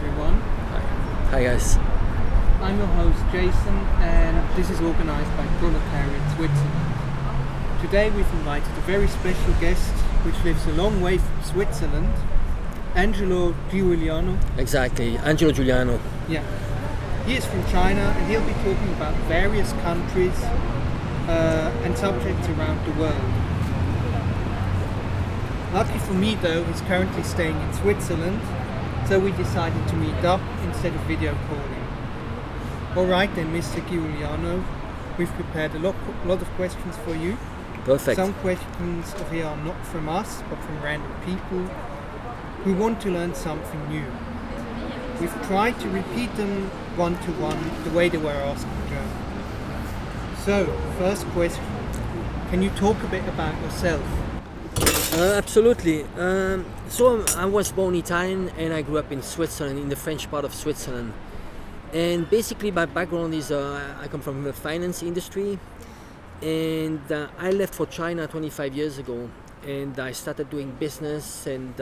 everyone. Hi guys. I'm your host Jason, and this is organised by Proletariat Switzerland. Today we've invited a very special guest which lives a long way from Switzerland, Angelo Giuliano. Exactly, Angelo Giuliano. Yeah. He is from China and he'll be talking about various countries and subjects around the world. Lucky for me though, he's currently staying in Switzerland, so we decided to meet up instead of video calling. Alright then, Mr. Giuliano, we've prepared a lot of questions for you. Perfect. Some questions of here are not from us, but from random people who want to learn something new. We've tried to repeat them one to one the way they were asked in German. So, first question. Can you talk a bit about yourself? Absolutely. So I was born Italian and I grew up in Switzerland, in the French part of Switzerland. And basically my background is I come from the finance industry, and I left for China 25 years ago, and I started doing business, and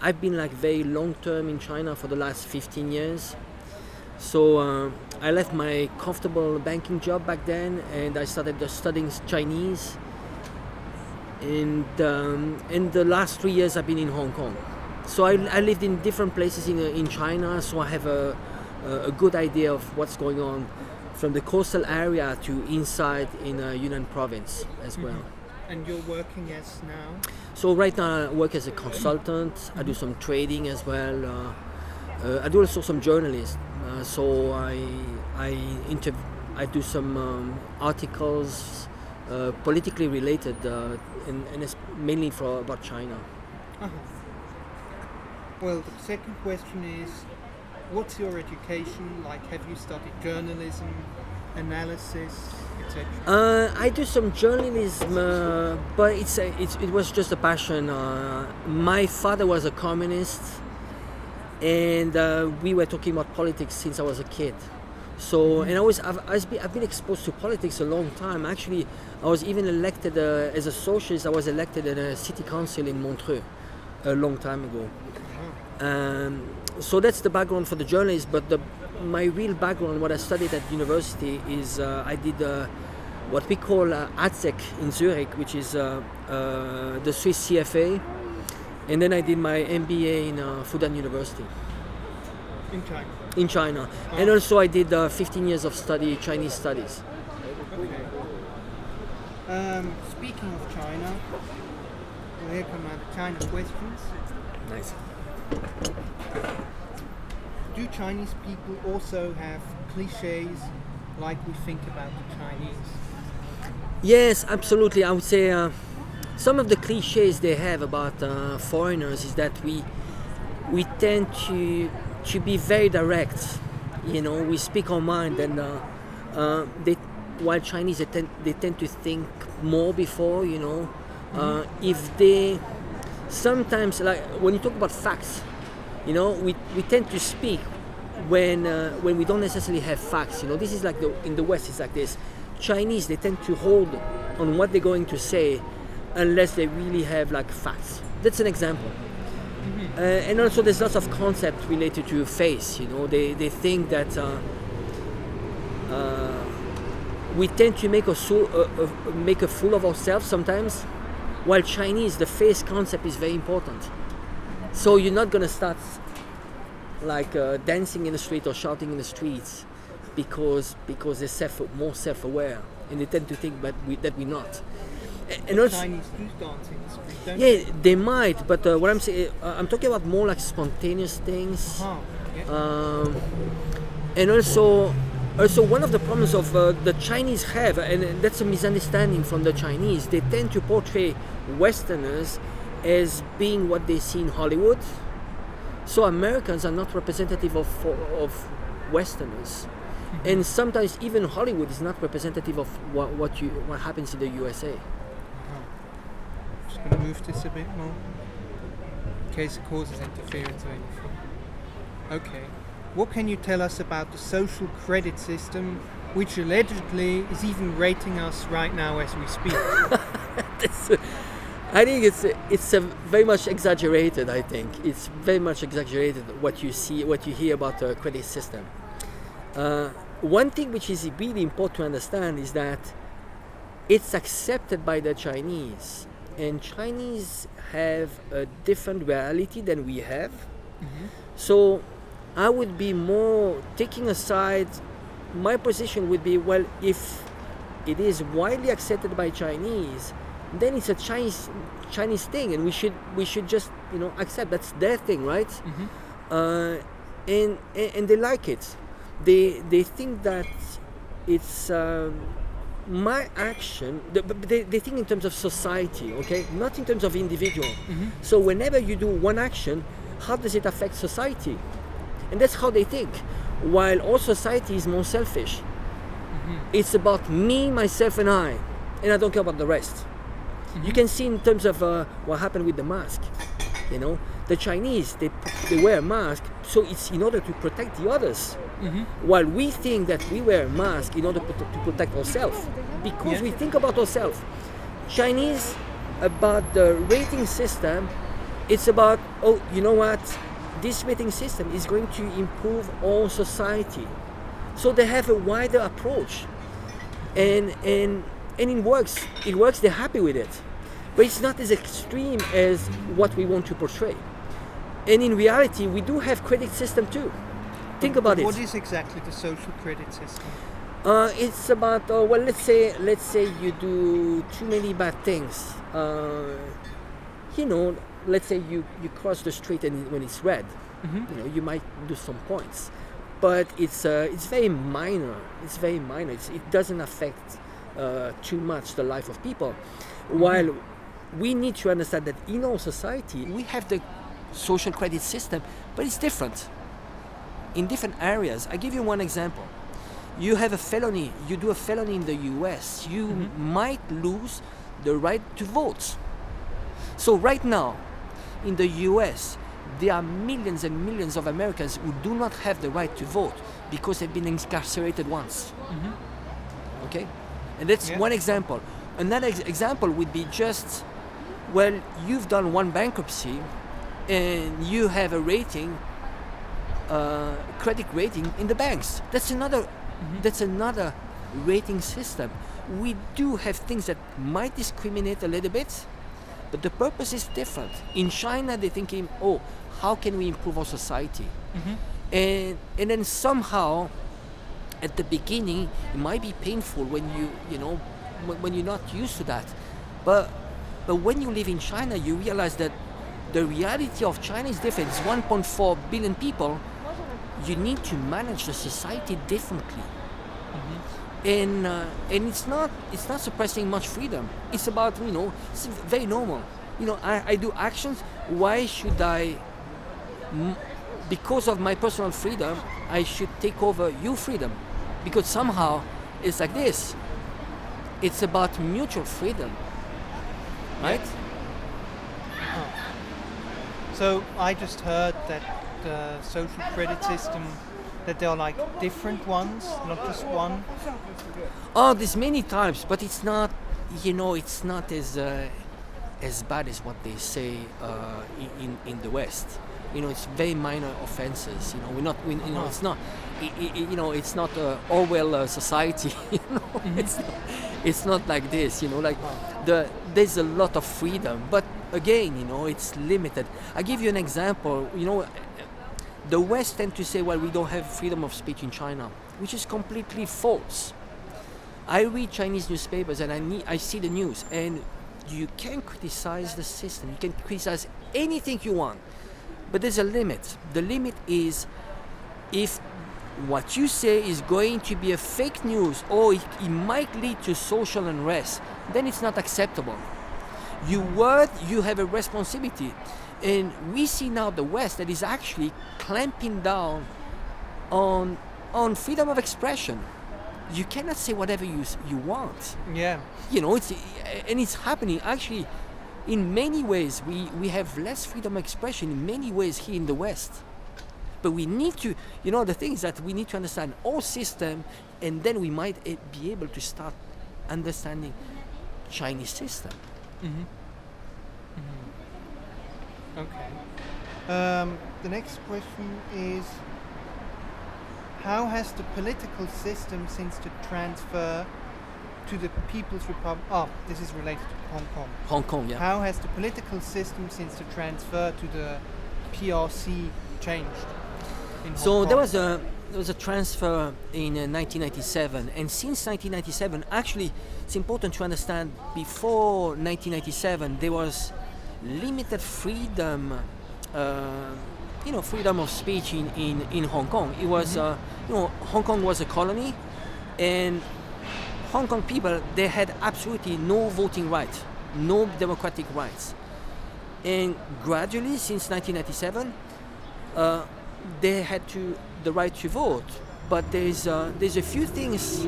I've been like very long term in China for the last 15 years. So I left my comfortable banking job back then and I started studying Chinese. And in the last 3 years I've been in Hong Kong. So I lived in different places in China, so I have a good idea of what's going on from the coastal area to inside in Yunnan province as well. And you're working as now? So right now I work as a consultant, I do some trading as well, I do also some journalism. So I do some articles politically related, and it's mainly about China. Uh-huh. Well, the second question is, what's your education like? Have you studied journalism, analysis, etc.? I do some journalism, but it was just a passion. My father was a communist, and we were talking about politics since I was a kid. So, and I've been exposed to politics a long time. Actually, I was even elected as a socialist. I was elected at a city council in Montreux a long time ago. So that's the background for the journalist. But my real background, what I studied at university, is I did what we call ATSEC in Zurich, which is the Swiss CFA, and then I did my MBA in Fudan University. In China? In China. And also I did 15 years of Chinese studies. Okay. Speaking of China, well, here come out the China questions. Nice. Do Chinese people also have cliches like we think about the Chinese? Yes, absolutely. I would say some of the cliches they have about foreigners is that we tend to be very direct. You know, we speak our mind, and while Chinese they tend to think more before. You know, if they sometimes, like when you talk about facts, you know, we tend to speak when we don't necessarily have facts. You know, this is like in the West it's like this. Chinese, they tend to hold on what they're going to say unless they really have like facts. That's an example. And also there's lots of concepts related to face. You know, they think that we tend to make a fool of ourselves sometimes, while Chinese, the face concept is very important. So you're not gonna start like dancing in the street or shouting in the streets because they're more self-aware, and they tend to think that we're not. And also, Chinese do dance in the street, don't they? yeah, they might, but what I'm saying, I'm talking about more like spontaneous things. Yeah. And also one of the problems of the Chinese have, and that's a misunderstanding from the Chinese, they tend to portray Westerners as being what they see in Hollywood. So Americans are not representative of Westerners. And sometimes even Hollywood is not representative of what happens in the USA. Just going to move this a bit more in case it causes interference or anything. Okay. What can you tell us about the social credit system, which allegedly is even rating us right now as we speak? I think it's a very much exaggerated. I think it's very much exaggerated what you hear about the credit system. One thing which is really important to understand is that it's accepted by the Chinese, and Chinese have a different reality than we have. So I would be more taking aside. My position would be, well, if it is widely accepted by Chinese, then it's a Chinese thing, and we should just accept that's their thing, right? And they like it. They think that it's my action. They think in terms of society, okay, not in terms of individual. So whenever you do one action, how does it affect society? And that's how they think. While all society is more selfish. It's about me, myself, and I don't care about the rest. You can see in terms of what happened with the mask. The Chinese, they wear a mask, so it's in order to protect the others. While we think that we wear a mask in order to protect ourselves, because we think about ourselves. Chinese, about the rating system, it's about, oh, you know what? This rating system is going to improve all society. So they have a wider approach. And it works. They're happy with it. But it's not as extreme as what we want to portray. And in reality, we do have credit system too. Think about it. What is exactly the social credit system? It's about, well, let's say you do too many bad things. Let's say you cross the street and when it's red, you might lose some points, but it's very minor. It doesn't affect too much the life of people. While we need to understand that in our society we have the social credit system, but it's different in different areas. I give you one example. You have a felony. You do a felony in the U.S. You might lose the right to vote. So right now, in the US, there are millions and millions of Americans who do not have the right to vote because they've been incarcerated once. Okay? And that's one example. Another example would be just, well, you've done one bankruptcy and you have a rating, credit rating in the banks. That's another rating system. We do have things that might discriminate a little bit, but the purpose is different. In China, they're thinking, oh, how can we improve our society? And then somehow, at the beginning, it might be painful when when you're not used to that. But when you live in China, you realize that the reality of China is different. It's 1.4 billion people. You need to manage the society differently. And it's not suppressing much freedom. It's about, it's very normal. I do actions. Why should I, because of my personal freedom, I should take over your freedom? Because somehow it's like this. It's about mutual freedom, right? So I just heard that the social credit system, that there are like different ones, not just one. Oh, there's many types, but it's not, it's not as bad as what they say in the West. It's very minor offenses. It's not. It's not Orwell society. It's not like this. There's a lot of freedom, but again, it's limited. I give you an example. The West tend to say, well, we don't have freedom of speech in China, which is completely false. I read Chinese newspapers and I see the news, and you can criticize the system. You can criticize anything you want, but there's a limit. The limit is if what you say is going to be a fake news or it might lead to social unrest, then it's not acceptable. You have a responsibility. And we see now the West that is actually clamping down on freedom of expression. You cannot say whatever you want. Yeah. It's happening. Actually, in many ways, we have less freedom of expression in many ways here in the West. But we need to, the thing is that we need to understand our system, and then we might be able to start understanding Chinese system. Okay. The next question is, how has the political system since the transfer to the People's Republic... this is related to Hong Kong. Hong Kong, yeah. How has the political system since the transfer to the PRC changed in Hong So Kong? there was a transfer in 1997, and since 1997, actually, it's important to understand, before 1997, there was limited freedom, freedom of speech in Hong Kong. It was, Hong Kong was a colony, and Hong Kong people, they had absolutely no voting rights, no democratic rights. And gradually, since 1997, they had the right to vote. But there's a few things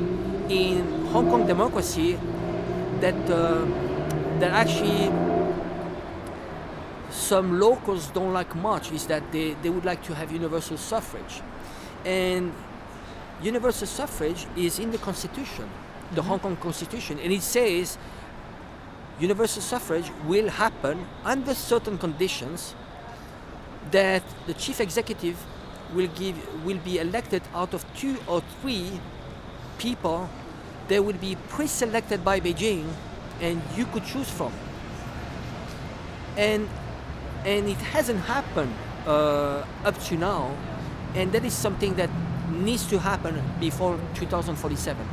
in Hong Kong democracy that actually some locals don't like much. Is that they would like to have universal suffrage, and universal suffrage is in the constitution, the Hong Kong constitution, and it says universal suffrage will happen under certain conditions, that the chief executive will be elected out of 2 or 3 people that will be pre-selected by Beijing, and you could choose from. And it hasn't happened up to now, and that is something that needs to happen before 2047.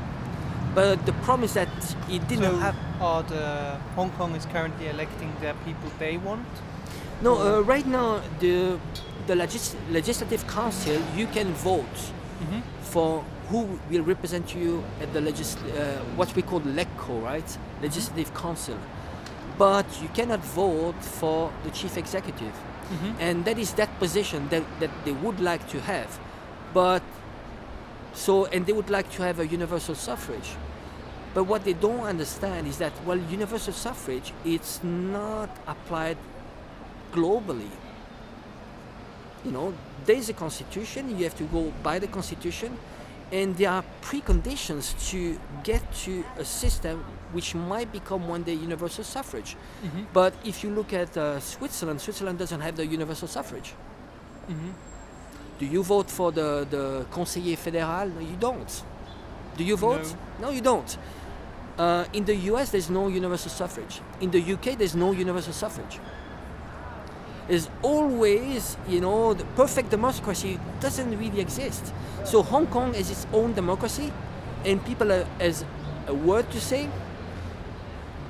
But the problem is that it didn't happen. Are the Hong Kong is currently electing the people they want? No, right now the legislative council, you can vote for who will represent you at the what we call LECCO, right? Legislative Council. But you cannot vote for the chief executive, and that is that position that they would like to have. But and they would like to have a universal suffrage. But what they don't understand is that, well, universal suffrage, it's not applied globally. There's a constitution, you have to go by the constitution, and there are preconditions to get to a system which might become one day universal suffrage. But if you look at Switzerland doesn't have the universal suffrage. Do you vote for the conseiller fédéral? No, you don't. Do you vote? No, you don't. In the US, there's no universal suffrage. In the UK, there's no universal suffrage. There's always, the perfect democracy doesn't really exist. So Hong Kong has its own democracy, and people has a word to say.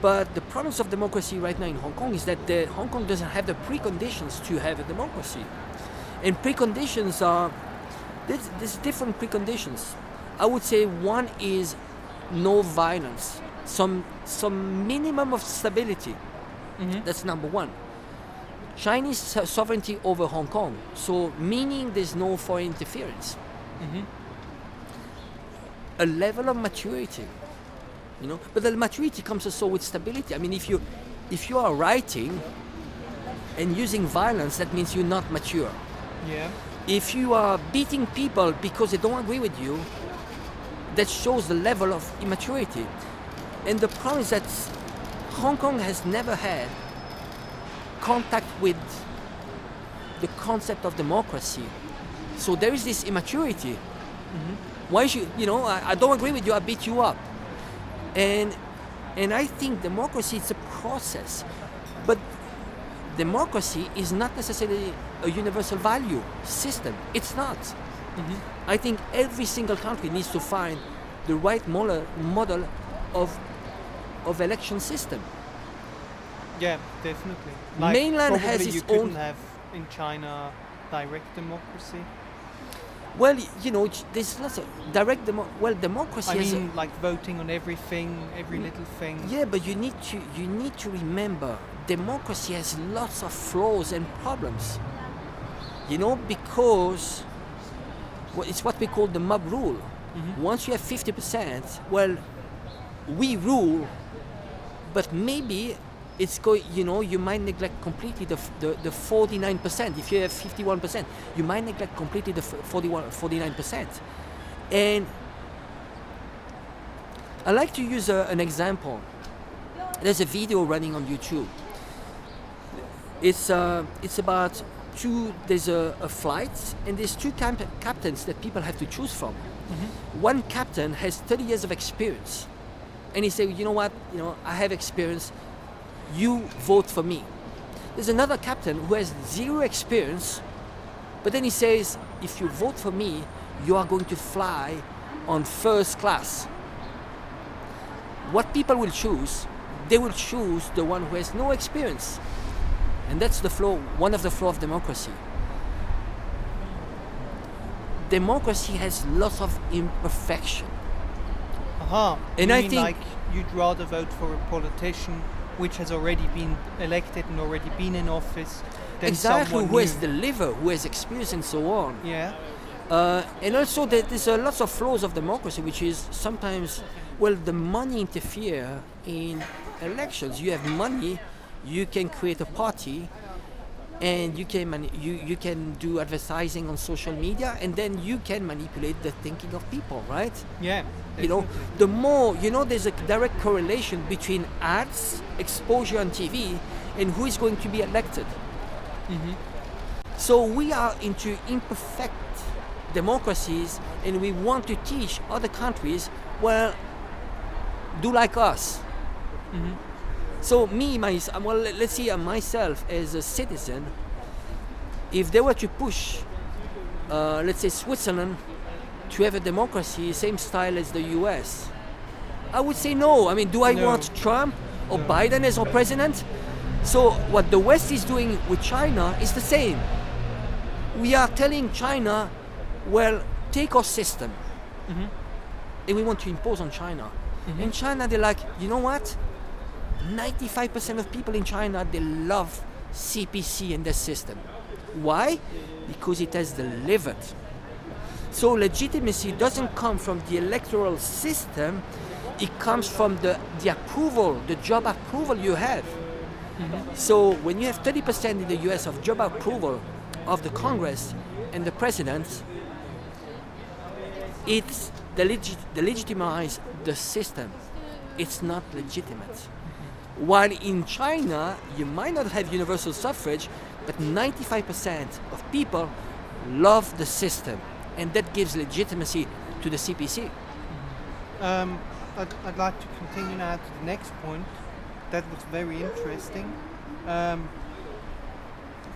But the problems of democracy right now in Hong Kong is that Hong Kong doesn't have the preconditions to have a democracy. And preconditions are, there's different preconditions. I would say one is no violence, some minimum of stability. That's number one. Chinese sovereignty over Hong Kong, so meaning there's no foreign interference. A level of maturity, but the maturity comes also with stability. I mean, if you are writing and using violence, that means you're not mature. Yeah. If you are beating people because they don't agree with you, that shows the level of immaturity. And the problem is that Hong Kong has never had contact with the concept of democracy. So there is this immaturity. Why should, I don't agree with you, I beat you up. And I think democracy is a process. But democracy is not necessarily a universal value system. It's not. I think every single country needs to find the right model of election system. Yeah, definitely. Mainland has its you couldn't own. have in China direct democracy. Well, there's lots of direct democracy. I mean, like voting on everything, every little thing. Yeah, but you need to remember, democracy has lots of flaws and problems. Because it's what we call the mob rule. Once you have 50%, well, we rule, but maybe it's you might neglect completely the 49%. If you have 51%, you might neglect completely the 49%. And I like to use an example. There's a video running on YouTube. It's about two. There's a flight, and there's two captains that people have to choose from. One captain has 30 years of experience, and he says, you know what, I have experience. You vote for me. There's another captain who has zero experience, but then he says, if you vote for me, you are going to fly on first class. What people will choose, they will choose the one who has no experience. And that's the flaw, one of the flaws of democracy. Democracy has lots of imperfection. And I I think think- like you'd rather vote for a politician which has already been elected and already been in office than Exactly, someone who has new. the liver, who has experience and so on. Yeah. And also there's lots of flaws of democracy, which is sometimes, the money interfere in elections. You have money, you can create a party, and you can do advertising on social media, and then you can manipulate the thinking of people, right? Yeah. The more, there's a direct correlation between ads, exposure on TV, and who is going to be elected. So we are into imperfect democracies, and we want to teach other countries, do like us. So let's see, myself as a citizen, if they were to push, let's say Switzerland, to have a democracy same style as the US, I would say no. I mean, do I No. want Trump or Biden as our president? So what the West is doing with China is the same. We are telling China, take our system, and we want to impose on China. In China, they're like, you know what? 95% of people in China, they love CPC and their system. Why? Because it has delivered. So legitimacy doesn't come from the electoral system, it comes from the approval, the job approval you have. So when you have 30% in the US of job approval of the Congress and the president, it's legitimize the system. It's not legitimate. While in China, you might not have universal suffrage, but 95% of people love the system, and that gives legitimacy to the CPC. I'd like to continue now to the next point. That was very interesting.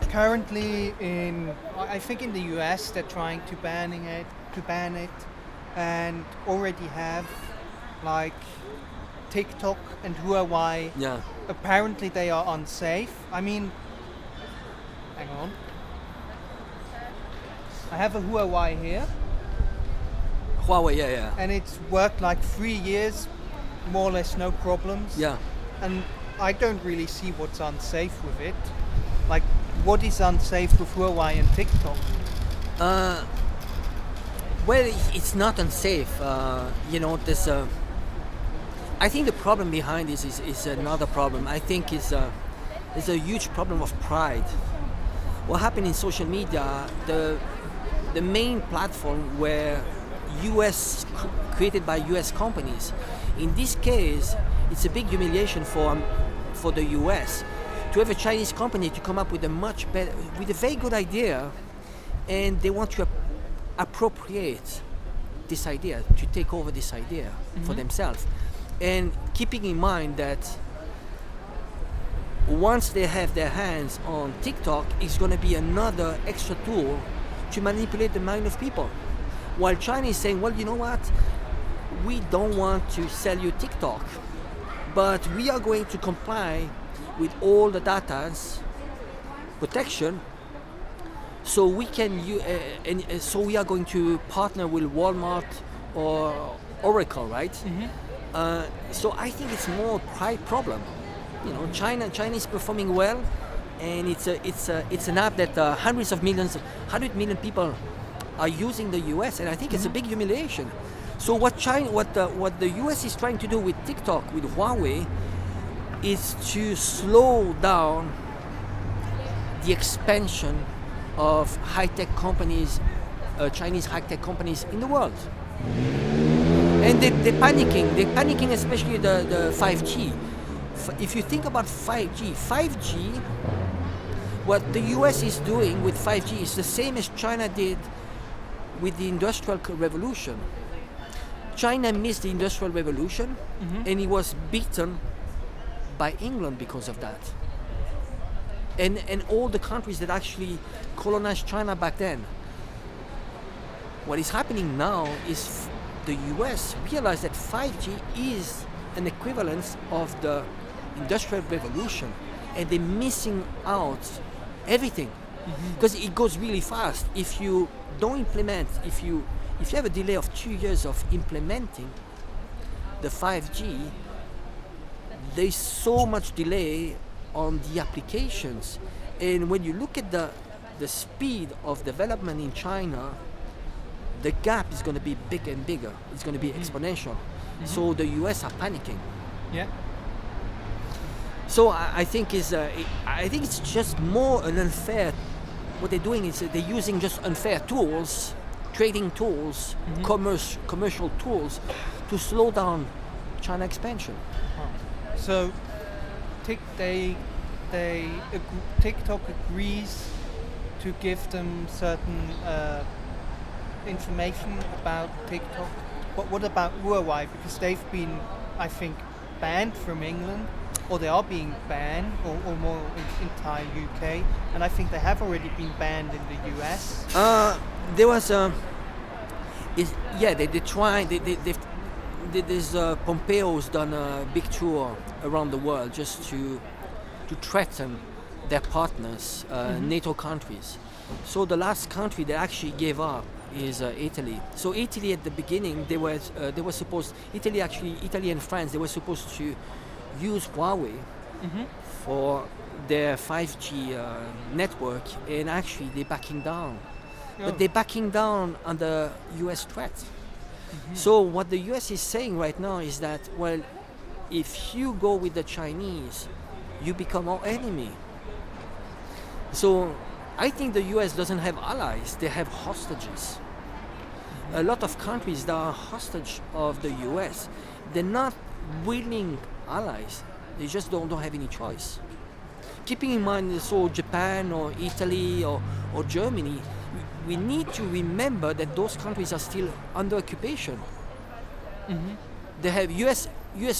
Currently, I think in the US, they're trying to ban it, and already have like TikTok and Huawei. Yeah. Apparently, they are unsafe. I mean, hang on. I have a Huawei here, Huawei, yeah. and it's worked like 3 years, more or less no problems. Yeah. And I don't really see what's unsafe with it. Like, what is unsafe with Huawei and TikTok? It's not unsafe. There's I think the problem behind this is another problem. I think there's a huge problem of pride. What happened in social media, the main platform were created by US companies. In this case, it's a big humiliation for the US to have a Chinese company to come up with with a very good idea, and they want to appropriate this idea, to take over this idea for themselves. And keeping in mind that once they have their hands on TikTok, it's going to be another extra tool to manipulate the mind of people. While China is saying, you know what? We don't want to sell you TikTok, but we are going to comply with all the data's protection. So we so we are going to partner with Walmart or Oracle, right? So I think it's more a pride problem. China is performing well, and it's an app that 100 million people are using the US, and I think it's a big humiliation. So what the US is trying to do with TikTok, with Huawei, is to slow down the expansion of high-tech companies, Chinese high-tech companies in the world. And they're panicking, especially the 5G. If you think about 5G what the US is doing with 5G is the same as China did with the Industrial Revolution. China missed the Industrial Revolution, and it was beaten by England because of that. And all the countries that actually colonized China back then. What is happening now is the US realized that 5G is an equivalence of the Industrial Revolution, and they're missing out everything because it goes really fast. If you don't implement, if you have a delay of 2 years of implementing the 5G, there's so much delay on the applications. And when you look at the speed of development in China, the gap is going to be bigger and bigger. It's going to be exponential. So the US are panicking. Yeah. So I think it's just more an unfair. What they're doing is they're using just unfair tools, trading tools, commercial tools, to slow down China expansion. So TikTok agrees to give them certain information about TikTok. But what about Huawei? Because they've been, I think, banned from England, or they are being banned, or more in entire UK, and I think they have already been banned in the US. There was there's Pompeo's done a big tour around the world just to threaten their partners, NATO countries. So the last country that actually gave up is Italy. So Italy at the beginning, Italy and France, they were supposed to use Huawei for their 5G network, and actually they're backing down. But they're backing down under US threat. So what the US is saying right now is that, well, if you go with the Chinese, you become our enemy. So I think the US doesn't have allies, they have hostages. A lot of countries that are hostage of the US, they're not willing allies, they just don't have any choice. Keeping in mind, so Japan or Italy or Germany, we need to remember that those countries are still under occupation. They have US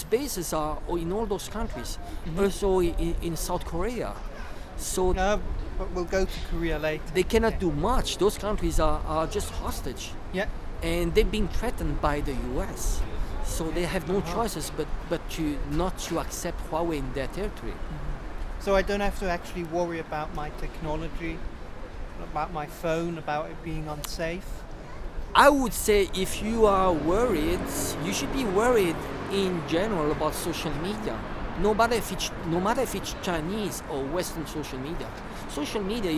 bases are in all those countries, also in South Korea. So but we'll go to Korea later. They cannot do much. Those countries are just hostage. Yeah. And they're being threatened by the US. So they have no choices but to not to accept Huawei in their territory. So I don't have to actually worry about my technology, about my phone, about it being unsafe? I would say if you are worried, you should be worried in general about social media. No matter if it's Chinese or Western social media. Social media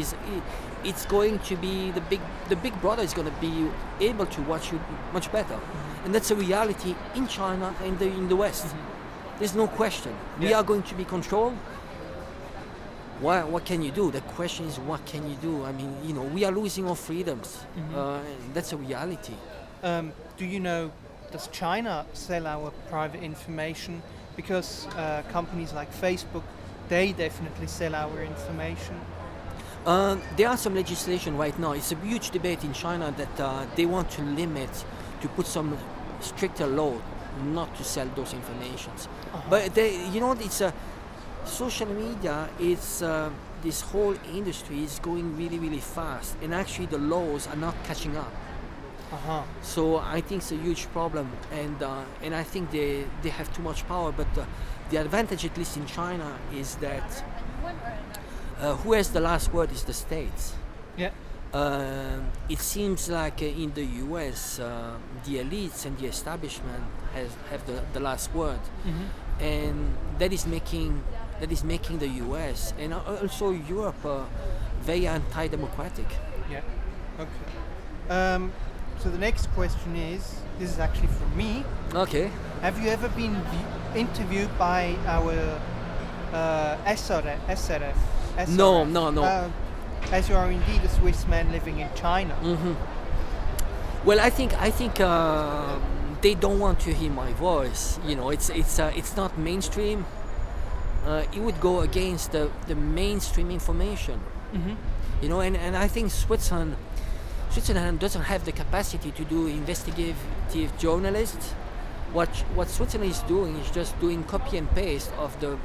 it's going to be the big brother is going to be able to watch you much better, and that's a reality in China and in the West. There's no question. We are going to be controlled. What can you do? The question is, what can you do? I mean, we are losing our freedoms. That's a reality. Do you know, does China sell our private information? Because companies like Facebook, they definitely sell our information. There are some legislation right now. It's a huge debate in China that they want to put some stricter law not to sell those informations. But it's a social media. It's this whole industry is going really, really fast, and actually the laws are not catching up. So I think it's a huge problem, and I think they have too much power. But the advantage, at least in China, is that who has the last word is the states. Yeah. It seems like in the US, the elites and the establishment have the last word, and that is making the US and also Europe very anti-democratic. Yeah. Okay. So the next question is, this is actually from me. Okay. Have you ever been interviewed by our SRF? No. As you are indeed a Swiss man living in China. Well, I think they don't want to hear my voice. It's not mainstream. It would go against the mainstream information. You know, and I think Switzerland doesn't have the capacity to do investigative journalists. What Switzerland is doing is just doing copy and paste of the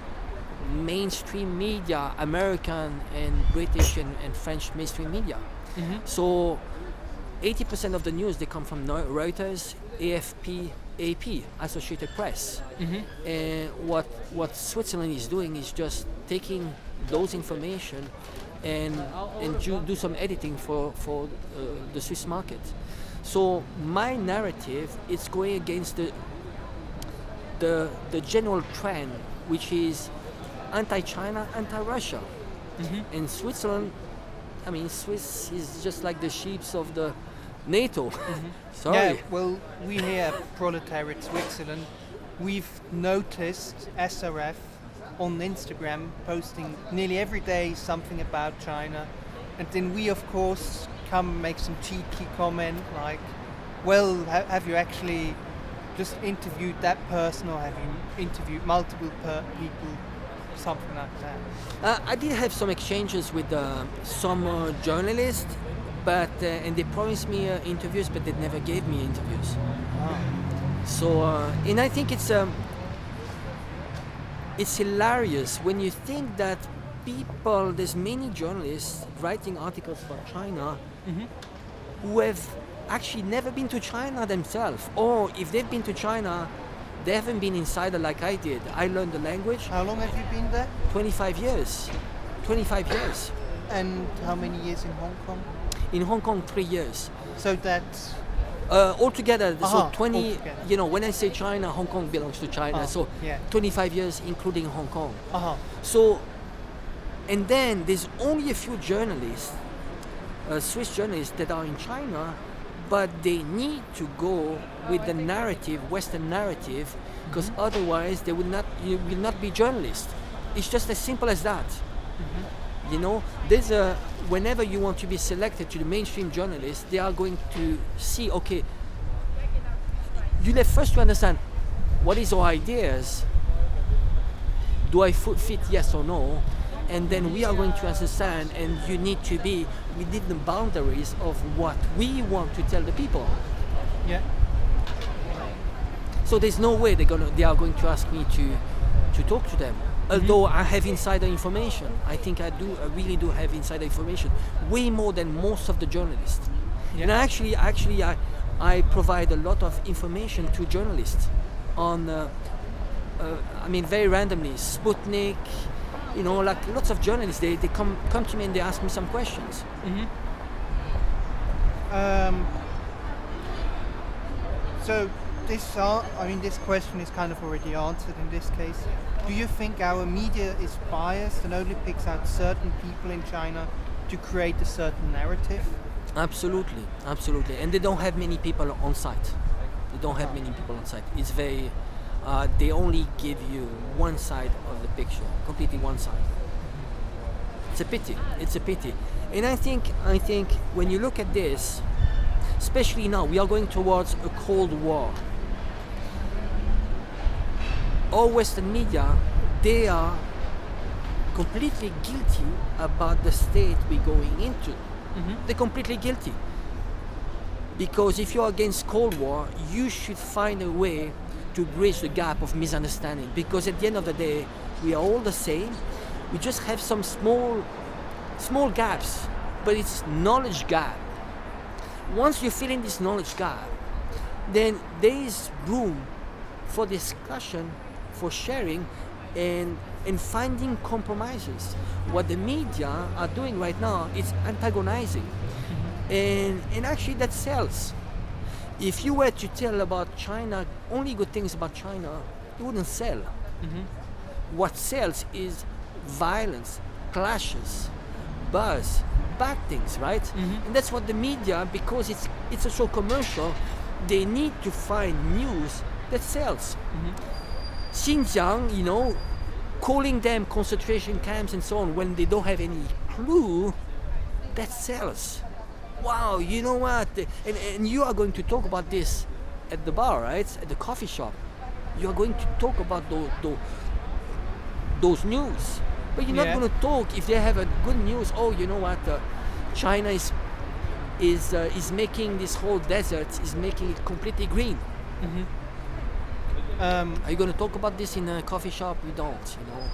mainstream media, American and British and French mainstream media. So 80% of the news, they come from Reuters, AFP, AP, Associated Press. And what Switzerland is doing is just taking those information and do some editing for the Swiss market. So my narrative is going against the general trend, which is anti-China, anti-Russia. And Switzerland, I mean, Swiss is just like the sheep of the NATO. Sorry. Yeah, well, we here at Proletariat Switzerland, we've noticed SRF on Instagram posting nearly every day something about China, and then we of course come make some cheeky comment like, well, have you actually just interviewed that person, or have you interviewed multiple people, something like that? I did have some exchanges with some journalists, but and they promised me interviews, but they never gave me interviews. So and I think it's hilarious when you think that there's many journalists writing articles about China who have actually never been to China themselves, or if they've been to China, they haven't been insider like I did. I learned the language. How long have you been there? 25 years. 25 years. And how many years in Hong Kong? In Hong Kong, 3 years. So that's altogether, so 20, altogether. You know, when I say China, Hong Kong belongs to China, so 25 years including Hong Kong. So, and then there's only a few journalists, Swiss journalists, that are in China, but they need to go with the narrative, Western narrative, because otherwise you will not be journalists. It's just as simple as that. You know, there's whenever you want to be selected to the mainstream journalists, they are going to see, okay, you have first to understand what is our ideas, do I fit yes or no, and then we are going to understand, and you need to be within the boundaries of what we want to tell the people. Yeah. So there's no way they are going to ask me to talk to them. Although I have insider information, I think I really do have insider information, way more than most of the journalists. Yeah. And actually, I provide a lot of information to journalists on, I mean, very randomly, Sputnik, you know, like lots of journalists, they come to me and they ask me some questions. So this question is kind of already answered in this case. Do you think our media is biased and only picks out certain people in China to create a certain narrative? Absolutely. And they don't have many people on site. It's very, they only give you one side of the picture, completely one side. It's a pity. And I think when you look at this, especially now, we are going towards a Cold War. All Western media, they are completely guilty about the state we're going into. They're completely guilty. Because if you're against Cold War, you should find a way to bridge the gap of misunderstanding. Because at the end of the day, we are all the same. We just have some small gaps, but it's knowledge gap. Once you fill in this knowledge gap, then there is room for discussion, for sharing, and finding compromises. What the media are doing right now is antagonizing, and actually that sells. If you were to tell about China, only good things about China, it wouldn't sell. What sells is violence, clashes, buzz, bad things, right? And that's what the media, because it's so commercial, they need to find news that sells. Xinjiang, you know, calling them concentration camps and so on when they don't have any clue, that sells. Wow, you know what? And you are going to talk about this at the bar, right? At the coffee shop. You are going to talk about those news. But you're not going to talk if they have a good news. Oh, you know what? China is making this whole desert, is making it completely green. Are you going to talk about this in a coffee shop? You don't, you know.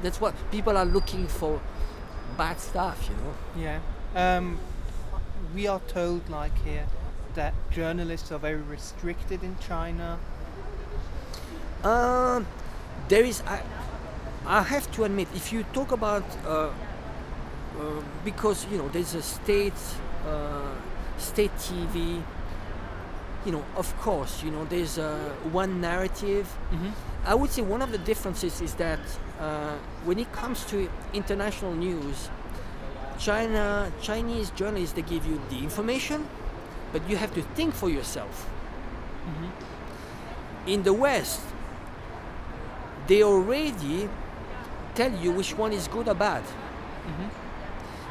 That's what people are looking for, bad stuff, you know. Yeah. We are told, like here, that journalists are very restricted in China. There is, I have to admit, if you talk about, because, you know, there's a state TV, you know, of course, you know, there's one narrative. I would say one of the differences is that when it comes to international news, Chinese journalists, they give you the information, but you have to think for yourself. In the West, they already tell you which one is good or bad,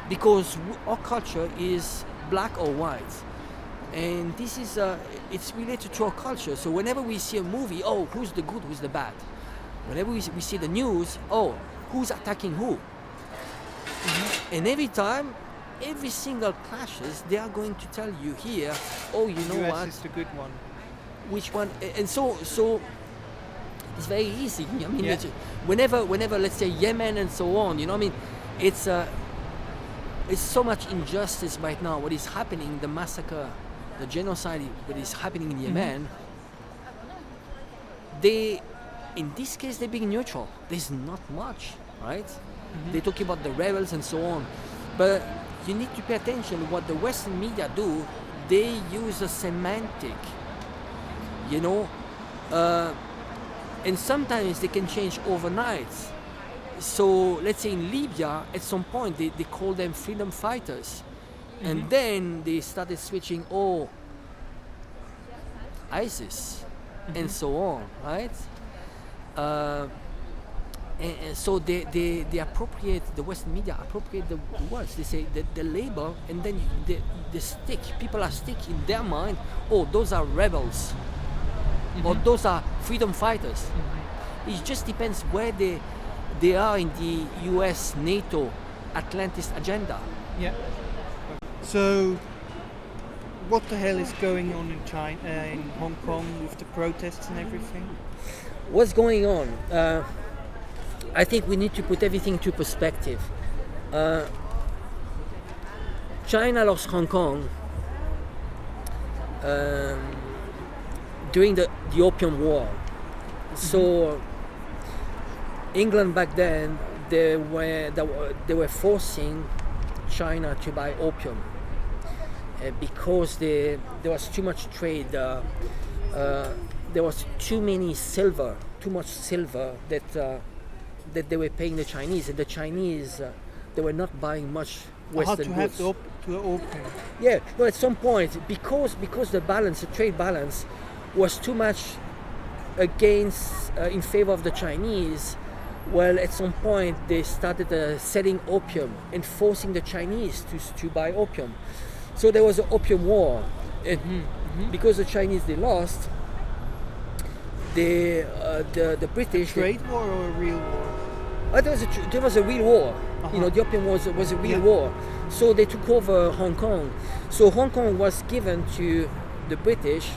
because our culture is black or white, and this is it's related to our culture. So whenever we see a movie, oh, who's the good, who's the bad? Whenever we see the news, oh, who's attacking who? And every time, every single clashes, they are going to tell you here, oh, you know US what? is the good one. Which one? And so it's very easy. I mean, whenever let's say Yemen and so on, you know, I mean, it's so much injustice right now. What is happening, the massacre, the genocide, what is happening in Yemen? In this case, they're being neutral. There's not much, right? They talk about the rebels and so on, but you need to pay attention. What the Western media do, they use a semantic, you know, and sometimes they can change overnight. So let's say in Libya, at some point they call them freedom fighters, and then they started switching, oh, ISIS, and so on, right? And so they appropriate, the Western media appropriate the words. They say the label, and then the stick. People are stick in their mind. Oh, those are rebels, or those are freedom fighters. It just depends where they are in the U.S. NATO Atlantist agenda. Yeah. So, what the hell is going on in China, in Hong Kong, with the protests and everything? What's going on? I think we need to put everything into perspective. China lost Hong Kong during the Opium War. So England back then, they were forcing China to buy opium because there was too much trade. There was too much silver that they were paying the Chinese, and the Chinese they were not buying much Western goods. To opium. Yeah, no, at some point, because the trade balance was too much against in favor of the Chinese. Well, at some point they started selling opium and forcing the Chinese to buy opium. So there was an opium war, and because the Chinese they lost, the British. Trade war or a real war? There was a real war. You know, the opium was a real war. So they took over Hong Kong. So Hong Kong was given to the British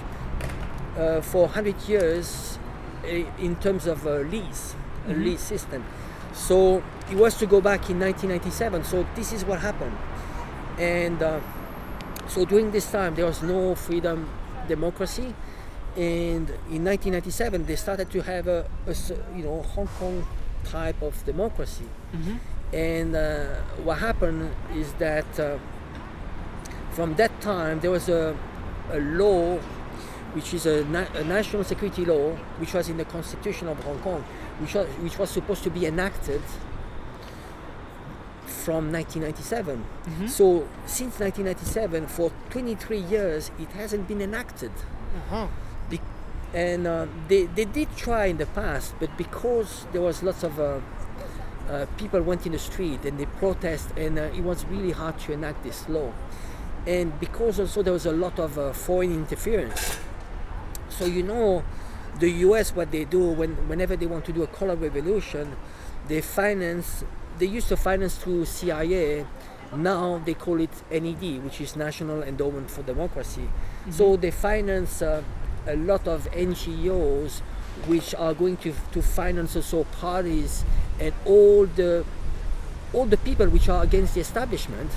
for 100 years in terms of lease, a lease system. So it was to go back in 1997. So this is what happened. And so during this time there was no freedom, democracy. And in 1997 they started to have a Hong Kong type of democracy. And what happened is that from that time there was a law which is a national security law which was in the constitution of Hong Kong, which was supposed to be enacted from 1997. So since 1997, for 23 years it hasn't been enacted. And they did try in the past, but because there was lots of people went in the street and they protest, and it was really hard to enact this law. And because also there was a lot of foreign interference. So you know, the US, what they do whenever they want to do a color revolution, They used to finance through CIA. Now they call it NED, which is National Endowment for Democracy. So they finance a lot of NGOs which are going to finance also parties and all the people which are against the establishment,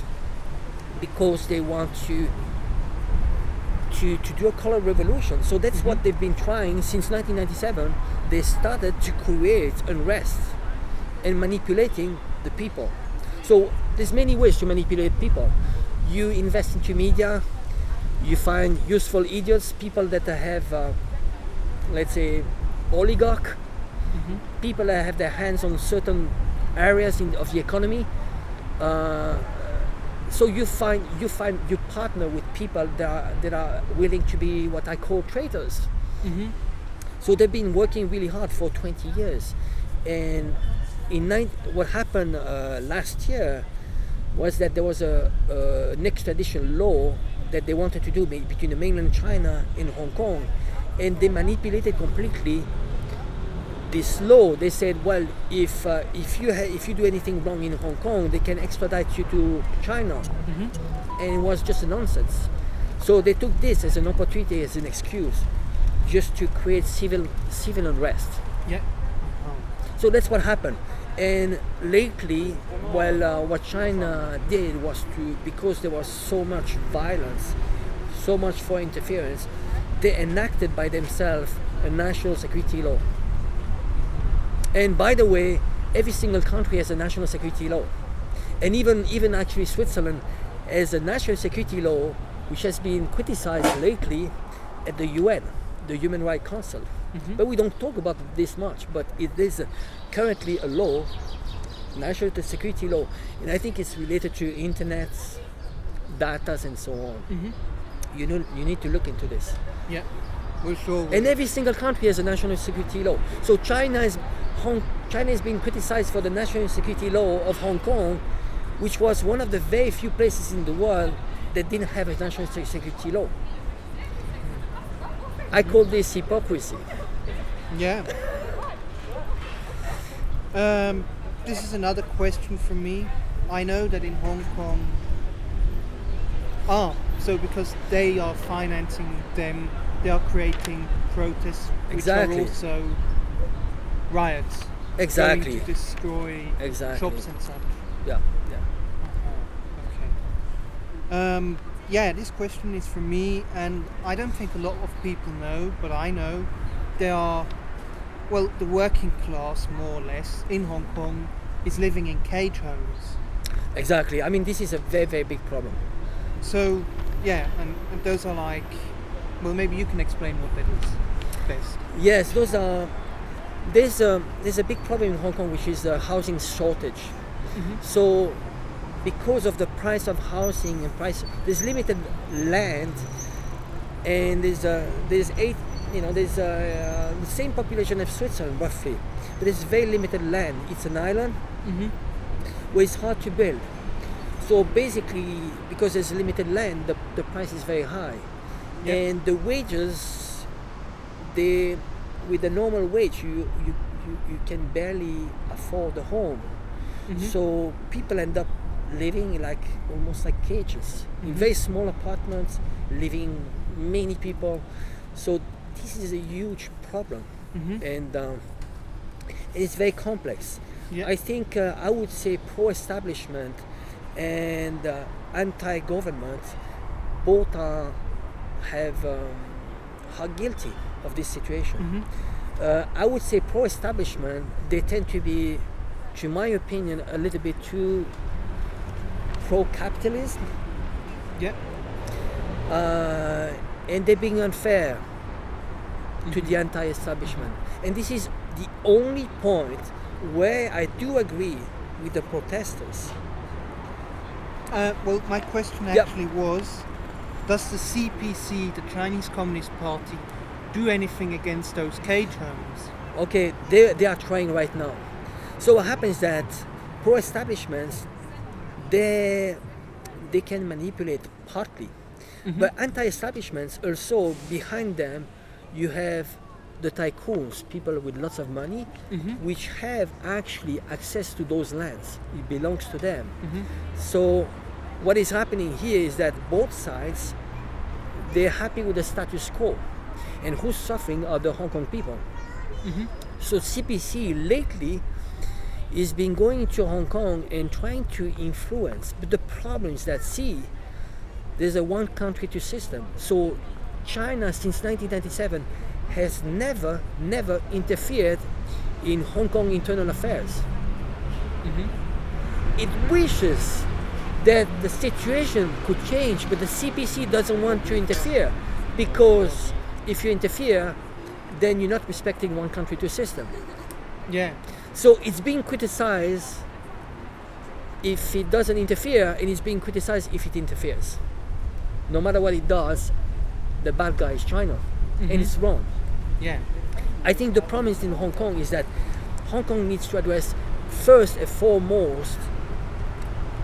because they want to do a color revolution. So that's what they've been trying since 1997. They started to create unrest and manipulating the people. So there's many ways to manipulate people. You invest into media, you find useful idiots, people that have, let's say, oligarch, people that have their hands on certain areas of the economy. So you partner with people that are willing to be what I call traitors. So they've been working really hard for 20 years, and what happened last year was that there was an extradition law that they wanted to do between the mainland China and Hong Kong, and they manipulated completely this law. They said, well, if you do anything wrong in Hong Kong, they can extradite you to China, and it was just a nonsense. So they took this as an opportunity, as an excuse, just to create civil unrest. Yeah. So that's what happened. And lately, what China did was because there was so much violence, so much foreign interference, they enacted by themselves a national security law. And by the way, every single country has a national security law. And even actually Switzerland has a national security law which has been criticized lately at the UN, the Human Rights Council. But we don't talk about this much, but it is currently a law, national security law, and I think it's related to internet, data, and so on. You need to look into this. Yeah, we're sure. And every single country has a national security law. So China is being criticized for the national security law of Hong Kong, which was one of the very few places in the world that didn't have a national security law. I call this hypocrisy. Yeah. This is another question from me. I know that in Hong Kong, so because they are financing them, they are creating protests, which are also riots. Exactly. Going to destroy shops and such. Yeah. Okay. Yeah, this question is from me, and I don't think a lot of people know, but I know there are, the working class, more or less, in Hong Kong is living in cage homes. Exactly. I mean, this is a very, very big problem. So, yeah, and those are like, maybe you can explain what that is best. Yes, there's a big problem in Hong Kong, which is the housing shortage. So, because of the price of housing and there's limited land, and there's the same population of Switzerland roughly, but there's very limited land. It's an island where it's hard to build. So basically, because there's limited land, the price is very high, and the wages, with the normal wage, you can barely afford a home. So people end up living almost like cages, in very small apartments, living many people. So this is a huge problem, and it's very complex. I think I would say pro-establishment and anti-government both are guilty of this situation. I would say pro-establishment, they tend to be, to my opinion, a little bit too pro-capitalist. And they're being unfair to the anti-establishment. And this is the only point where I do agree with the protesters. My question actually was, does the CPC, the Chinese Communist Party, do anything against those cage homes? Okay, they are trying right now. So what happens that pro-establishments, they can manipulate partly. But anti-establishments also, behind them, you have the tycoons, people with lots of money, which have actually access to those lands. It belongs to them. So what is happening here is that both sides, they're happy with the status quo. And who's suffering are the Hong Kong people. So CPC lately is been going into Hong Kong and trying to influence. But the problem is that, there's a one country two system. So China since 1997 has never interfered in Hong Kong internal affairs. It wishes that the situation could change, but the CPC doesn't want to interfere, because if you interfere, then you're not respecting one country two system. Yeah. So it's being criticized if it doesn't interfere, and it's being criticized if it interferes. No matter what it does, the bad guy is China, and it's wrong. Yeah. I think the problem is in Hong Kong is that Hong Kong needs to address first and foremost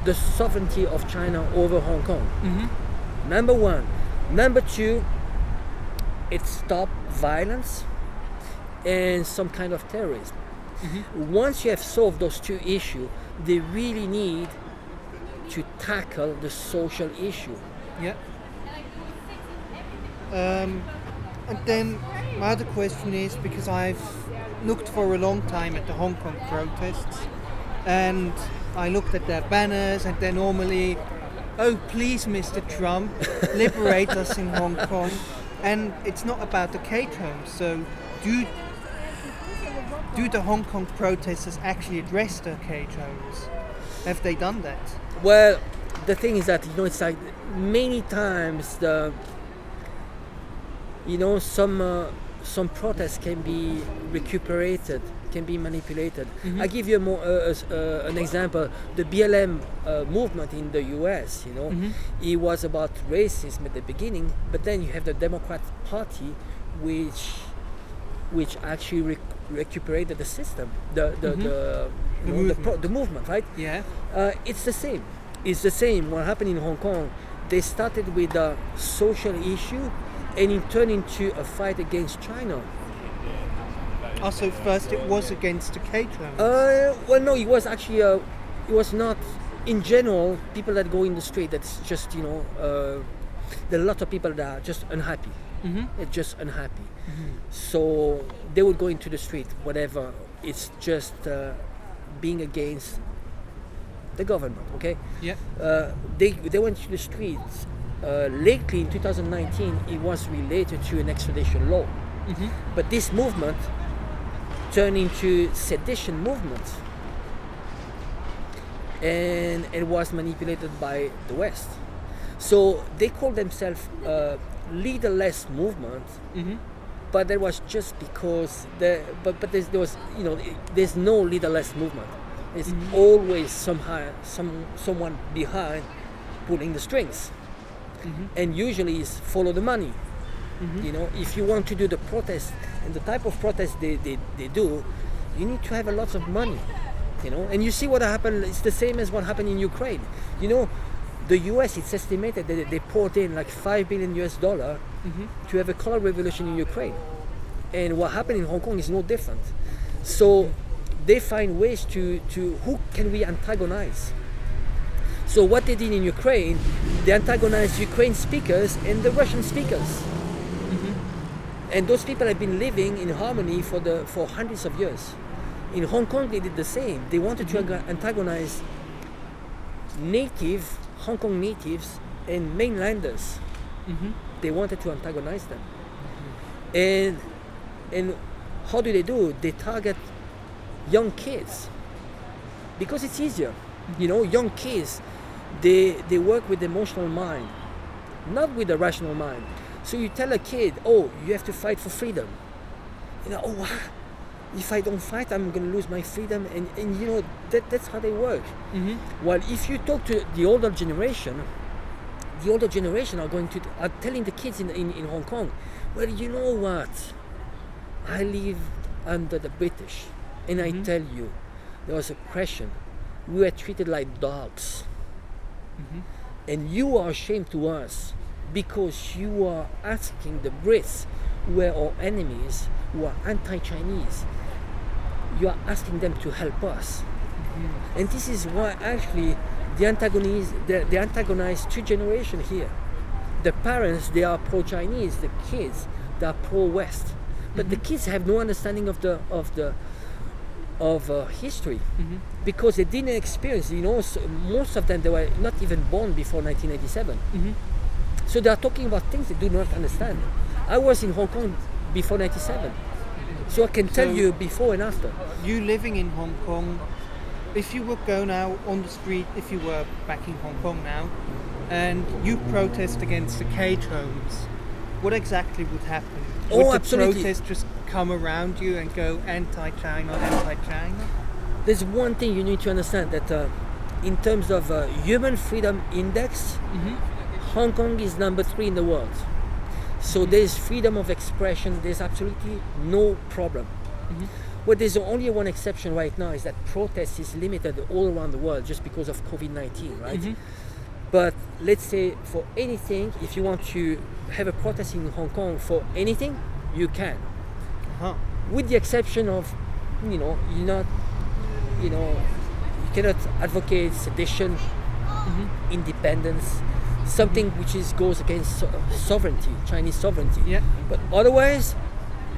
the sovereignty of China over Hong Kong. Number one. Number two, it stop violence and some kind of terrorism. Once you have solved those two issues, they really need to tackle the social issue. Yeah. And then my other question is, because I've looked for a long time at the Hong Kong protests, and I looked at their banners, and they're normally, "Oh, please, Mr. Trump, liberate us in Hong Kong." And it's not about the cage homes. So do the Hong Kong protesters actually address the cage homes? Have they done that? Well, the thing is that, it's like many times some protests can be recuperated, can be manipulated. I give you an example. The BLM movement in the US, it was about racism at the beginning, but then you have the Democrat Party, which actually recuperated the system, the movement, right? Yeah. It's the same. It's the same. What happened in Hong Kong, they started with a social issue, and it turned into a fight against China. Also, first it was against the cage homes. Well, no, it was actually it was not. In general, people that go in the street, that's just there are a lot of people that are just unhappy. They're just unhappy. So they would go into the street, whatever. It's just being against the government. Okay. Yeah. They went to the streets. Lately, in 2019, it was related to an extradition law. But this movement turned into sedition movement, and it was manipulated by the West. So they call themselves leaderless movement, but that was just because there was there's no leaderless movement. There's always someone behind pulling the strings, and usually it's follow the money. If you want to do the protest and the type of protest they do, you need to have a lot of money. And you see what happened. It's the same as what happened in Ukraine. The US, it's estimated that they poured in like $5 billion to have a color revolution in Ukraine. And what happened in Hong Kong is no different. So they find ways to who can we antagonize. So what they did in Ukraine, they antagonized Ukraine speakers and the Russian speakers. And those people have been living in harmony for hundreds of years. In Hong Kong, they did the same. They wanted to antagonize native Hong Kong natives and mainlanders. They wanted to antagonize them. And how do? They target young kids because it's easier. Young kids, they work with the emotional mind, not with the rational mind. So you tell a kid, "Oh, you have to fight for freedom." If I don't fight, I'm going to lose my freedom, and that's how they work. While if you talk to the older generation are telling the kids in Hong Kong, "Well, you know what? I live under the British, and I tell you, there was oppression. We were treated like dogs, and you are ashamed to us because you are asking the Brits who are our enemies, who are anti-Chinese, you are asking them to help us. And this is why actually they antagonize two generations here. The parents, they are pro-Chinese. The kids, they are pro-West. But the kids have no understanding of history because they didn't experience. Most of them, they were not even born before 1987. So they are talking about things they do not understand. I was in Hong Kong before 97, so I can tell you before and after. You living in Hong Kong, if you were going out on the street, if you were back in Hong Kong now, and you protest against the cage homes, what exactly would happen? Would the absolutely. protest just come around you and go anti-China, anti-China? There's one thing you need to understand, that in terms of human freedom index, Hong Kong is number 3 in the world. So there's freedom of expression, there's absolutely no problem. Well, there's only one exception right now, is that protest is limited all around the world just because of COVID-19, right? But let's say for anything, if you want to have a protest in Hong Kong for anything, you can. With the exception of, you cannot advocate sedition, independence, something which goes against sovereignty, Chinese sovereignty. Yeah. But otherwise,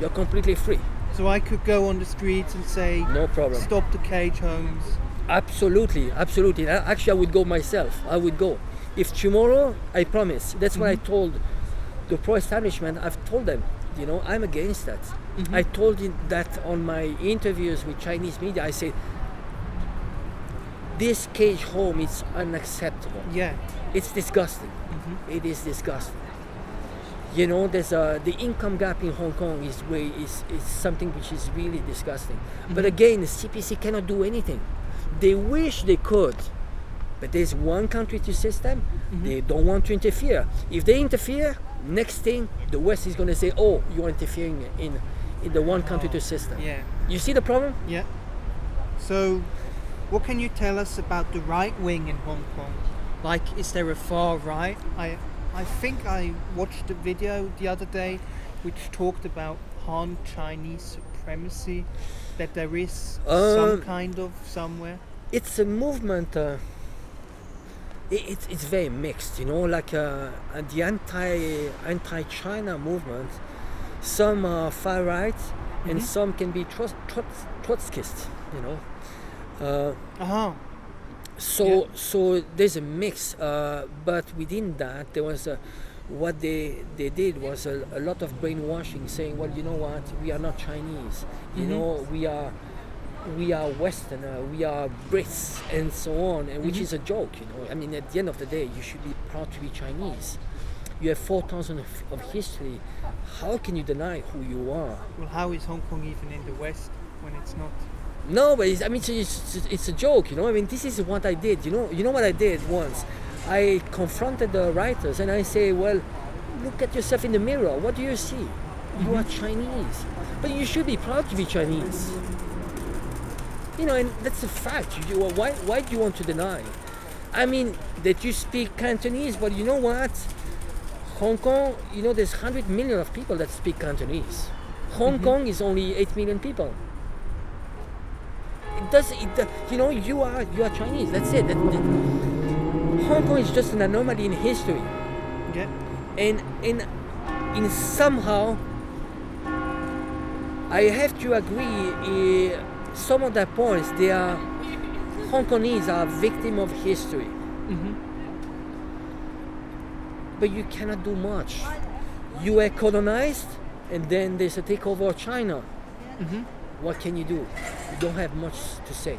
you're completely free. So I could go on the streets and say, No problem. stop the cage homes. Absolutely. Actually, I would go myself. I would go. If tomorrow, I promise, that's what I told the pro-establishment. I've told them, I'm against that. I told him that on my interviews with Chinese media. I said, this cage home is unacceptable. Yeah. It's disgusting. It is disgusting. There's the income gap in Hong Kong is something which is really disgusting. But again, the CPC cannot do anything. They wish they could, but there's one country to system. They don't want to interfere. If they interfere, next thing the West is going to say, "Oh, you're interfering in the one country to system." Yeah. You see the problem? Yeah. So, what can you tell us about the right wing in Hong Kong? Like, is there a far right? I think I watched a video the other day which talked about Han Chinese supremacy, that there is some kind of somewhere. It's a movement. It's very mixed, like the anti-China movement. Some are far right, and some can be Trotskyist, So there's a mix, but within that there was what they did was a lot of brainwashing, saying, well, you know what, we are not Chinese, we are Westerner, we are Brits, and so on, and which is a joke, I mean, at the end of the day, you should be proud to be Chinese. You have 4,000 of history. How can you deny who you are? Well, how is Hong Kong even in the West when it's not? No, but it's a joke, I mean, this is what I did. You know what I did once? I confronted the writers and I say, well, look at yourself in the mirror. What do you see? You are Chinese, but you should be proud to be Chinese. And that's a fact. Why do you want to deny? I mean, that you speak Cantonese, but you know what? Hong Kong, there's 100 million of people that speak Cantonese. Hong Kong is only 8 million people. You are Chinese. That's it. Hong Kong is just an anomaly in history. Yeah. And in somehow, I have to agree. Some of the points, Hong Kongese are victim of history. But you cannot do much. You were colonized, and then there's a takeover of China. What can you do? You don't have much to say.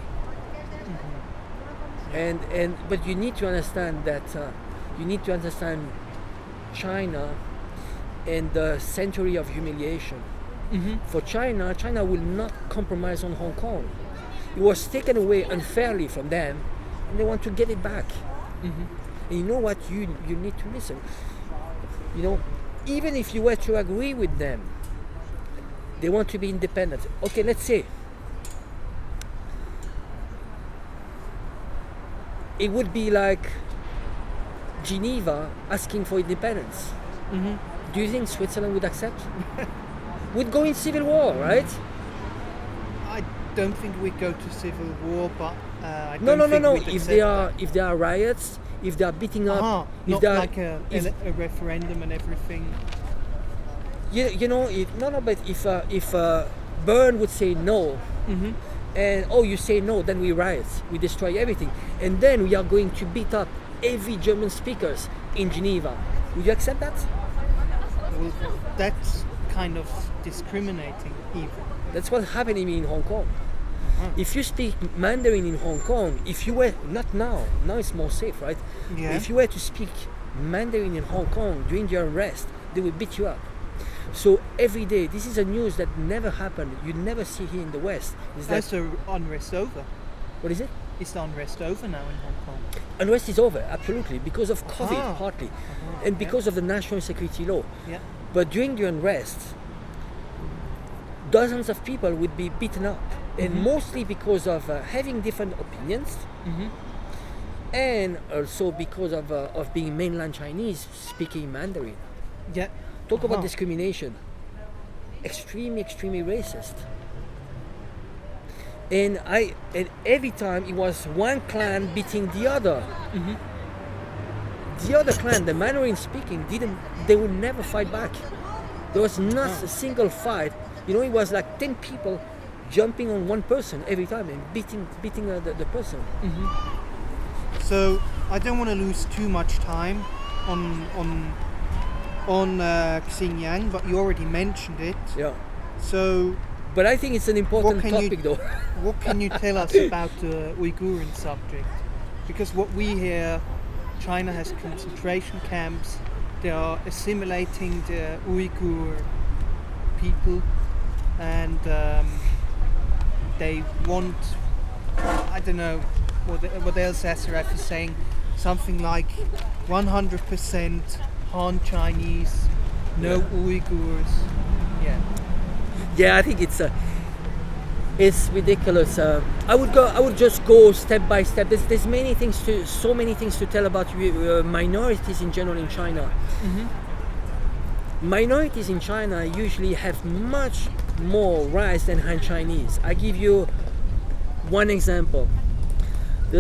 But you need to understand that China and the century of humiliation. For China will not compromise on Hong Kong. It was taken away unfairly from them, and they want to get it back. And you know what? You need to listen. Even if you were to agree with them, they want to be independent. Okay, let's say it would be like Geneva asking for independence. Do you think Switzerland would accept? Would go in civil war, right? I don't think we'd go to civil war, but I No. don't think we'd If accept there are riots, if they are beating up, if not they are, like a referendum and everything. But if Bern would say no, and you say no, then we riot, we destroy everything, and then we are going to beat up every German speakers in Geneva. Would you accept that? Well, that's kind of discriminating even. That's what's happening in Hong Kong. If you speak Mandarin in Hong Kong, if you were, not now it's more safe, right? Yeah. If you were to speak Mandarin in Hong Kong during your arrest, they would beat you up. So every day, this is a news that never happened. You never see here in the West. Is the unrest over? What is it? Is the unrest over now in Hong Kong? Unrest is over, absolutely, because of COVID partly, and because of the national security law. Yeah. But during the unrest, dozens of people would be beaten up, and mostly because of having different opinions, and also because of being mainland Chinese speaking Mandarin. Yeah. Talk about discrimination. Extremely racist. And every time it was one clan beating the other. The other clan, the Mandarin speaking, they would never fight back. There was not a single fight. It was like 10 people jumping on one person every time and beating the person. So I don't want to lose too much time on Xinjiang, but you already mentioned it. Yeah. So, but I think it's an important topic, though. What can you tell us about the Uyghurian subject? Because what we hear, China has concentration camps. They are assimilating the Uyghur people, and they want, I don't know what else SRF is saying, something like 100% Han Chinese, no Uyghurs. Yeah, I think it's ridiculous. I would just go step by step. There's so many things to tell about minorities in general in China. Minorities in China usually have much more rights than Han Chinese. I give you one example.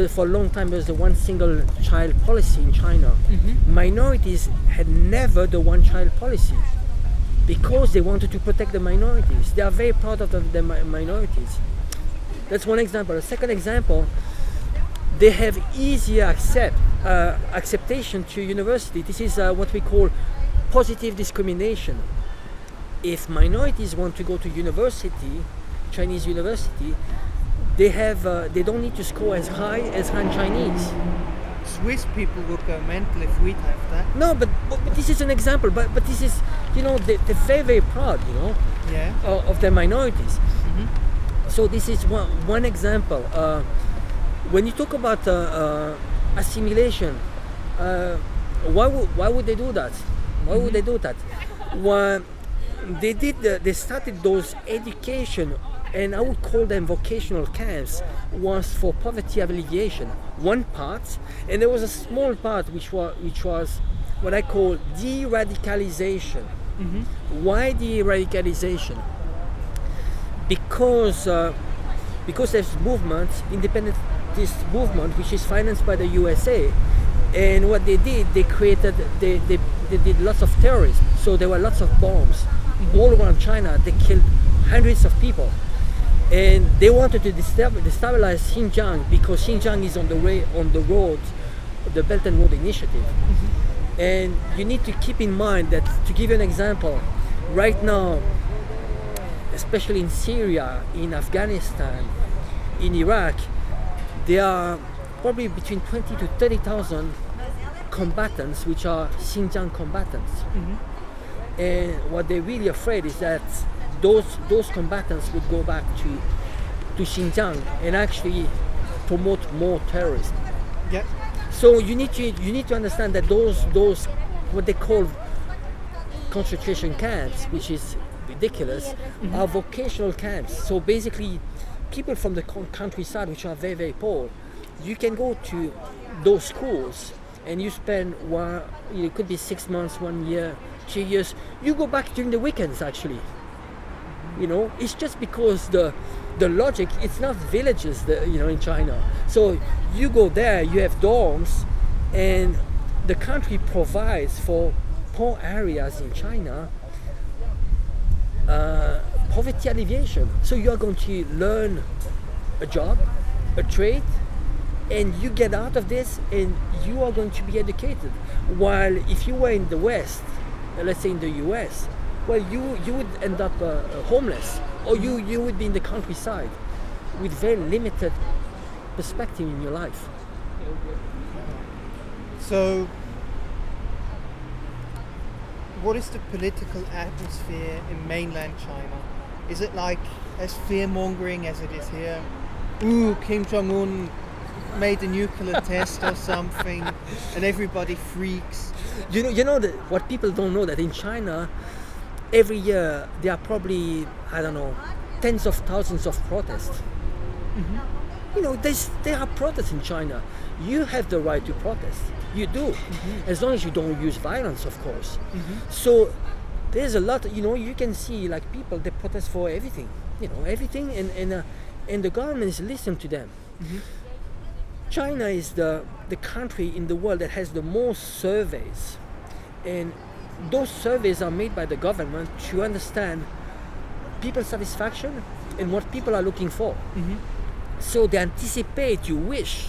For a long time there was the one single child policy in China. Minorities had never the one child policy because they wanted to protect the minorities. They are very proud of the minorities. That's one example. A second example, they have easier acceptation to university. This is what we call positive discrimination. If minorities want to go to university, Chinese university, they don't need to score as high as Han Chinese. Swiss people would go mental if we'd have that. No, but this is an example. But this is, they're very proud, of their minorities. So this is one example. When you talk about assimilation, why would they do that? Why would they do that? They started those education, and I would call them vocational camps, was for poverty alleviation, one part, and there was a small part which was what I call de-radicalization. Why de-radicalization? Because there's movement, independentist movement, which is financed by the USA, and what they did, they did lots of terrorism. So there were lots of bombs all around China. They killed hundreds of people. And they wanted to destabilize Xinjiang because Xinjiang is on the road, the Belt and Road Initiative. And you need to keep in mind that, to give you an example, right now, especially in Syria, in Afghanistan, in Iraq, there are probably between 20 to 30,000 combatants, which are Xinjiang combatants. And what they're really afraid is that those combatants would go back to Xinjiang and actually promote more terrorism. Yeah. So you need to understand that those what they call concentration camps, which is ridiculous, are vocational camps. So basically, people from the countryside, which are very, very poor, you can go to those schools and you spend it could be 6 months, 1 year, years, you go back during the weekends actually. It's just because the logic, it's not villages in China. So you go there, you have dorms, and the country provides for poor areas in China poverty alleviation. So you are going to learn a job, a trade, and you get out of this and you are going to be educated. While if you were in the West, let's say in the US, well, you would end up homeless, or you would be in the countryside with very limited perspective in your life. So, what is the political atmosphere in mainland China? Is it like as fear-mongering as it is here? Ooh, Kim Jong-un made a nuclear test or something, and everybody freaks. You know that what people don't know, that in China, every year there are probably, I don't know, tens of thousands of protests. There are protests in China. You have the right to protest. You do, as long as you don't use violence, of course. So there's a lot. You can see like people, they protest for everything. Everything, and the government is listening to them. China is the country in the world that has the most surveys, and those surveys are made by the government to understand people's satisfaction and what people are looking for. So they anticipate your wish,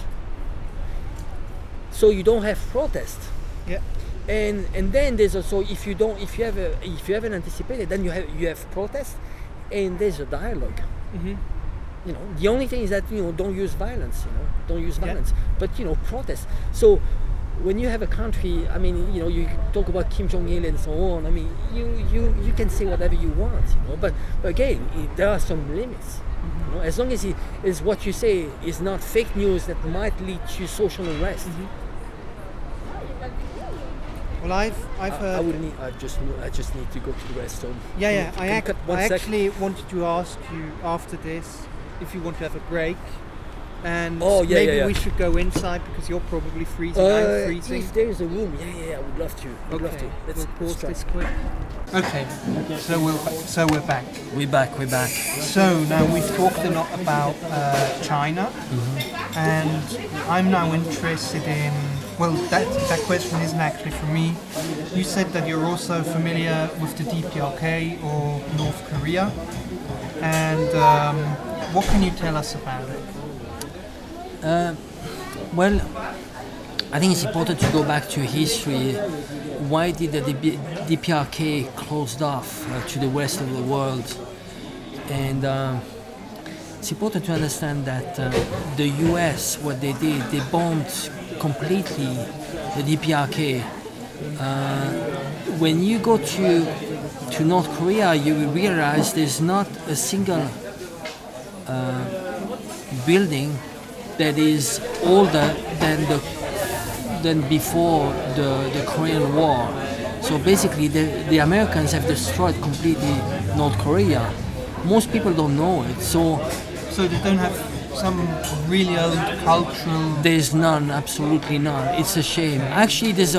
so you don't have protest. Yeah. And then there's also, if you haven't anticipated, then you have protest, and there's a dialogue. The only thing is that don't use violence. Don't use violence, but protest. So when you have a country, I mean, you talk about Kim Jong-il and so on. I mean, you can say whatever you want, but again, there are some limits. As long as is what you say is not fake news that might lead to social unrest. Well, I've heard. I just need to go to the restroom. Yeah. I actually Sec? wanted to ask you after this if you want to have a break, and maybe we should go inside because you're probably freezing. I'm freezing. If there is a room, I would love to. Let's pause this quick. Okay, so we're back. We're back. So now we've talked a lot about China, and I'm now interested in. Well, that question isn't actually for me. You said that you're also familiar with the DPRK or North Korea, and what can you tell us about it? Well, I think it's important to go back to history. Why did the DPRK closed off to the rest of the world? And it's important to understand that the US, what they did, they bombed completely the DPRK. When you go to North Korea, you will realize there's not a single building that is older than before the Korean War. So basically, the Americans have destroyed completely North Korea. Most people don't know it. So they don't have some really old cultural. There's none, absolutely none. It's a shame. Actually, there's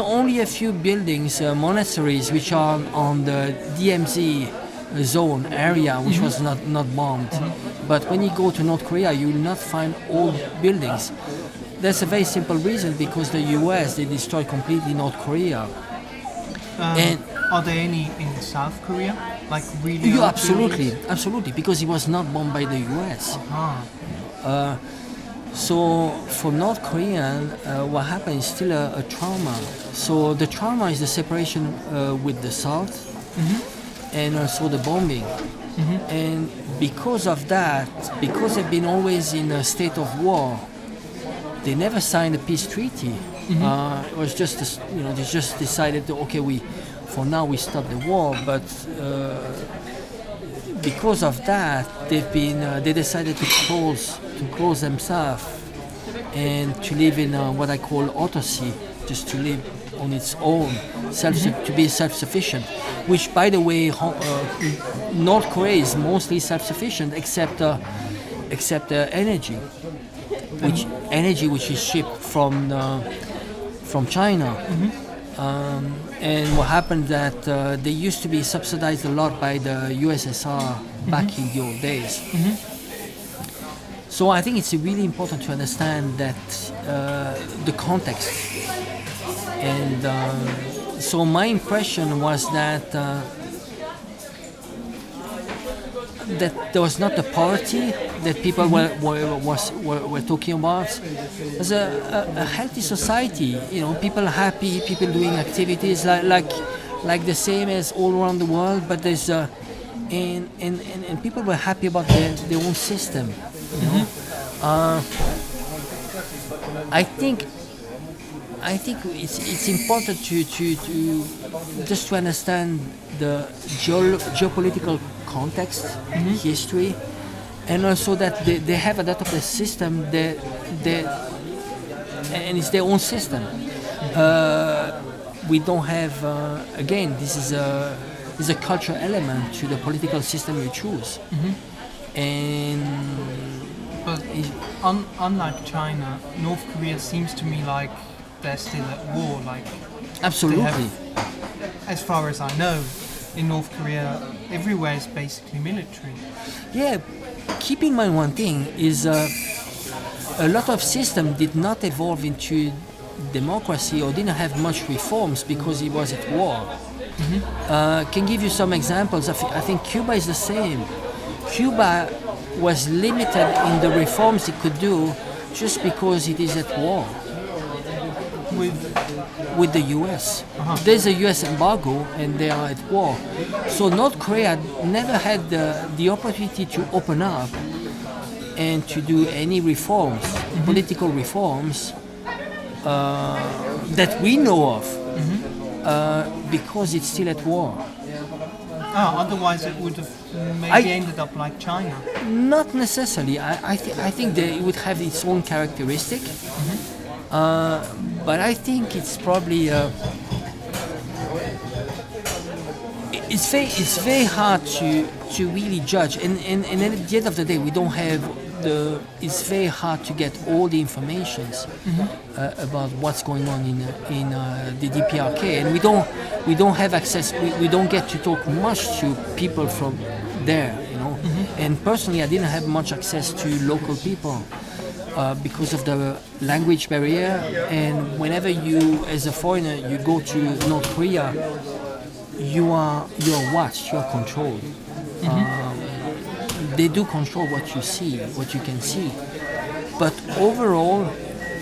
only a few buildings, monasteries, which are on the DMZ zone area, which was not bombed. But when you go to North Korea, you will not find old buildings. That's a very simple reason, because the US, they destroyed completely North Korea. And are there any in South Korea? Like really old absolutely, because it was not bombed by the US. So for North Korean, what happened is still a trauma. So the trauma is the separation with the South, and also the bombing. And because of that, because they've been always in a state of war, they never signed a peace treaty. It was just, they just decided to, for now we stop the war, but because of that, they decided to close themselves and to live in what I call autocracy, just to live on its own, to be self-sufficient. Which, by the way, North Korea is mostly self-sufficient, except energy, which is shipped from China. And what happened that they used to be subsidized a lot by the USSR back in the old days. So I think it's really important to understand that the context. And so my impression was that that there was not the poverty that people were talking about. There's a healthy society, people happy, people doing activities like the same as all around the world. But there's and people were happy about their own system. I think it's important to just to understand the geopolitical context, history, and also that they have adopted a system that and it's their own system. We don't have again. This is a cultural element to the political system you choose, and. But unlike China, North Korea seems to me like they're still at war. Like absolutely. As far as I know, in North Korea, everywhere is basically military. Yeah, keep in mind one thing is a lot of systems did not evolve into democracy or didn't have much reforms because it was at war. Can give you some examples. I think Cuba is the same. Cuba was limited in the reforms it could do just because it is at war with the US. There's a US embargo and they are at war. So North Korea never had the opportunity to open up and to do any reforms, political reforms that we know of because it's still at war. Otherwise it would have maybe ended up like China. Not necessarily. I think that it would have its own characteristic. But I think it's probably it's very hard to really judge. And then at the end of the day, we don't have it's very hard to get all the informations about what's going on in the DPRK, and we don't have access. We don't get to talk much to people from there, And personally, I didn't have much access to local people because of the language barrier. And whenever you, as a foreigner, you go to North Korea, you're watched, you're controlled. They do control what you see, what you can see. But overall,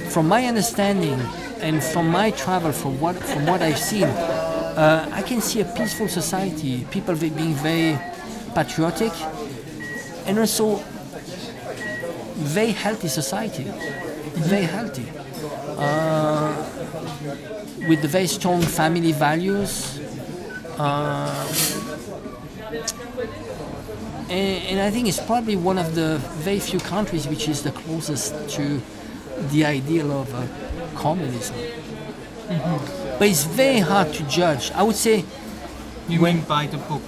from my understanding and from my travel, from what I've seen, I can see a peaceful society, people being very patriotic, and also very healthy society, very healthy, with the very strong family values. And I think it's probably one of the very few countries which is the closest to the ideal of communism. But it's very hard to judge. I would say. You mean by the book,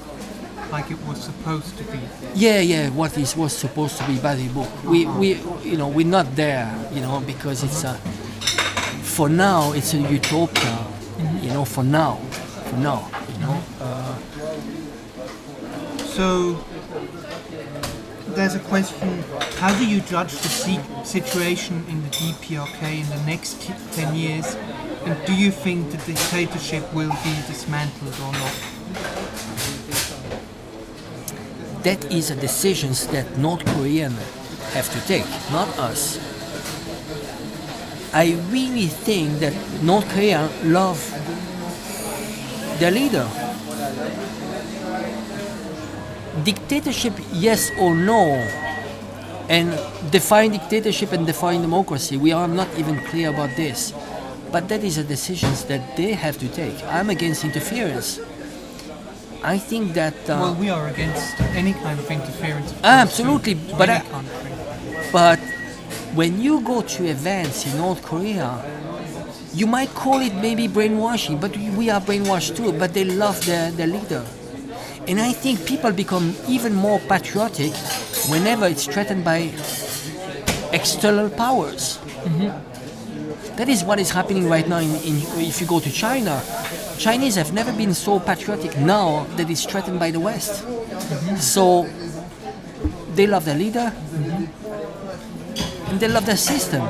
like it was supposed to be? Yeah. What was supposed to be by the book. We're not there, because it's for now it's a utopia. For now. So. There's a question, how do you judge the situation in the DPRK in the next 10 years? And do you think the dictatorship will be dismantled or not? That is a decision that North Koreans have to take, not us. I really think that North Korea love their leader. Dictatorship, yes or no, and define dictatorship and define democracy. We are not even clear about this, but that is a decision that they have to take. I'm against interference. I think that well, we are against any kind of interference. Absolutely, but when you go to events in North Korea, you might call it maybe brainwashing, but we are brainwashed too. But they love their leader. And I think people become even more patriotic whenever it's threatened by external powers. That is what is happening right now. If you go to China Chinese have never been so patriotic now that it's threatened by the West. So they love their leader and they love their system.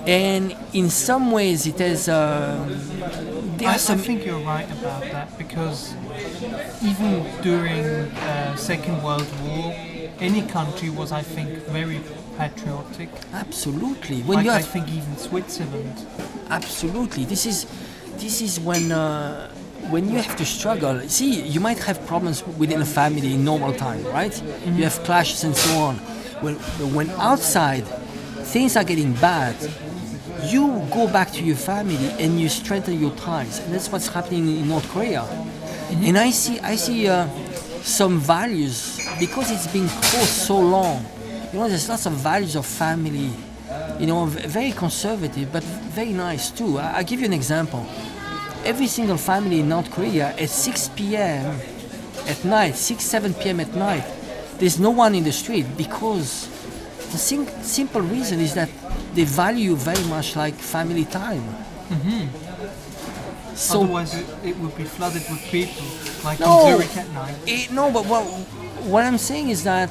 And in some ways it has... I think you're right about that, because even during Second World War, any country was, I think, very patriotic. Absolutely. I think even Switzerland. Absolutely. This is when you have to struggle. See, you might have problems within a family in normal time, right? You have clashes and so on. When outside things are getting bad, you go back to your family and you strengthen your ties, and that's what's happening in North Korea. And I see some values, because it's been closed so long. There's lots of values of family. Very conservative, but very nice too. I'll give you an example. Every single family in North Korea at 6 p.m. at night, 7 p.m. at night, there's no one in the street, because the simple reason is that they value very much like family time. So otherwise it would be flooded with people, like in Zurich at night. But what I'm saying is that,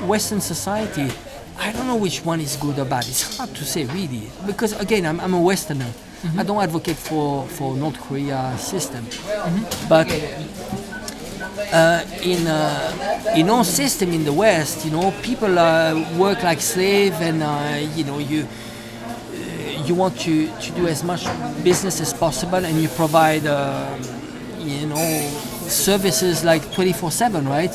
Western society, I don't know which one is good or bad. It's hard to say, really, because again, I'm a Westerner. I don't advocate for North Korea system, but in our system in the West, people work like slave, and you want to do as much business as possible, and you provide services like 24/7, right?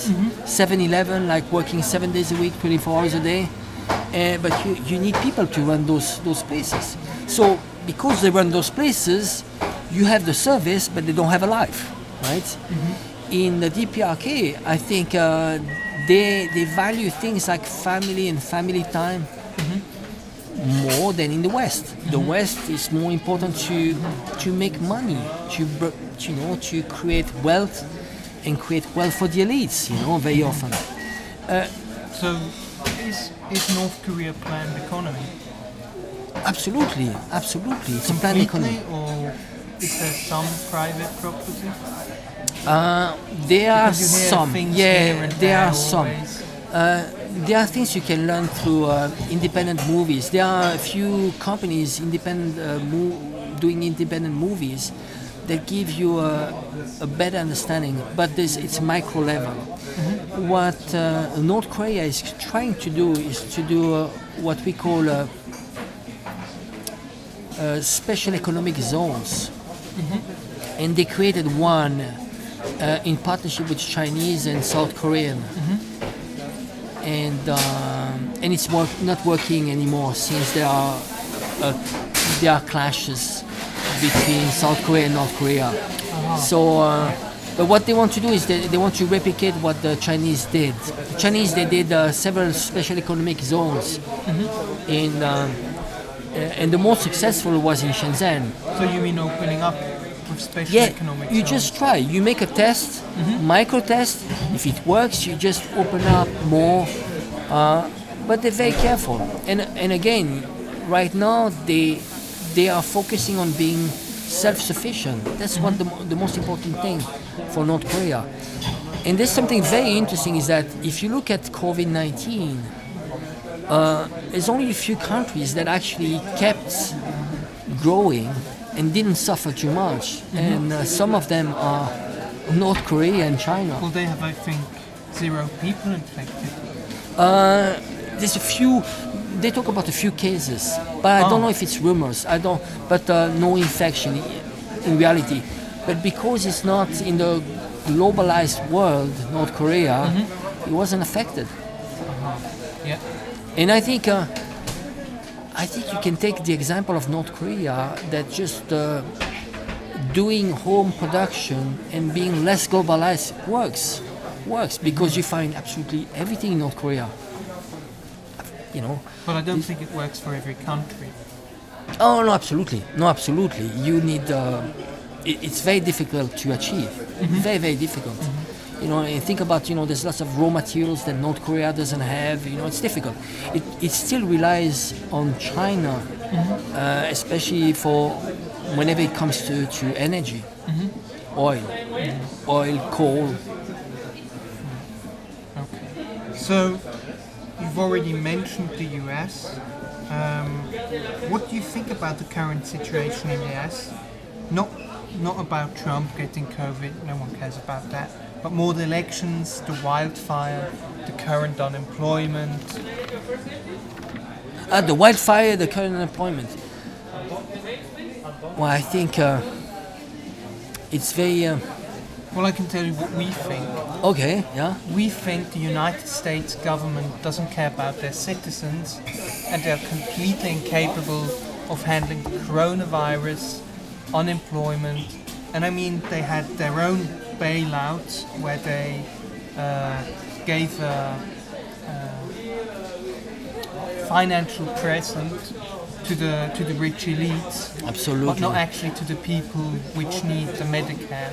7-Eleven, like working 7 days a week, 24 hours a day. But you need people to run those places. So because they run those places, you have the service, but they don't have a life, right? In the DPRK, I think they value things like family and family time more than in the West. The West is more important to make money, to create wealth, and create wealth for the elites, very often. So is North Korea planned economy? Absolutely. It's a planned economy. Or is there some private property? There are some. There are some. There are things you can learn through independent movies. There are a few companies doing independent movies that give you a better understanding, but it's micro level. What North Korea is trying to do is to do what we call special economic zones, and they created one in partnership with Chinese and South Korean, and it's not working anymore, since there are clashes between South Korea and North Korea. So, but what they want to do is they want to replicate what the Chinese did. The Chinese, they did several special economic zones, and the most successful was in Shenzhen. So you mean opening up with special economic you zones? just try. You make a test, micro test. If it works, you just open up more. But they're very careful. And again, right now they are focusing on being self-sufficient. That's what the most important thing for North Korea. And there's something very interesting, is that if you look at COVID-19, there's only a few countries that actually kept growing and didn't suffer too much. And some of them are North Korea and China. Well, they have, I think, 0 people infected. There's a few. They talk about a few cases, but I don't know if it's rumors. But no infection in reality. But because it's not in the globalized world, North Korea, it wasn't affected. Yeah. And I think you can take the example of North Korea, that just doing home production and being less globalized works because you find absolutely everything in North Korea. But I don't think it works for every country. Oh no, absolutely. You need. It's very difficult to achieve. Very, very difficult. And think about, there's lots of raw materials that North Korea doesn't have. It's difficult. It still relies on China, especially for whenever it comes to energy, oil, coal. Okay. So, you've already mentioned the US. What do you think about the current situation in the US? Not about Trump getting COVID, no one cares about that, but more the elections, the wildfire, the current unemployment. The wildfire, the current unemployment. Well, I think it's very... Well, I can tell you what we think. Okay, yeah. We think the United States government doesn't care about their citizens, and they're completely incapable of handling the coronavirus, unemployment, and I mean they had their own bailouts where they gave a financial present to the rich elites, Absolutely. but not actually to the people which need the Medicare.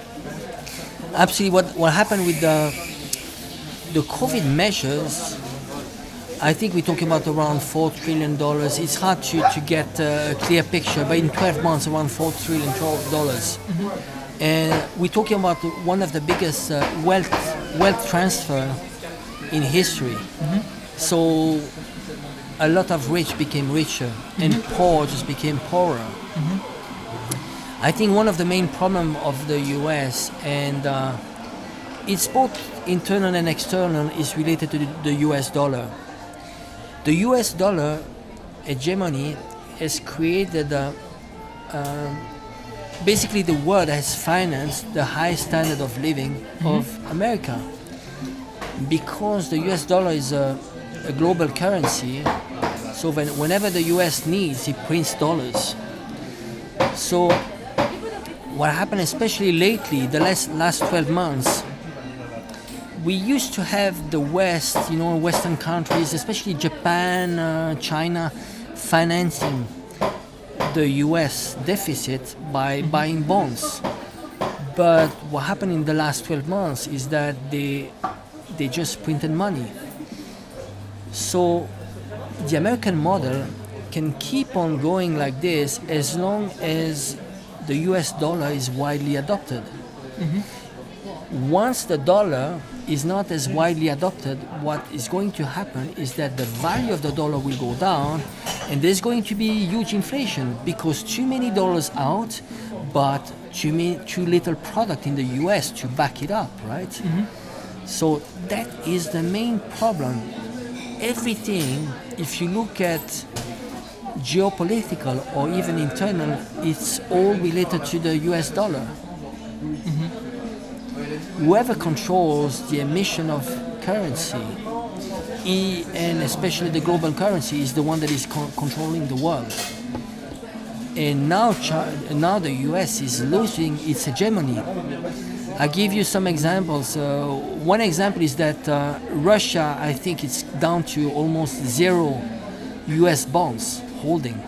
Absolutely. What happened with the COVID measures, I think we're talking about around $4 trillion. It's hard to get a clear picture, but in 12 months, around $4 trillion. And we're talking about one of the biggest wealth transfer in history. So a lot of rich became richer, and poor just became poorer. I think one of the main problems of the US, and it's both internal and external, is related to the US dollar. The US dollar hegemony has created basically the world has financed the high standard of living of America. Because the US dollar is a global currency, so whenever the US needs, it prints dollars. So what happened, especially lately, the last 12 months, we used to have the West, Western countries, especially Japan, China, financing the US deficit by buying bonds. But what happened in the last 12 months is that they just printed money. So the American model can keep on going like this as long as the US dollar is widely adopted. Once the dollar is not as widely adopted, what is going to happen is that the value of the dollar will go down, and there's going to be huge inflation because too many dollars out, but too little product in the US to back it up, right? So that is the main problem. Everything, if you look at geopolitical or even internal, it's all related to the US dollar. Whoever controls the emission of currency, and especially the global currency, is the one that is controlling the world. And now the US is losing its hegemony. I'll give you some examples. One example is that Russia, I think it's down to almost zero US bonds holding.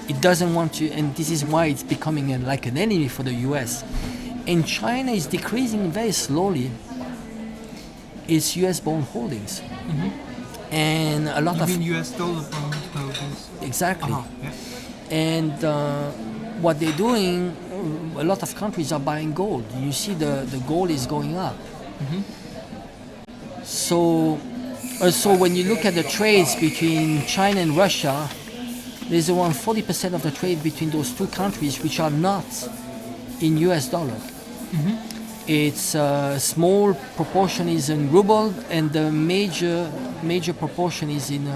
It doesn't want to, and this is why it's becoming like an enemy for the US. And China is decreasing very slowly its US bond holdings. And a lot of US dollar bond holdings. Exactly. Yeah. And what they're doing, a lot of countries are buying gold. You see the gold is going up. So when you look at the trades between China and Russia, there's around 40% of the trade between those two countries which are not in US dollar. It's a small proportion is in ruble, and the major proportion is in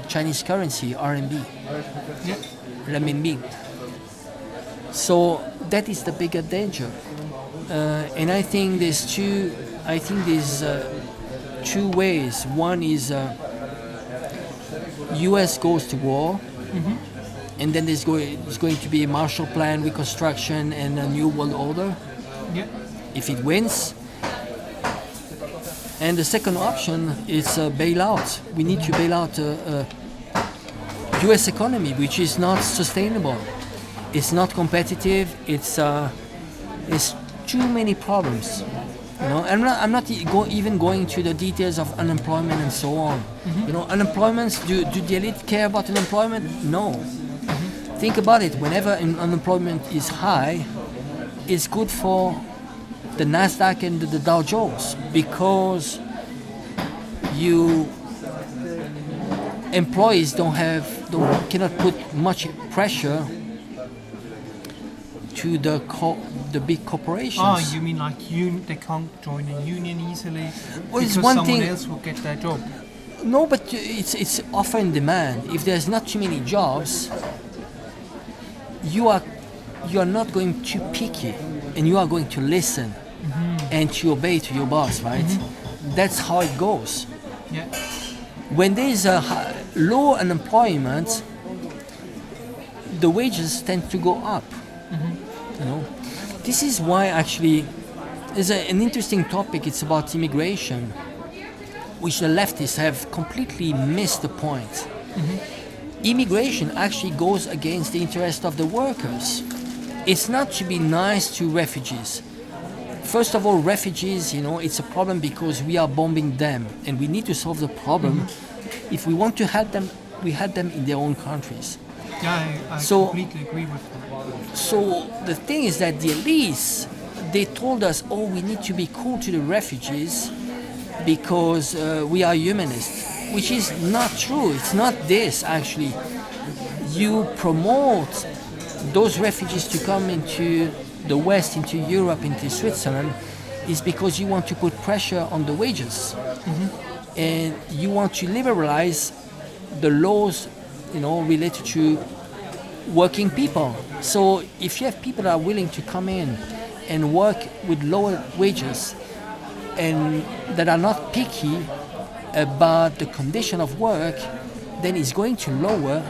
Chinese currency, RMB, renminbi. So that is the bigger danger, and I think there's two ways. One is U.S. goes to war, and then there's going to be a Marshall Plan, reconstruction, and a new world order. If it wins. And the second option is a bailout. We need to bail out U.S. economy, which is not sustainable. It's not competitive. It's too many problems. I'm not even going to the details of unemployment and so on. Unemployment. Do the elite care about unemployment? No. think about it. Whenever unemployment is high, it's good for the Nasdaq and the Dow Jones, because employees cannot put much pressure to the big corporations. Oh, you mean like they can't join a union easily Well, it's because one someone thing- else will get their job? No, but it's offer and demand. If there's not too many jobs, you are not going too picky, and you are going to listen and to obey to your boss, right? That's how it goes. Yeah. When there is a low unemployment, the wages tend to go up. You know, this is why actually there's an interesting topic. It's about immigration, which the leftists have completely missed the point. Immigration actually goes against the interest of the workers. It's not to be nice to refugees. First of all, refugees, it's a problem because we are bombing them, and we need to solve the problem. If we want to help them, we help them in their own countries. Yeah, I So- completely agree with that. So the thing is that the elites, they told us, we need to be cool to the refugees because we are humanists, which is not true. It's not this, actually. You promote those refugees to come into the West, into Europe, into Switzerland, is because you want to put pressure on the wages. And you want to liberalize the laws, related to working people. So if you have people that are willing to come in and work with lower wages and that are not picky about the condition of work, then it's going to lower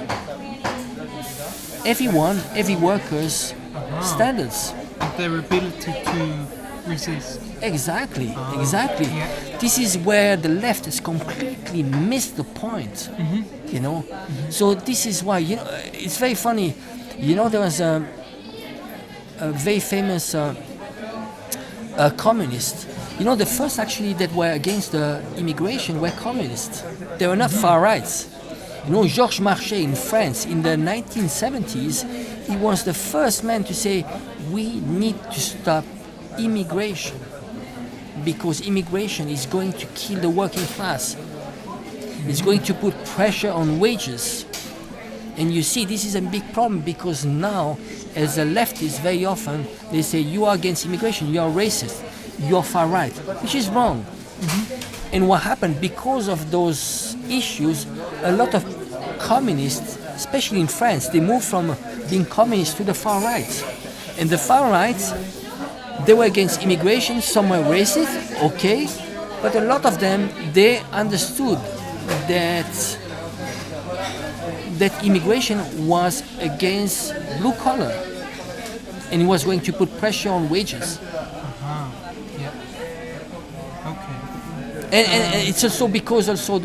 every worker's standards. Their ability to resist. Exactly. Yeah. This is where the left has completely missed the point. So this is why it's very funny. There was a very famous communist. The first actually that were against the immigration were communists. They were not far rights. Georges Marchais in France in the 1970s, he was the first man to say we need to stop immigration because immigration is going to kill the working class. It's going to put pressure on wages. And you see, this is a big problem because now, as a leftist, very often they say you are against immigration, you are racist, you are far right, which is wrong. And what happened because of those issues, a lot of communists, especially in France, they moved from being communists to the far right. And the far right, they were against immigration, some were racist, okay, but a lot of them, they understood that immigration was against blue collar and it was going to put pressure on wages. Yeah. Okay. And it's also because also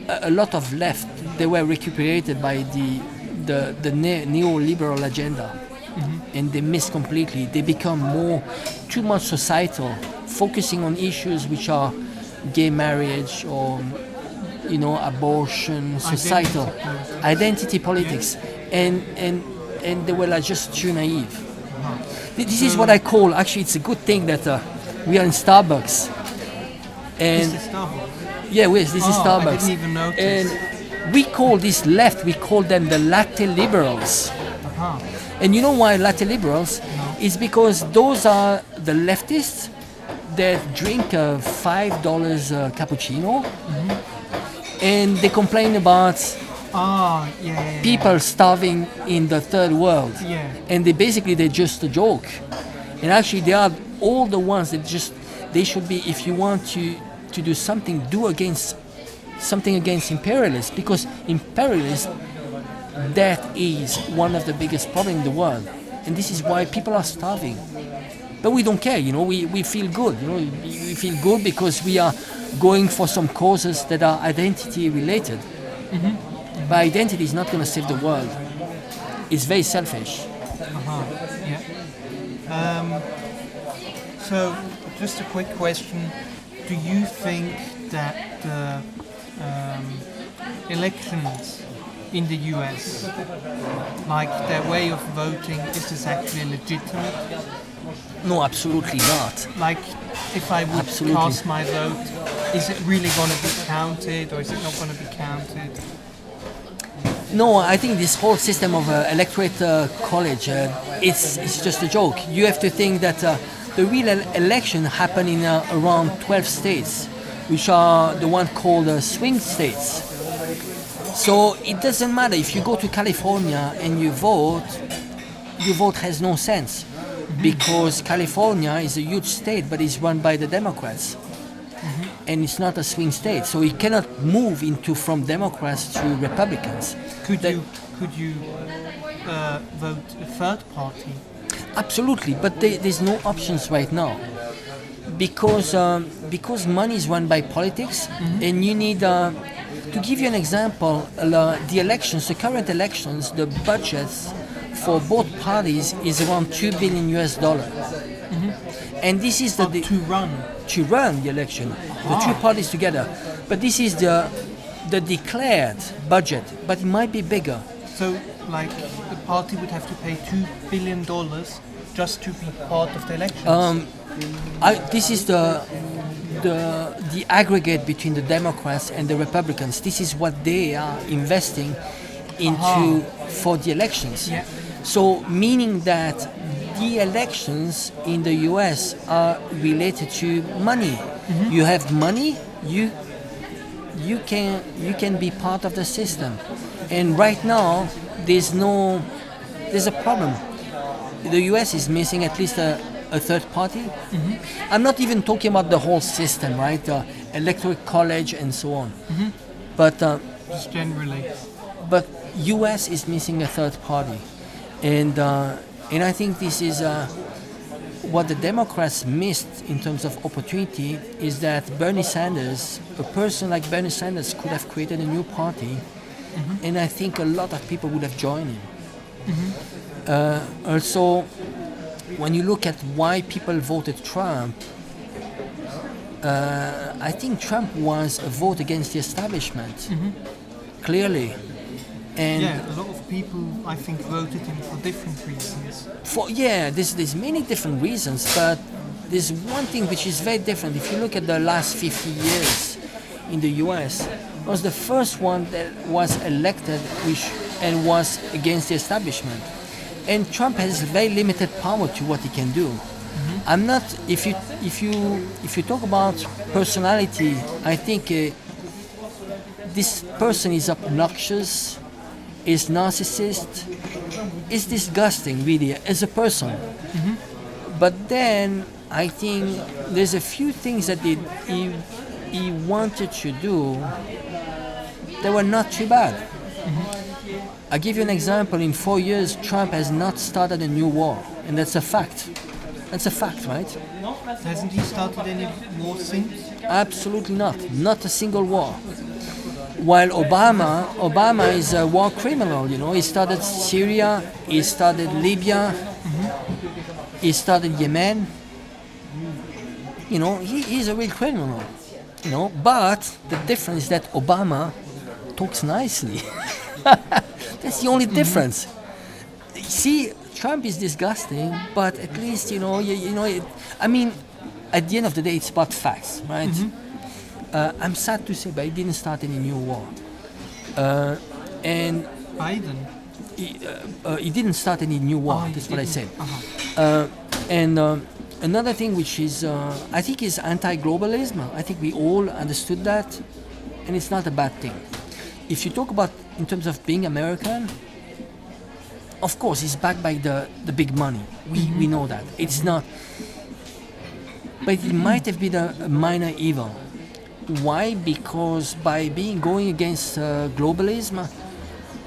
a lot of left, they were recuperated by the neoliberal agenda. And they miss completely. They become too much societal, focusing on issues which are gay marriage or abortion, societal identity politics, and they were just too naive. This is what I call, actually it's a good thing that we are in Starbucks. And This is Starbucks. yeah, this is Starbucks. I didn't even notice. And we call this left, we call them the Latte Liberals. And you know why Latte Liberals? It's because those are the leftists that drink a $5 cappuccino and they complain about people starving in the third world. Yeah. And they're just a joke. And actually they are all the ones that they should be, if you want to do something, something against imperialists, because imperialists, that is one of the biggest problems in the world, and this is why people are starving. But we don't care, we feel good, we feel good because we are going for some causes that are identity related. But identity is not going to save the world. It's very selfish. Yeah. So, just a quick question: do you think that elections in the US? Like their way of voting, is this actually legitimate? No, absolutely not. Like if I would Absolutely. cast my vote, is it really going to be counted or is it not going to be counted? No, I think this whole system of electorate college, it's just a joke. You have to think that the real election happened in around 12 states, which are the one called swing states. So it doesn't matter if you go to California and you vote, your vote has no sense because California is a huge state, but it's run by the Democrats. And it's not a swing state, so it cannot move into from Democrats to Republicans. Could you vote a third party? Absolutely, but there's no options right now because money is run by politics, and you need. To give you an example, the current elections, the budgets for both parties is around $2 billion US. And this is to run the election, the two parties together. But this is the declared budget, but it might be bigger. So, like, the party would have to pay $2 billion just to be part of the elections? This is the aggregate between the Democrats and the Republicans. This is what they are investing into for the elections. Yeah. So, meaning that the elections in the US are related to money. You have money, you can be part of the system. And right now there's a problem. The US is missing at least a third party. I'm not even talking about the whole system, right? Electoral college and so on. But Just generally. but US is missing a third party, and I think this is what the Democrats missed in terms of opportunity is that Bernie Sanders, a person like Bernie Sanders, could have created a new party, and I think a lot of people would have joined him. Also, when you look at why people voted Trump, I think Trump was a vote against the establishment, clearly. And Yeah, a lot of people, I think, voted him for different reasons. there's many different reasons, but there's one thing which is very different. If you look at the last 50 years in the US, was the first one that was elected and was against the establishment. And Trump has very limited power to what he can do. I'm not. If you talk about personality, I think this person is obnoxious, is narcissist, is disgusting really as a person. But then I think there's a few things that he wanted to do that were not too bad. I'll give you an example. In 4 years, Trump has not started a new war, and that's a fact. That's a fact, right? Hasn't he started any war since? Absolutely not. Not a single war. While Obama is a war criminal, you know. He started Syria, he started Libya, he started Yemen. You know, he's a real criminal. You know, but the difference is that Obama talks nicely. That's the only difference. See, Trump is disgusting, but at least I mean, at the end of the day, it's about facts, right? I'm sad to say, but he didn't start any new war, and Biden. he didn't start any new war. That's what I said. And another thing, which is I think, is anti-globalism. I think we all understood that, and it's not a bad thing. If you talk about in terms of being American, of course, it's backed by the big money. We know that. It's not. But it might have been a minor evil. Why? Because by going against globalism,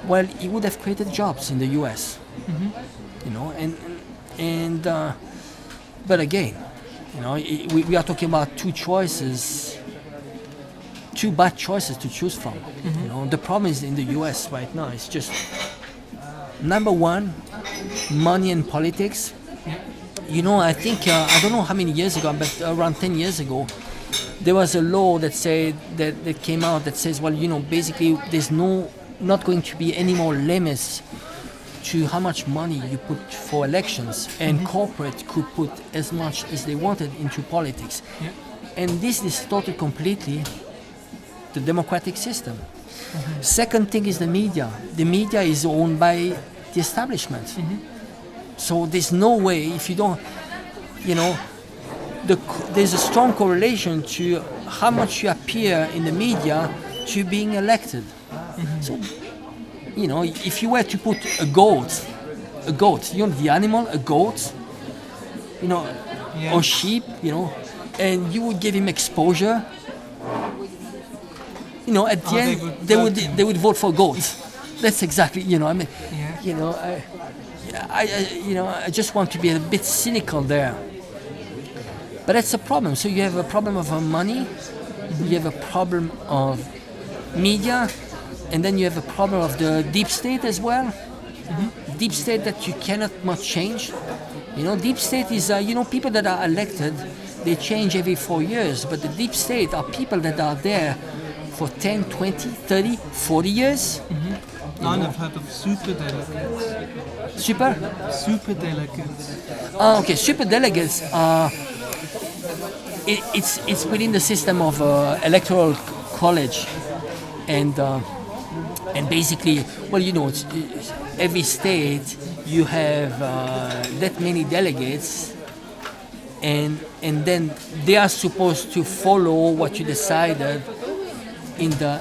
well, it would have created jobs in the U.S. You know, and but again, you know, we are talking about two bad choices to choose from. You know, the problem is in the U.S. right now. It's just number one, money and politics. You know, I think I don't know how many years ago, but around 10 years ago, there was a law that said that came out that says, well, you know, basically there's no not going to be any more limits to how much money you put for elections, and corporate could put as much as they wanted into politics. Yeah. And this distorted completely the democratic system. Second thing is the media. The media is owned by the establishment. So there's no way, if you don't, there's a strong correlation to how much you appear in the media to being elected. So, if you were to put a goat, the animal, a goat, or sheep, and you would give him exposure, at the end they would vote for goats. That's exactly, I just want to be a bit cynical there. But that's a problem. So you have a problem of money, you have a problem of media, and then you have a problem of the deep state as well. Deep state that you cannot much change. Deep state is, people that are elected, they change every 4 years, but the deep state are people that are there for 10, 20, 30, 40 years. I've heard of super delegates. Super delegates. Okay, super delegates are. It's within the system of electoral college, and basically, it's every state you have that many delegates, and then they are supposed to follow what you decided in the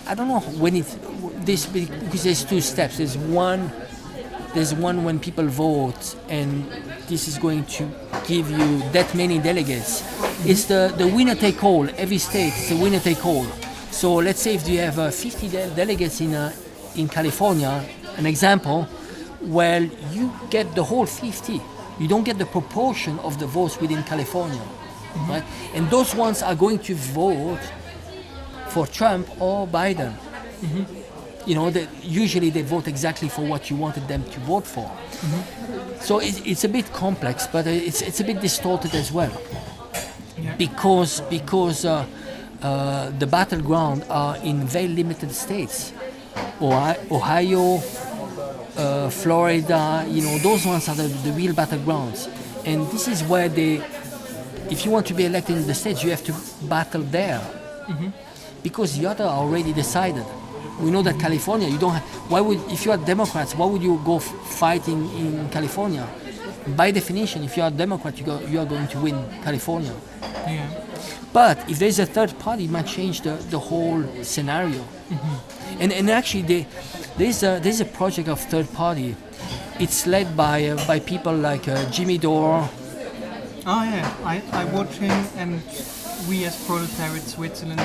I don't know when this, because there's two steps. There's one when people vote, and this is going to give you that many delegates. It's the winner take all. Every state, it's the winner take all. So let's say if you have 50 delegates in California, an example, well, you get the whole 50. You don't get the proportion of the votes within California, right? And those ones are going to vote for Trump or Biden. Usually they vote exactly for what you wanted them to vote for. So it's a bit complex, but it's a bit distorted as well, because the battleground are in very limited states. Ohio, Florida, those ones are the real battlegrounds, and this is where if you want to be elected in the states, you have to battle there, because the other are already decided. We know that California, you don't have, if you are Democrats, why would you go fighting in California? By definition, if you are a Democrat, you are going to win California. Yeah. But if there's a third party, it might change the whole scenario. And actually, there's a project of third party. It's led by people like Jimmy Dore. Oh yeah, I watch him, and we as Proletariat Switzerland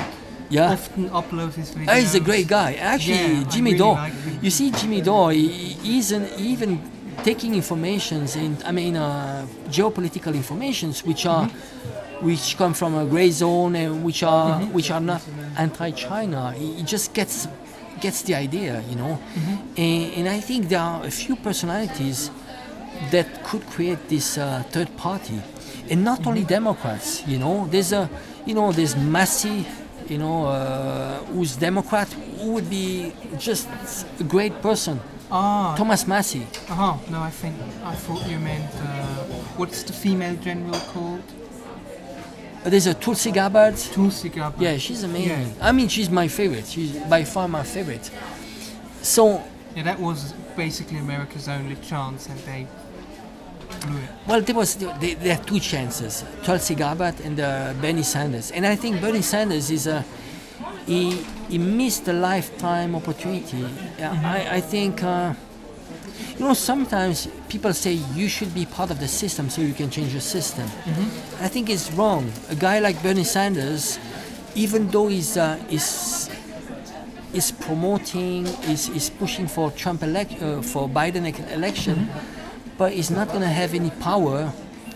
often upload his videos. He's a great guy. Actually, Jimmy Dore. Like you see, Jimmy Dore, he isn't even taking informations geopolitical informations which come from a gray zone and which are not anti-China. He just gets the idea, And I think there are a few personalities that could create this third party, and not only Democrats. There's Massey. Who's Democrat, who would be just a great person. Thomas Massey. No, I thought you meant, what's the female general called? There's a Tulsi Gabbard. Yeah, she's amazing. Yeah. I mean, she's my favorite. She's by far my favorite. So... Yeah, that was basically America's only chance, and they blew it. Well, there are two chances, Tulsi Gabbard and Bernie Sanders. And I think Bernie Sanders he missed a lifetime opportunity. I think, sometimes people say you should be part of the system so you can change the system. I think it's wrong. A guy like Bernie Sanders, even though he's promoting, is pushing for for Biden election, but he's not going to have any power,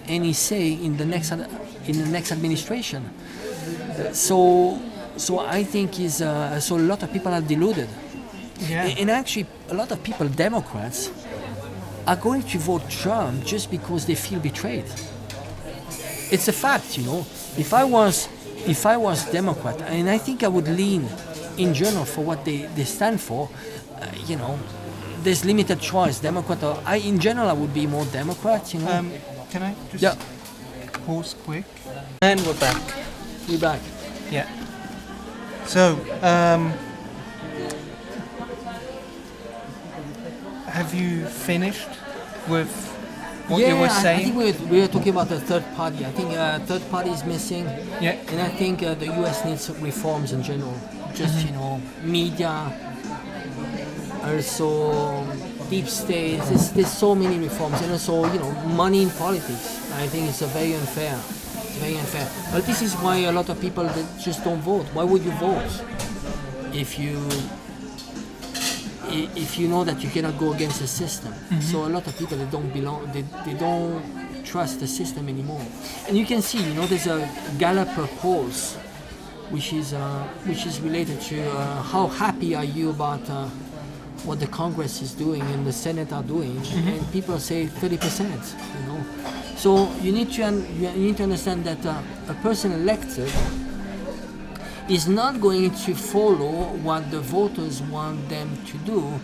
any say in the next administration. So I think so a lot of people are deluded. Yeah. And actually, a lot of people, Democrats, are going to vote Trump just because they feel betrayed. It's a fact, If I was Democrat, and I think I would lean in general, for what they stand for, there's limited choice. Democrat, or in general, I would be more Democrat. Can I just pause quick? And we're back. We're back. Yeah. So, have you finished with what you were saying? I think we were talking about the third party. I think third party is missing. Yeah. And I think the US needs reforms in general. Just, media, also deep state. There's so many reforms. And also, money in politics. I think it's very unfair. It's very unfair. But this is why a lot of people that just don't vote. Why would you vote if you know that you cannot go against the system? So a lot of people, they don't belong, they don't trust the system anymore. And you can see, there's a Gallup polls, which is related to how happy are you about what the Congress is doing and the Senate are doing, and people say 30%. So you need to understand that a person elected is not going to follow what the voters want them to do,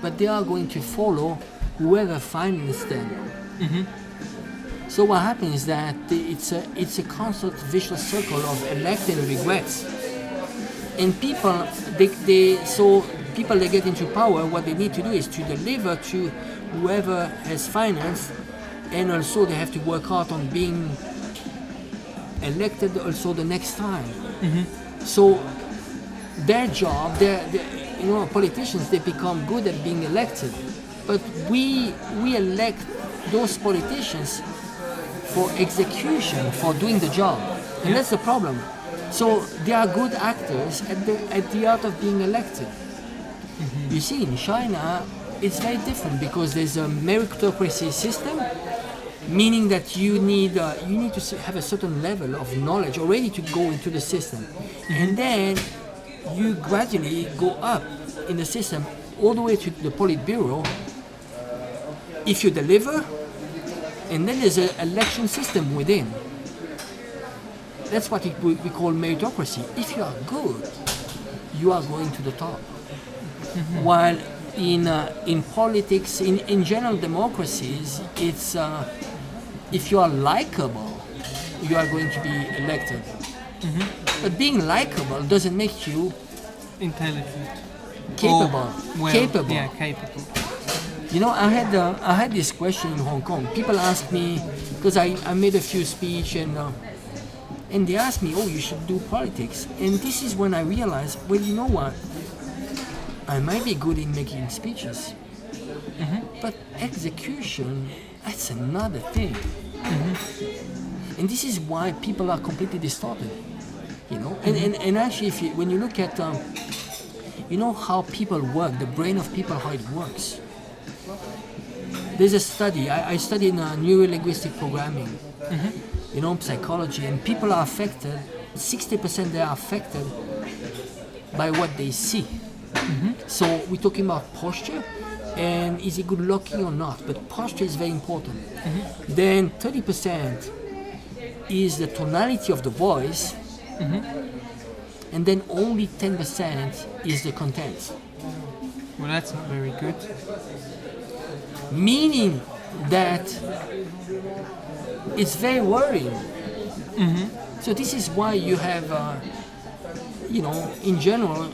but they are going to follow whoever finances them. So what happens is that it's a constant vicious circle of elect and regrets. And people, people that get into power, what they need to do is to deliver to whoever has finance, and also they have to work hard on being elected also the next time. So their job, politicians, they become good at being elected, but we elect those politicians for execution, for doing the job, and that's the problem. So they are good actors at the art of being elected. You see, in China, it's very different because there's a meritocracy system, meaning that you need to have a certain level of knowledge already to go into the system, and then you gradually go up in the system all the way to the Politburo if you deliver, and then there's an election system within. That's what we call meritocracy. If you are good, you are going to the top. While in politics, in general democracies, it's if you are likable, you are going to be elected. But being likable doesn't make you intelligent, capable. Capable. Yeah, capable. I had this question in Hong Kong. People ask me, because I made a few speeches, and they asked me, oh, you should do politics. And this is when I realized, well, you know what? I might be good in making speeches, but execution, that's another thing. And this is why people are completely distorted, And actually, when you look at, how people work, the brain of people, how it works. There's a study, I studied neuro-linguistic programming, psychology, and people are affected, 60% they are affected by what they see. So we're talking about posture, and is it good looking or not, but posture is very important. Then 30% is the tonality of the voice, and then only 10% is the content. Well, that's not very good. Meaning that it's very worrying. So this is why you have, in general,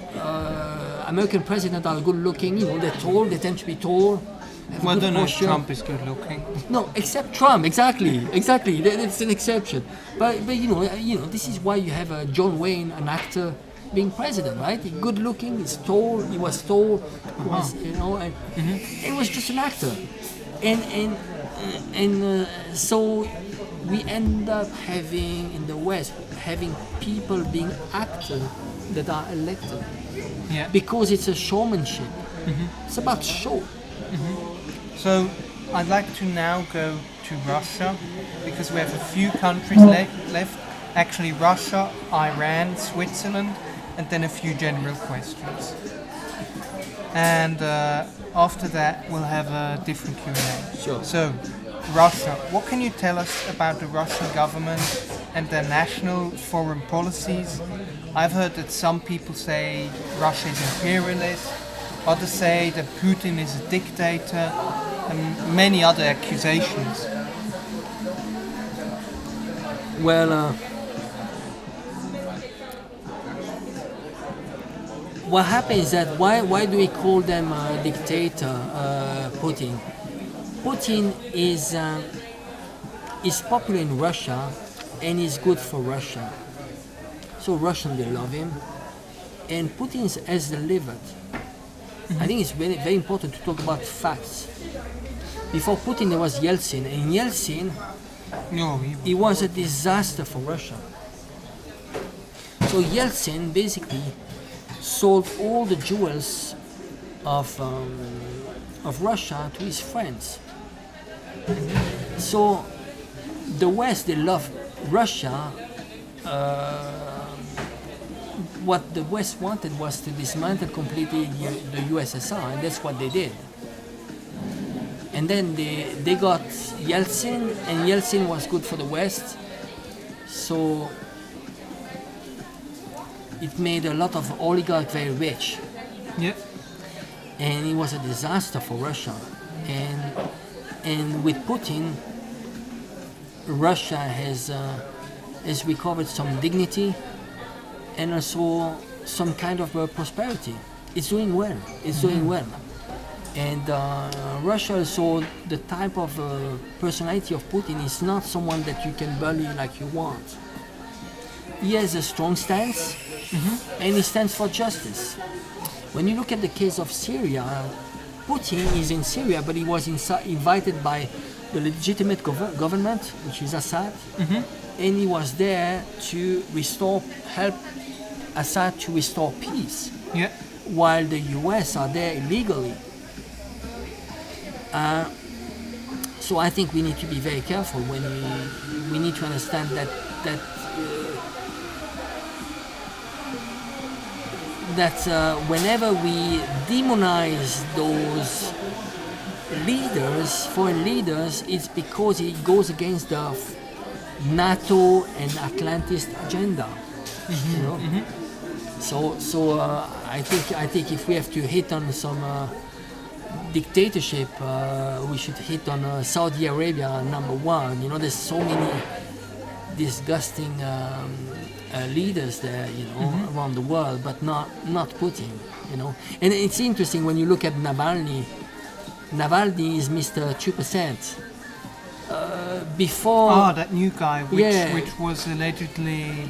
American presidents are good looking, they're tall, they tend to be tall. Well, I don't know if Trump is good looking. No, except Trump, exactly. That's an exception. But this is why you have John Wayne, an actor, being president, right? Good looking, he's tall, he was tall, it was just an actor. And so we end up having, in the West, people being actors that are elected. Yeah. Because it's a showmanship. It's about show. So I'd like to now go to Russia, because we have a few countries left. Actually, Russia, Iran, Switzerland, and then a few general questions. And after that, we'll have a different Q&A. Sure. So, Russia. What can you tell us about the Russian government and their national foreign policies. I've heard that some people say Russia is imperialist, others say that Putin is a dictator, and many other accusations. Well, what happens is that why do we call them dictator, Putin? Putin is popular in Russia and is good for Russia. So Russians, they love him. And Putin has delivered. I think it's very, very important to talk about facts. Before Putin, there was Yeltsin. And Yeltsin, he was a disaster for Russia. So Yeltsin basically sold all the jewels of Russia to his friends. So the West, they love Russia. What the West wanted was to dismantle completely the USSR, and that's what they did. And then they got Yeltsin, and Yeltsin was good for the West. So it made a lot of oligarchs very rich. Yeah. And it was a disaster for Russia. And with Putin, Russia has recovered some dignity and also some kind of prosperity. It's doing well. It's doing well. And Russia also, the type of personality of Putin is not someone that you can bully like you want. He has a strong stance, and he stands for justice. When you look at the case of Syria, Putin is in Syria, but he was invited by the legitimate government, which is Assad, and he was there to help Assad to restore peace, while the US are there illegally. So I think we need to be very careful when we need to understand that whenever we demonize those leaders, foreign leaders, it's because it goes against the NATO and Atlantist agenda. You know. So I think if we have to hit on some dictatorship, we should hit on Saudi Arabia number one. You know, there's so many disgusting leaders there, you know, around the world, but not Putin, you know. And it's interesting when you look at Navalny. Navalny is Mr. 2%. Before that new guy, which was allegedly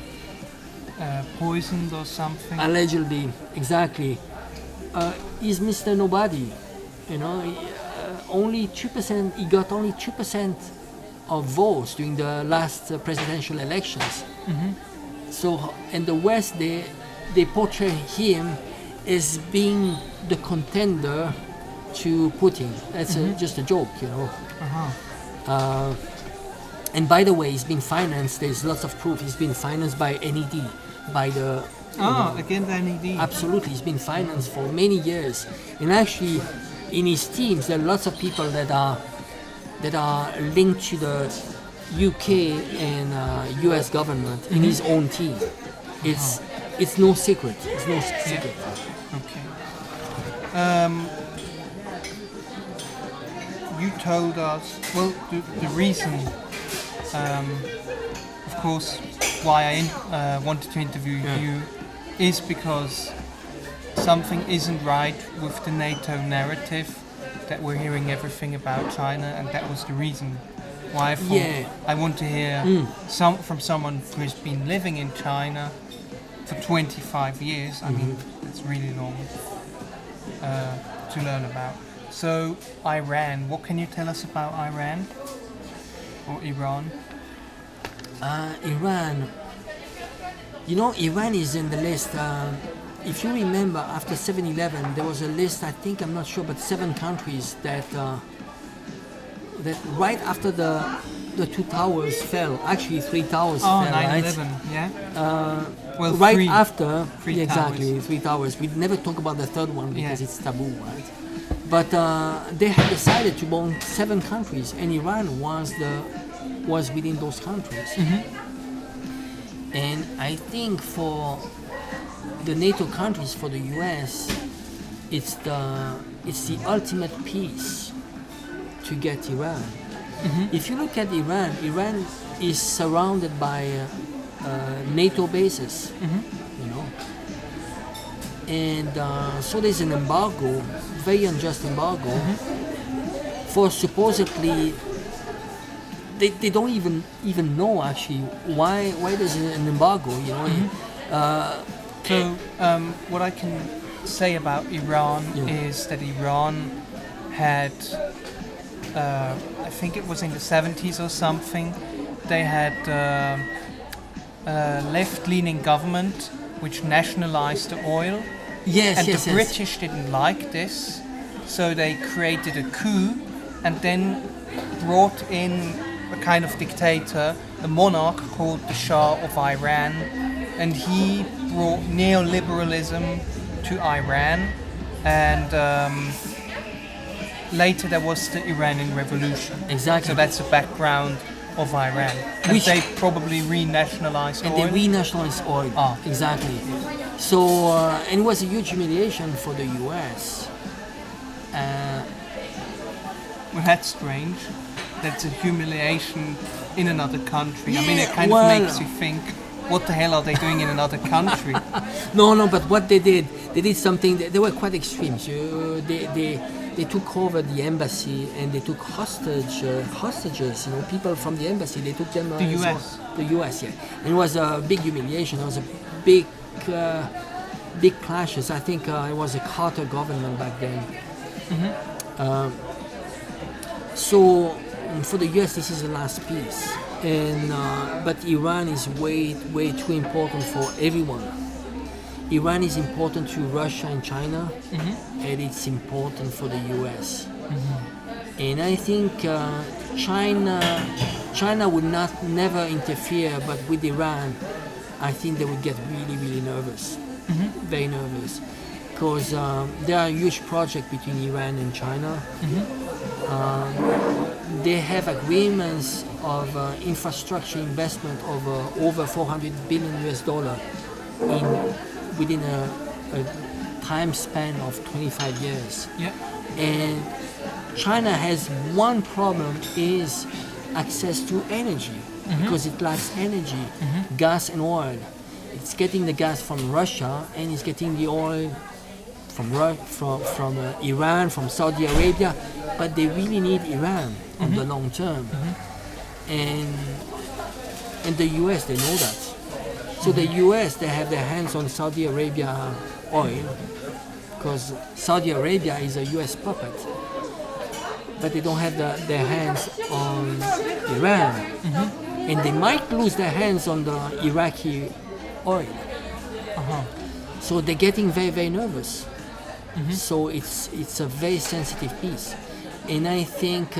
poisoned or something. Allegedly, exactly. He's Mr. Nobody, you know. Only 2%. He got only 2% of votes during the last presidential elections. So, and the West, they portray him as being the contender to Putin. That's just a joke, you know. And by the way, he's been financed. There's lots of proof. He's been financed by NED, by the. Again the NED. Absolutely, he's been financed for many years. And actually, in his teams, there are lots of people that are linked to the UK and US government in his own team. It's no secret. It's no secret. Okay. You told us, well, the reason, of course, why I wanted to interview you is because something isn't right with the NATO narrative, that we're hearing everything about China, and that was the reason why I thought I want to hear from someone who has been living in China for 25 years. I mean, that's really long to learn about. So, Iran, what can you tell us about Iran or Iran? Iran, you know, Iran is in the list. If you remember, after 7/11, there was a list, I think, I'm not sure, but 7 countries that right after the 2 towers fell, actually 3 towers fell, 9/11, right? Well, right after, three exactly, towers. 3 towers. We never talk about the third one because it's taboo, right? But they had decided to bomb 7 countries, and Iran was within those countries. And I think for the NATO countries, for the US, it's the ultimate piece to get Iran. If you look at Iran, Iran is surrounded by NATO bases, you know, and so there's an embargo, very unjust embargo, for supposedly they don't even know actually why there's an embargo, you know. So what I can say about Iran is that Iran had, I think it was in the 70s or something, they had a left-leaning government which nationalized the oil. Yes, and yes, the yes. British didn't like this, so they created a coup and then brought in a kind of dictator, a monarch called the Shah of Iran, and he brought neoliberalism to Iran, and later there was the Iranian Revolution. Exactly. So that's the background of Iran. And Which- they probably renationalized And oil. they renationalized oil. Ah. Exactly. So, and it was a huge humiliation for the US. Well, that's strange. That's a humiliation in another country. I mean, it Yeah, kind well- of makes you think, what the hell are they doing in another country? No, but what they did something, they were quite extreme. So they took over the embassy and they took hostages, you know, people from the embassy, they took them... The as well. US. The US, yeah. And it was a big humiliation. It was a big clashes. I think it was a Carter government back then. So for the US, this is the last piece. And but Iran is way too important for everyone. Iran is important to Russia and China, and it's important for the US. And I think China would never interfere, but with Iran, I think they would get really nervous, very nervous, because there are huge projects between Iran and China. They have agreements of infrastructure investment of over $400 billion within a time span of 25 years. Yeah. And China has one problem, is access to energy, because it lacks energy, gas and oil. It's getting the gas from Russia and it's getting the oil from Iran, from Saudi Arabia, but they really need Iran on the long term. And the US, they know that. So the US, they have their hands on Saudi Arabia oil, because Saudi Arabia is a US puppet, but they don't have their hands on Iran. And they might lose their hands on the Iraqi oil. So they're getting very nervous. So it's a very sensitive piece. And I think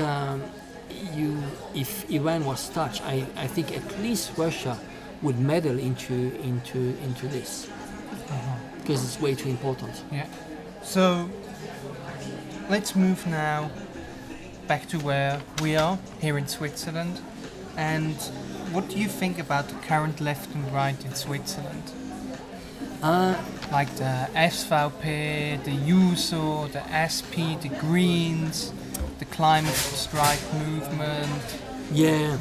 if Iran was touched, I think at least Russia would meddle into this, because it's way too important. Yeah. So let's move now back to where we are, here in Switzerland. And what do you think about the current left and right in Switzerland? Like the SVP, the USO, the SP, the Greens, the climate strike movement. Yeah,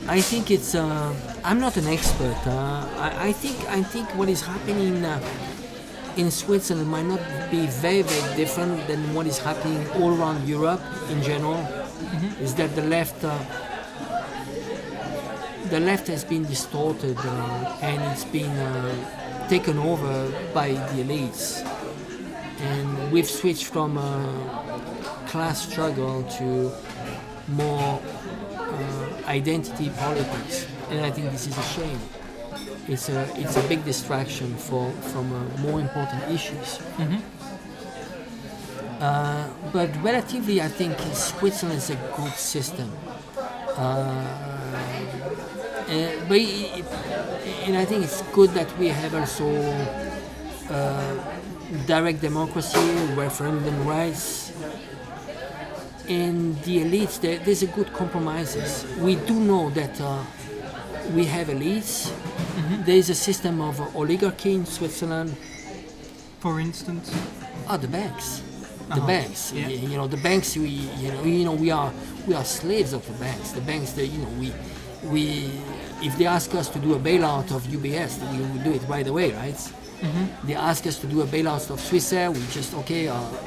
I think it's. I'm not an expert. I think what is happening in Switzerland might not be very different than what is happening all around Europe in general. Is that the left has been distorted and it's been taken over by the elites, and we've switched from class struggle to more identity politics, and I think this is a shame. It's a big distraction from more important issues. But relatively, I think Switzerland is a good system. And I think it's good that we have also direct democracy, referendum rights, and the elites. There's a good compromises. We do know that we have elites. There is a system of oligarchy in Switzerland. For instance? The banks. The banks, yeah. the banks. We are slaves of the banks. The banks, we if they ask us to do a bailout of UBS, we will do it right away, right? They ask us to do a bailout of Swissair, we just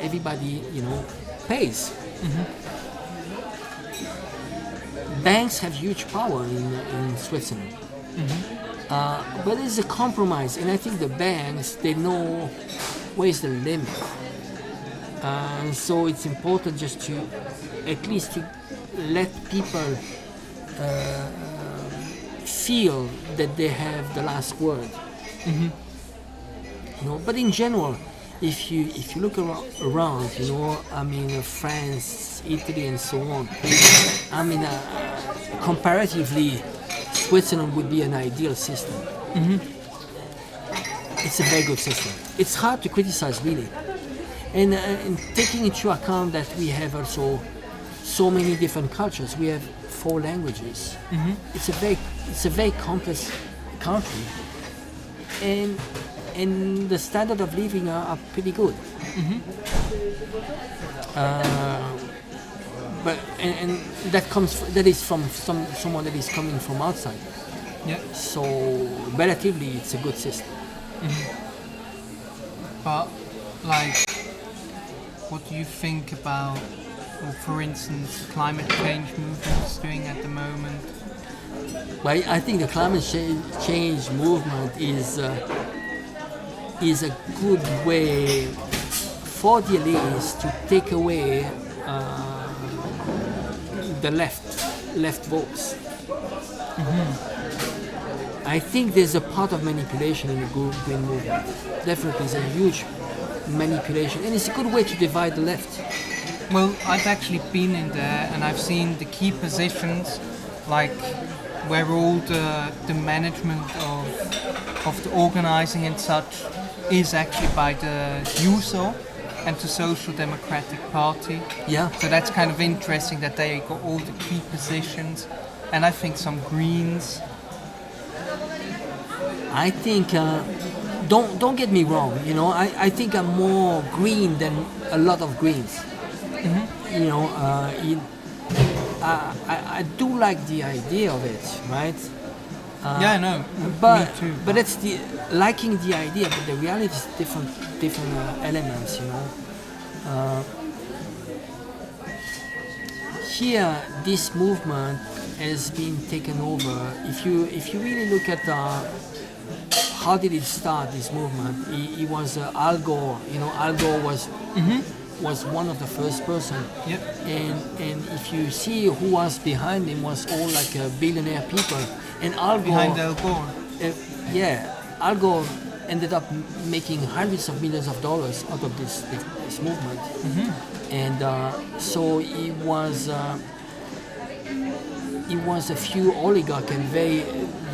everybody pays. Banks have huge power in Switzerland, but there's a compromise, and I think the banks, they know where's the limit. So it's important just to at least to let people feel that they have the last word. But in general, if you look around, France, Italy, and so on, comparatively, Switzerland would be an ideal system. It's a very good system. It's hard to criticize, really. And taking into account that we have also so many different cultures, we have 4 languages. It's a very complex country, and the standard of living are pretty good. But that is from someone that is coming from outside. Yeah. So relatively, it's a good system. But what do you think about, for instance, climate change movements doing at the moment? Well, I think the climate change movement is a good way for the elites to take away the left votes. I think there's a part of manipulation in the green movement. Definitely, it's a huge manipulation, and it's a good way to divide the left. Well, I've actually been in there, and I've seen the key positions, like where all the management of the organizing and such is actually by the USO and the Social Democratic Party. Yeah. So that's kind of interesting that they got all the key positions, and I think some Greens. I think, don't get me wrong, I think I'm more green than a lot of Greens. I do like the idea of it, right? Yeah, I know. But me too. But it's liking the idea, but the reality is different elements, Here, this movement has been taken over. If you really look at how did it start, this movement? It was Al Gore. Al Gore was one of the first person. Yep. And if you see who was behind him, was all like billionaire people. And Al Gore, Behind Al Gore. Al Gore ended up making hundreds of millions of dollars out of this movement. And so it was a few oligarchs and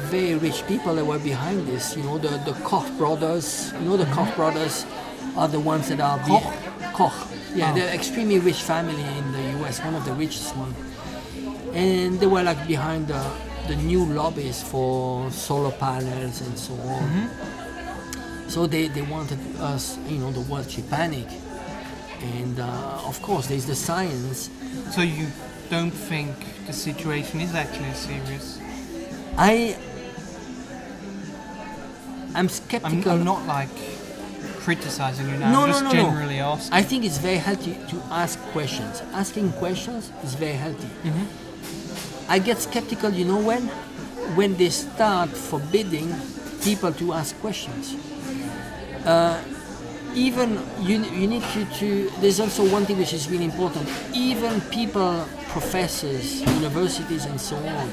very rich people that were behind this. The Koch brothers. The Koch brothers are the ones that are Koch. Yeah, they're extremely rich family in the U.S., one of the richest one. And they were like behind the new lobbies for solar panels and so on. So they wanted us, the world to panic. And of course, there's the science. So you don't think the situation is actually serious? I'm skeptical. I'm not criticizing you now. I'm just generally asking. I think it's very healthy to ask questions. Asking questions is very healthy. I get skeptical, when they start forbidding people to ask questions. Even you need to. There's also one thing which is really important. Even people, professors, universities, and so on,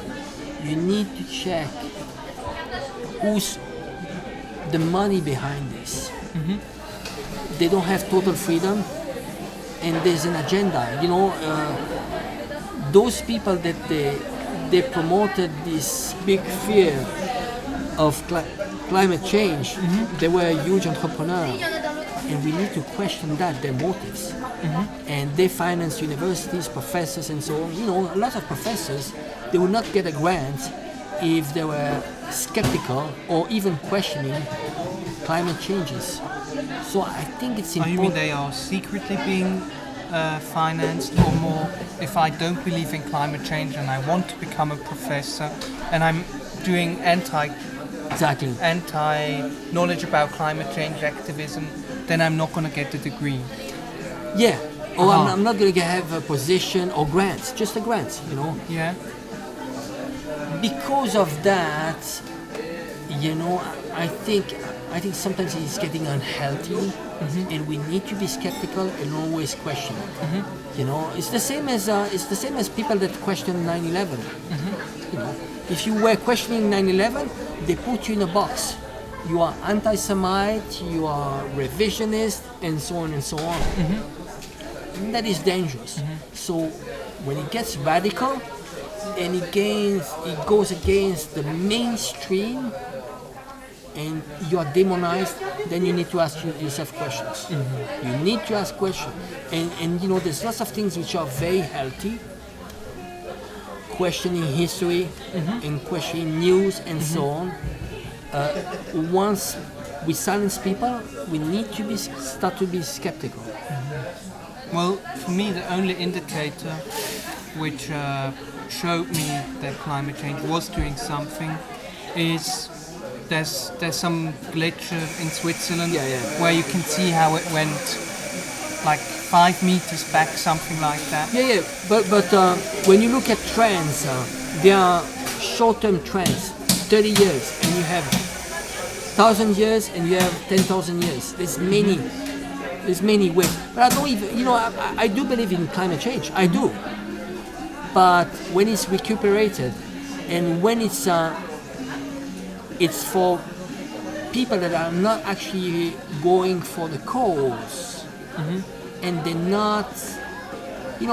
you need to check who's the money behind this. They don't have total freedom, and there's an agenda. Those people that they promoted this big fear of climate change. They were a huge entrepreneur, and we need to question their motives. And they finance universities, professors, and so on. A lot of professors, they will not get a grant if they were skeptical or even questioning climate changes. So I think it's Oh, important. you mean they are secretly being financed, or more, if I don't believe in climate change and I want to become a professor and I'm doing Exactly. knowledge about climate change activism, then I'm not going to get the degree. Yeah. Or Uh-huh. I'm not going to have a position or grants, just a grant, Yeah. Because of that, I think sometimes it's getting unhealthy, and we need to be skeptical and always question. It's the same as people that question 9/11. If you were questioning 9/11, they put you in a box. You are anti-Semite, you are revisionist, and so on and so on. And that is dangerous. So when it gets radical and it goes against the mainstream, and you are demonized, then you need to ask yourself questions. You need to ask questions. And there's lots of things which are very healthy. Questioning history and questioning news and so on. Once we silence people, we need to start to be skeptical. Well, for me, the only indicator which showed me that climate change was doing something is there's some glacier in Switzerland where you can see how it went like 5 meters back, something like that. But when you look at trends, there are short-term trends, 30 years, and you have 1,000 years, and you have 10,000 years. There's many ways. But I don't even, I do believe in climate change. I do. But when it's recuperated, and when it's for people that are not actually going for the cause, and they're not,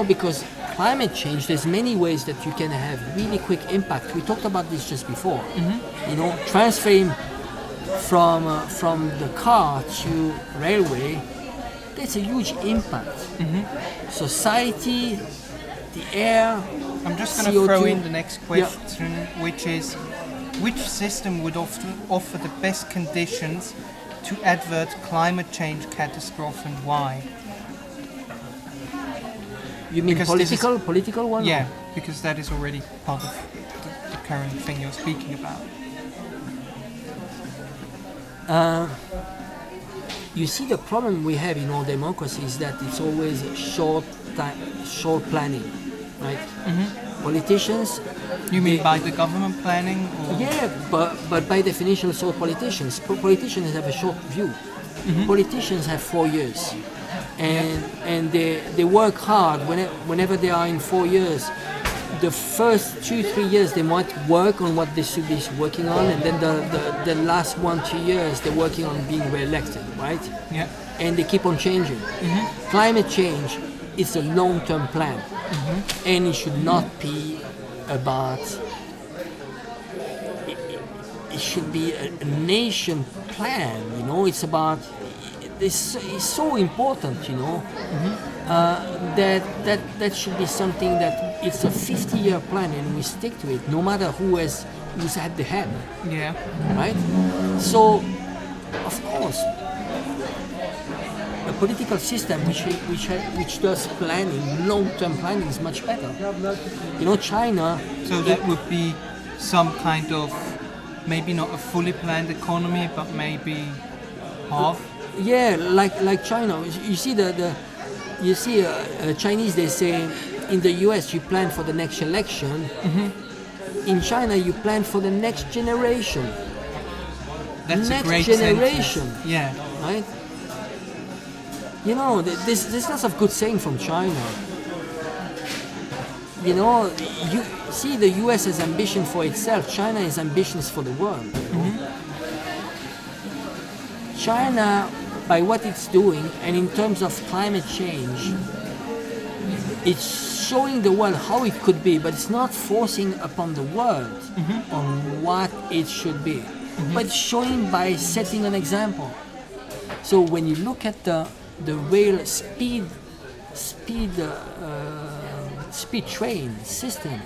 because climate change, there's many ways that you can have really quick impact. We talked about this just before. Transferring from the car to railway, that's a huge impact. Society, the air. I'm just going to throw in the next question, which is, which system would offer the best conditions to avert climate change catastrophe, and why? You mean Because political one? Yeah, because that is already part of the current thing you're speaking about. You see, the problem we have in all democracy is that it's always short planning, right? Politicians. You mean by the government planning? Or? Yeah, but by definition, so politicians have a short view. Politicians have 4 years, and they work hard whenever they are in 4 years. The first 2-3 years they might work on what they should be working on, and then the last 1-2 years they're working on being re-elected, right? Yeah. And they keep on changing. Climate change is a long-term plan, and it should not be about. It should be a nation plan. It's about. It's so important. That should be something that it's a 50-year plan, and we stick to it, no matter who's at the head. Yeah. Right. So, of course, a political system which does planning, long-term planning, is much better. China. So that would be some kind of, maybe not a fully planned economy, but maybe half. Yeah, like China. You see Chinese, they say in the US you plan for the next election. In China you plan for the next generation. That's next a great generation. sentence. Yeah. Right? There's lots of good saying from China. You see, the US has ambition for itself. China has ambitions for the world. China, by what it's doing, and in terms of climate change, it's showing the world how it could be, but it's not forcing upon the world on what it should be. But it's showing by setting an example. So when you look at the rail speed train system,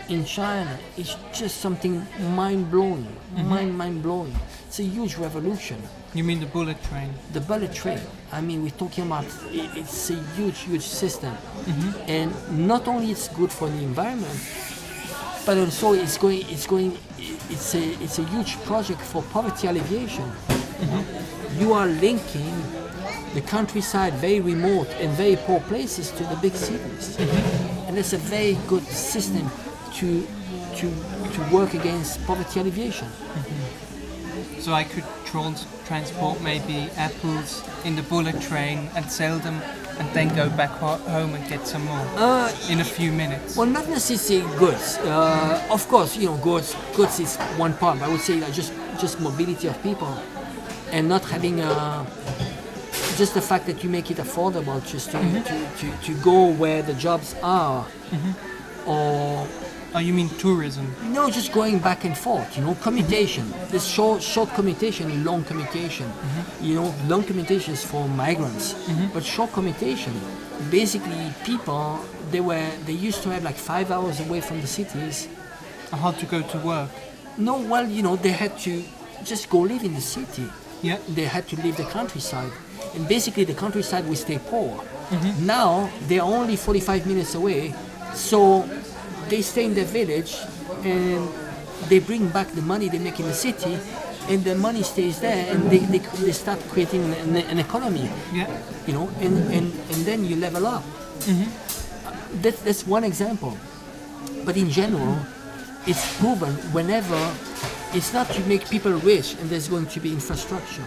in China is just something mind-blowing, mind-blowing. It's a huge revolution. You mean the bullet train? The bullet train. I mean, we're talking about it's a huge system, and not only it's good for the environment, but also it's a huge project for poverty alleviation. You are linking the countryside, very remote and very poor places, to the big cities, and it's a very good system to work against poverty alleviation. So I could transport maybe apples in the bullet train and sell them, and then go back home and get some more in a few minutes. Well, not necessarily goods. Of course, goods is one part. I would say that just mobility of people, and not having just the fact that you make it affordable, just to go where the jobs are, or. Oh, you mean tourism? No, just going back and forth, commutation. There's short commutation and long commutation. Long commutation is for migrants, but short commutation, basically people, they used to have like 5 hours away from the cities. How to go to work? No, well, they had to just go live in the city. Yeah. They had to leave the countryside. And basically the countryside will stay poor. Now, they're only 45 minutes away, so they stay in their village and they bring back the money they make in the city, and the money stays there, and they start creating an economy. Yeah. And then you level up. That's one example. But in general, it's proven whenever it's not to make people rich and there's going to be infrastructure.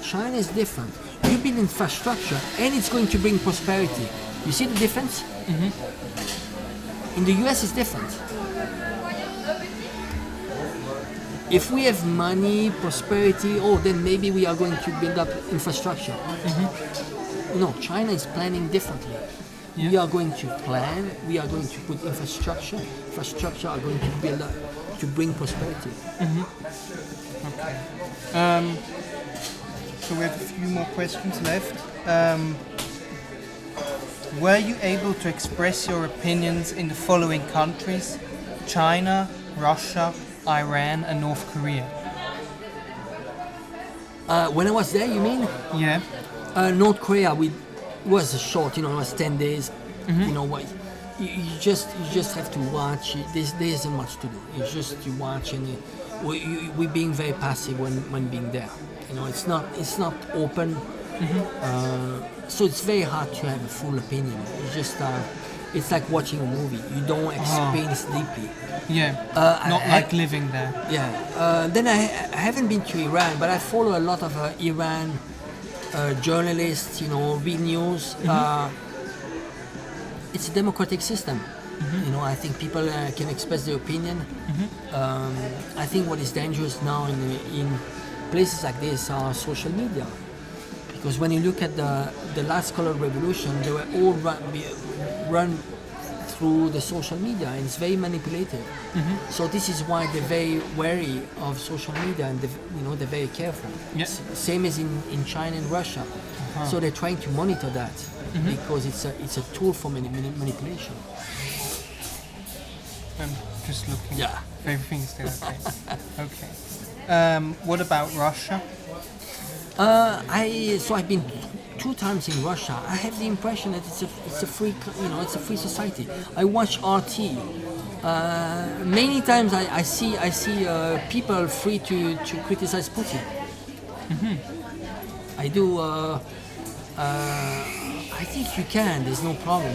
China is different. You build infrastructure and it's going to bring prosperity. You see the difference? In the US, it's different. If we have money, prosperity, then maybe we are going to build up infrastructure. No, China is planning differently. Yeah. We are going to plan, we are going to put infrastructure. Infrastructure are going to build up, to bring prosperity. Okay. So we have a few more questions left. Were you able to express your opinions in the following countries: China, Russia, Iran, and North Korea? When I was there, you mean? Yeah. North Korea, was short. It was 10 days. You just have to watch. There isn't much to do. It's just you watch, and we're being very passive when being there. It's not open. So it's very hard to have a full opinion. It's like watching a movie. You don't experience deeply. Yeah. Not like living there. Yeah. Then I haven't been to Iran, but I follow a lot of Iran journalists. Read news. It's a democratic system. I think people can express their opinion. I think what is dangerous now in places like this are social media. Because when you look at the last color revolution, they were all run through the social media, and it's very manipulative. So this is why they're very wary of social media, and they're very careful. Yeah. Same as in China and Russia. So they're trying to monitor that because it's a tool for manipulation. I'm just looking. Yeah. Everything's still okay. Okay. What about Russia? I've been 2 times in Russia. I have the impression that it's a free, it's a free society. I watch RT. Many times I see people free to criticize Putin. I do. I think you can. There's no problem.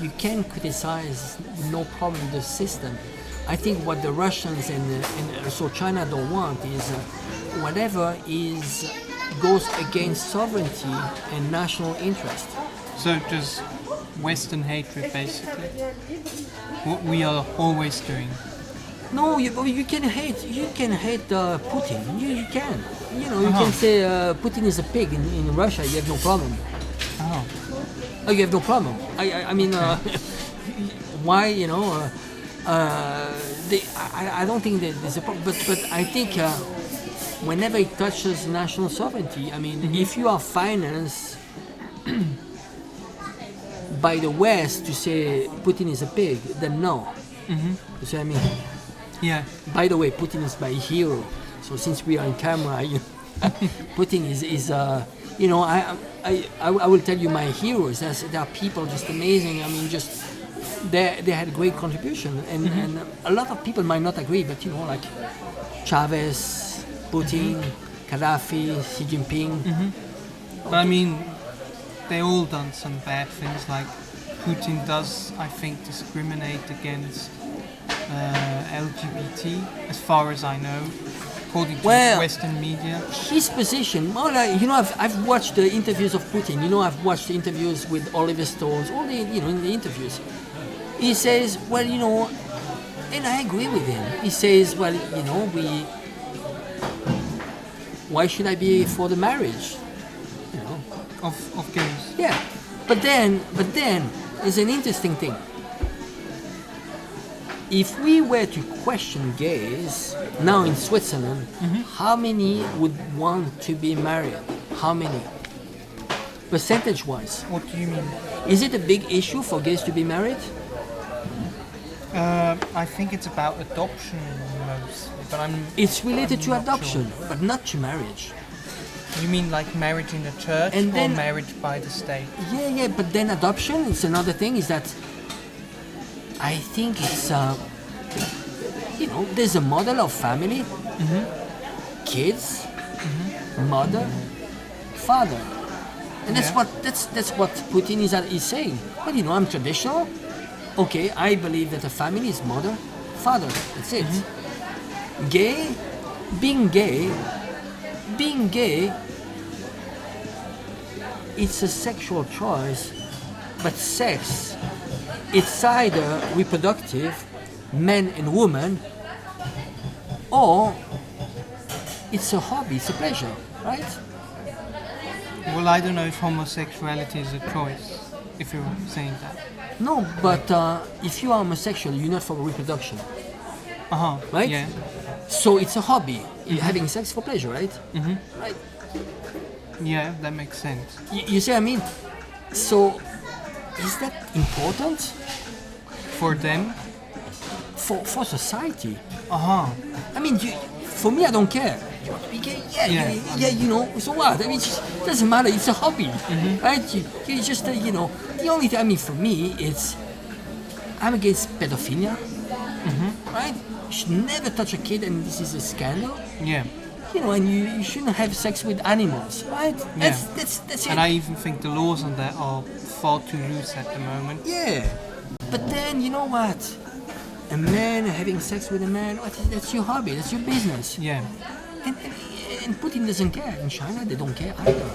You can criticize, no problem, the system. I think what the Russians and also China don't want is whatever goes against sovereignty and national interest. So just Western hatred, basically. What we are always doing. No, you can hate Putin. You can. You can say Putin is a pig in Russia. You have no problem. Oh, you have no problem. I mean, why? I don't think that there's a problem, but I think whenever it touches national sovereignty, I mean, if you are financed by the West to say Putin is a pig, then no. You see what I mean? Yeah. By the way, Putin is my hero. So since we are on camera, Putin is you know, I will tell you my heroes. There are people just amazing. I mean, just they had a great contribution, and a lot of people might not agree, but you know, like Chavez, Putin, Gaddafi, Xi Jinping. But I mean, they all done some bad things. Like Putin does, I think, discriminate against LGBT, as far as I know, according to Western media. His position, well, you know, I've watched the interviews of Putin. You know, I've watched the interviews with Oliver Stones. All the, you know, in the interviews, he says, well, you know, and I agree with him. He says, well, you know, why should I be for the marriage? You know, Of gays. yeah, but then there's an interesting thing. If we were to question gays now in Switzerland, how many would want to be married? How many? Percentage-wise. What do you mean? Is it a big issue for gays to be married? I think it's about adoption mostly, but It's related to not adoption, sure. but not to marriage. You mean like marriage in the church And or then- marriage by the state? Yeah, but then adoption, it's another thing, is that I think it's, you know, there's a model of family, kids, mother, father. And that's what Putin is saying. Well, you know, I'm traditional. Okay, I believe that a family is mother, father. That's it. Being gay, it's a sexual choice, but sex, it's either reproductive, men and women, or it's a hobby, it's a pleasure, right? Well, I don't know if homosexuality is a choice, if you're saying that. No, but if you are homosexual, you're not for reproduction, right? Yeah. So it's a hobby, you're having sex for pleasure, right? Right. Yeah, that makes sense. You see what I mean? So, is that important For them? for society? Uh-huh. I mean, for me, I don't care. You want to be gay? Yeah, you know, so what? I mean, it doesn't matter, it's a hobby, right? You just, you know, the only thing, I mean, for me, I'm against pedophilia, right? You should never touch a kid, and this is a scandal. Yeah. You know, and you shouldn't have sex with animals, right? Yeah. That's it. And I even think the laws on that are far too loose at the moment. Yeah, but then you know what? A man having sex with a man, that's your hobby, that's your business. Yeah. And Putin doesn't care. In China, they don't care either.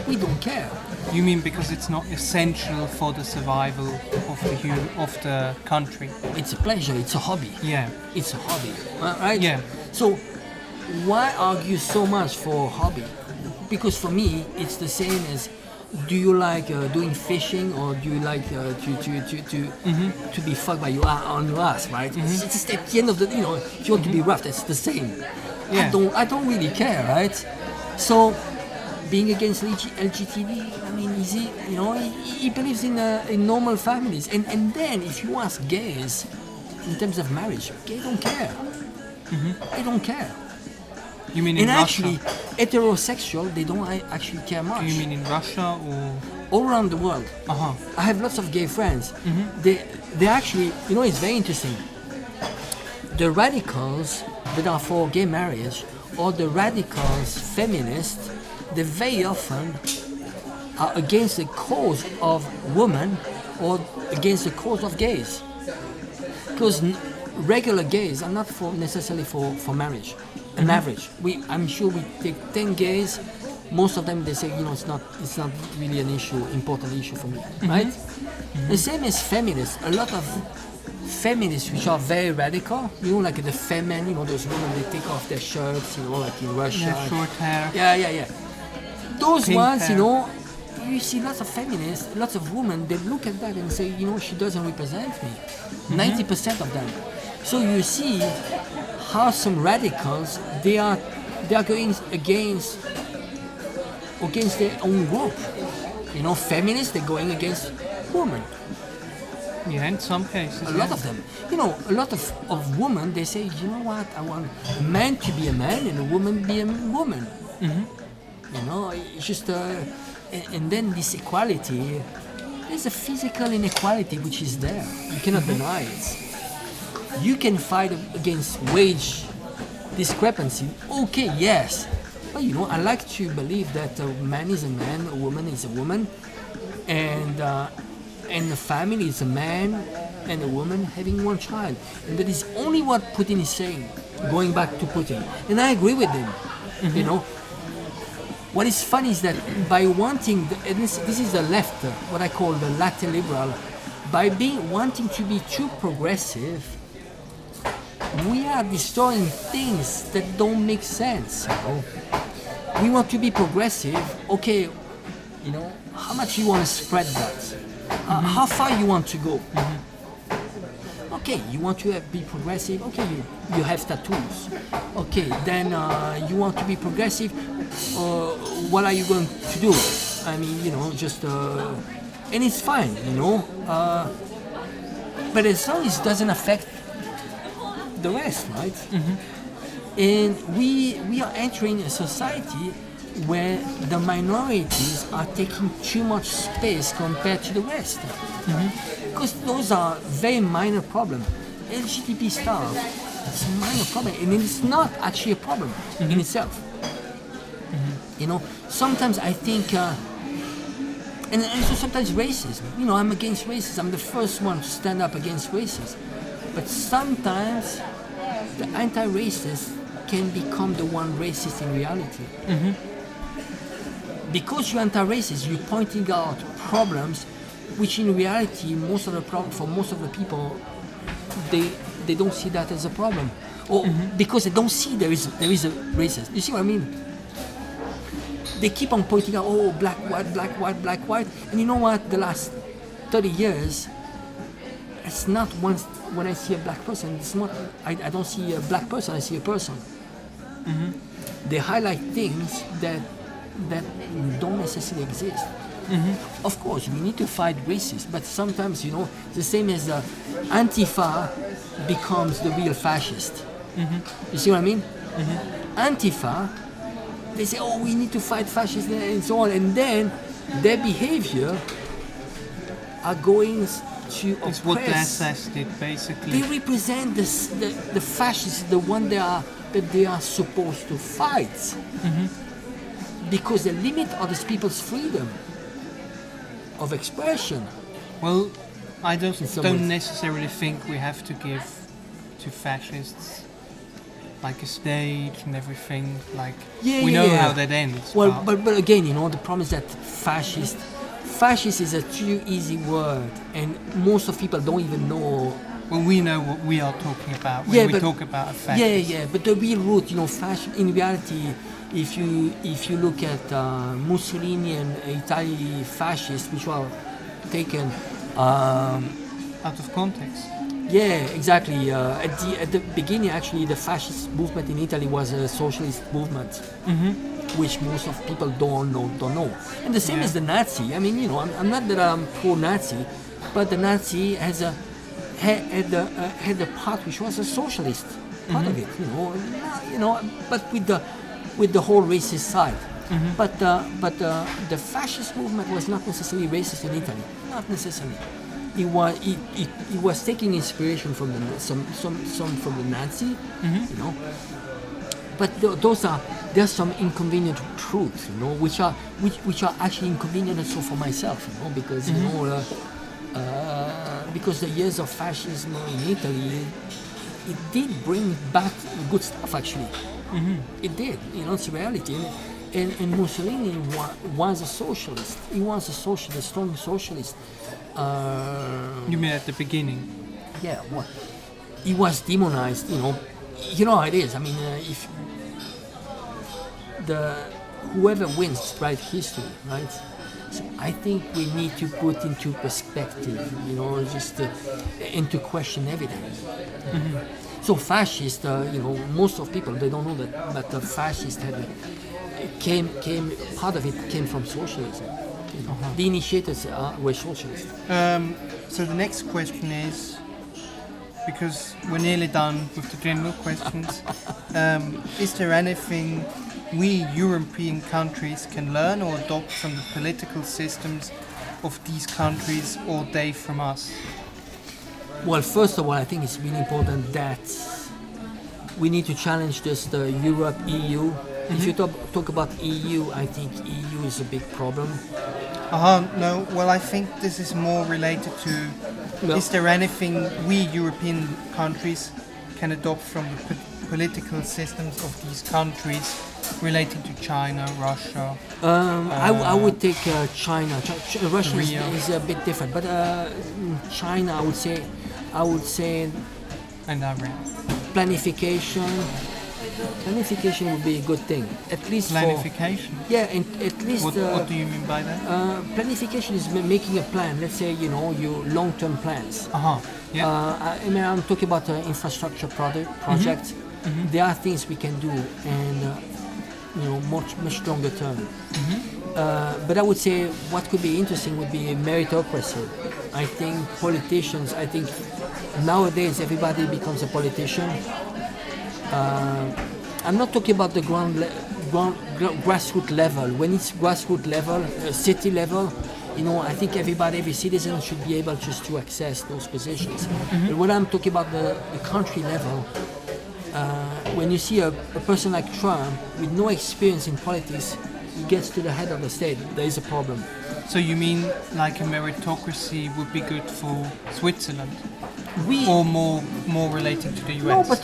We don't care. You mean because it's not essential for the survival of the country? It's a pleasure, it's a hobby. Yeah. It's a hobby, right? Yeah. So, why argue so much for hobby? Because for me, it's the same as, do you like doing fishing, or do you like to be fucked by on your ass, right? It's just at the end of the, you know, if you want to be rough, that's the same. Yeah. I don't really care, right? So, being against LGBT, I mean, is he, you know, he believes in normal families, and then if you ask gays, in terms of marriage, gays don't care. They don't care. You mean in And Russia? actually, heterosexual, they don't actually care much. Do you mean in Russia or? All around the world. Uh-huh. I have lots of gay friends. They actually, you know, it's very interesting. The radicals that are for gay marriage, or the radicals feminists, they very often are against the cause of women or against the cause of gays. Because regular gays are not necessarily for marriage. An average. I'm sure we take 10 gays, most of them they say, you know, it's not really an important issue for me, right? The same as feminists. A lot of feminists which are very radical, you know, like the femen, you know, those women, they take off their shirts, you know, like in Russia. Yeah, short hair. Yeah. Those Pink ones, hair. you know, you see lots of feminists, lots of women, they look at that and say, you know, she doesn't represent me. 90% of them. So you see how some radicals, they are going against their own group. You know, feminists, they're going against women. Yeah, in some cases. A lot of them. You know, a lot of women, they say, you know what, I want a man to be a man and a woman be a woman. You know, it's just, and then this equality, there's a physical inequality which is there. You cannot deny it. You can fight against wage discrepancy. Okay, yes. But you know, I like to believe that a man is a man, a woman is a woman, and a family is a man and a woman having one child. And that is only what Putin is saying, going back to Putin. And I agree with him, you know. What is funny is that by wanting, and this is the left, what I call the Latte Liberal, by wanting to be too progressive, we are destroying things that don't make sense. You know? We want to be progressive, okay, you know, how much you want to spread that? How far you want to go? Okay, you want to be progressive, okay, you have tattoos. Okay, then you want to be progressive, what are you going to do? I mean, you know, just, and it's fine, you know, but as long as it doesn't affect the rest, right? And we are entering a society where the minorities are taking too much space compared to the rest. Because those are very minor problems. LGBT stuff, it's a minor problem, and it's not actually a problem in itself. You know, sometimes I think, and also sometimes racism. You know, I'm against racism. I'm the first one to stand up against racism. But sometimes the anti-racist can become the one racist in reality. Because you're anti-racist, you're pointing out problems which in reality, for most of the people, they don't see that as a problem. Or because they don't see there is a racist. You see what I mean? They keep on pointing out, oh, black, white, black, white, black, white. And you know what? The last 30 years, it's not once when I see a black person, it's not, I don't see a black person, I see a person. They highlight things that don't necessarily exist. Of course, we need to fight racism, but sometimes, you know, the same as Antifa becomes the real fascist. You see what I mean? Antifa, they say, oh, we need to fight fascism and so on, and then their behavior are going to oppress. It's what the SS did, basically. They represent the fascists, the one that they are supposed to fight. Because they limit other people's freedom of expression. Well, I don't necessarily think we have to give to fascists like a stage and everything. Like we know how that ends. Well, but again, you know, the problem is that fascist is a too easy word, and most of people don't even know. Well, we know what we are talking about when we talk about a fascist. Yeah, but the real root, you know, fascism in reality. If you look at Mussolini and Italian fascists, which were taken out of context. Yeah, exactly. At the beginning, actually, the fascist movement in Italy was a socialist movement, which most of people don't know. And the same as the Nazi. I mean, you know, I'm not that I'm pro-Nazi, but the Nazi had a part which was a socialist part of it. You know, but with the whole racist side. But the fascist movement was not necessarily racist in Italy. Not necessarily. It was taking inspiration from some from the Nazi, you know. But there's some inconvenient truths, you know, which are actually inconvenient also for myself, you know, because you know, because the years of fascism in Italy, it did bring back good stuff actually. It did, you know, it's reality. And Mussolini was a socialist. He was a socialist, strong socialist. You mean at the beginning? Yeah, what? He was demonized, you know. You know how it is. I mean, if whoever wins writes history, right? So I think we need to put into perspective, you know, just and to question everything. So fascist, you know, most of people they don't know that, but the fascist part of it came from socialism. The initiators were socialists. So the next question is, because we're nearly done with the general questions, is there anything we European countries can learn or adopt from the political systems of these countries, or they from us? Well, first of all, I think it's really important that we need to challenge just Europe, EU. If you talk about EU, I think EU is a big problem. No, well, I think this is more related to, is there anything we European countries can adopt from the political systems of these countries relating to China, Russia? I would take China. Russia is a bit different, but China, I would say And Iran. Planification would be a good thing, at least Planification? and at least What do you mean by that? Planification is making a plan. Let's say your long-term plans. Yeah. I'm talking about infrastructure projects. There are things we can do, and much longer term. But I would say what could be interesting would be meritocracy. I think politicians. I think nowadays everybody becomes a politician. I'm not talking about the grassroots level. When it's grassroots level, city level, I think every citizen should be able just to access those positions. But when I'm talking about the country level, when you see a person like Trump with no experience in politics, he gets to the head of the state, there is a problem. So you mean like a meritocracy would be good for Switzerland? We Or more relating to the US? No, but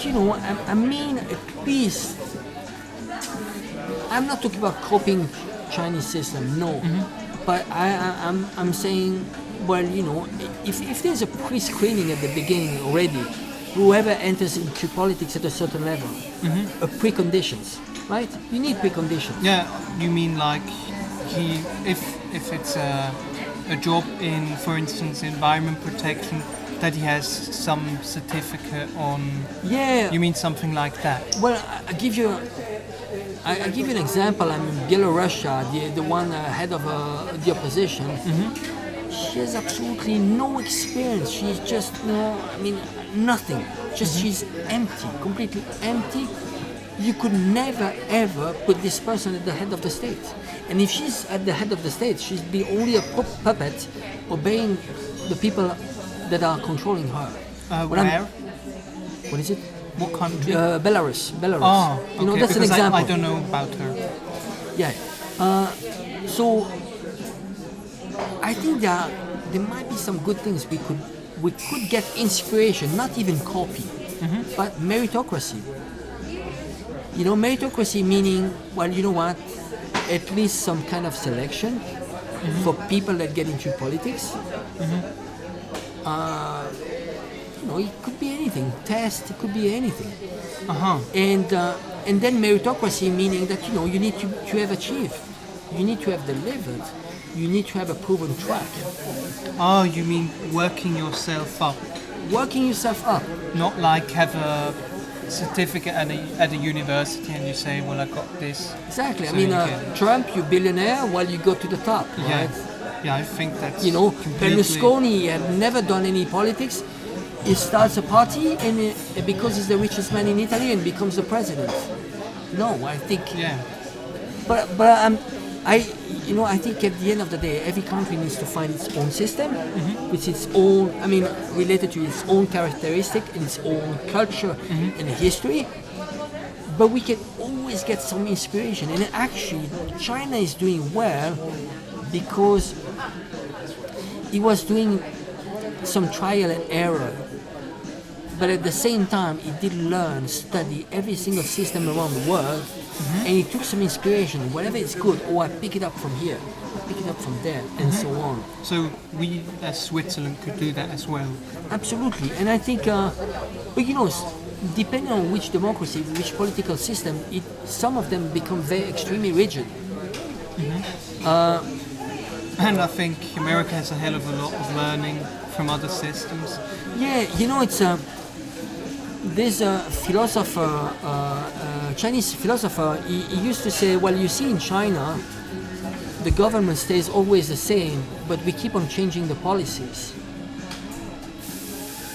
I mean, at least I'm not talking about copying Chinese system, no. But I'm saying, well, if there's a pre-screening at the beginning already, whoever enters into politics at a certain level, preconditions, right? You need preconditions. Yeah, you mean like if it's a job in, for instance, environment protection, that he has some certificate on. Yeah. You mean something like that? Well, I give you an example. I'm in Belarus, the one head of the opposition. She has absolutely no experience. She's just nothing. Just she's empty, completely empty. You could never ever put this person at the head of the state. And if she's at the head of the state, she's be only a puppet, obeying the people that are controlling her. Where? What is it? What country? Belarus. Oh, okay. That's an because example. I don't know about her. Yeah. So I think there might be some good things we could get inspiration, not even copy, but meritocracy. Meritocracy meaning, well, you know what? At least some kind of selection for people that get into politics. It could be anything. Test, it could be anything. And then meritocracy meaning that you need to have achieved, you need to have delivered, you need to have a proven track. Oh, you mean working yourself up? Working yourself up. Not like have a certificate at a university and you say, well, I got this. Exactly. So Trump, you billionaire, while you go to the top, right? Yeah, I think that's Berlusconi had never done any politics. He starts a party and because he's the richest man in Italy and becomes the president. No, I think. Yeah. But I think at the end of the day, every country needs to find its own system, with its own, related to its own characteristic and its own culture and history. But we can always get some inspiration. And actually, China is doing well because he was doing some trial and error. But at the same time, he did study every single system around the world, and he took some inspiration. Whatever is good, I pick it up from here, I pick it up from there, and so on. So we, as Switzerland, could do that as well. Absolutely, and I think, depending on which democracy, which political system, some of them become very extremely rigid. And I think America has a hell of a lot of learning from other systems. Yeah, it's there's a philosopher, Chinese philosopher. He used to say, well, you see in China, the government stays always the same, but we keep on changing the policies.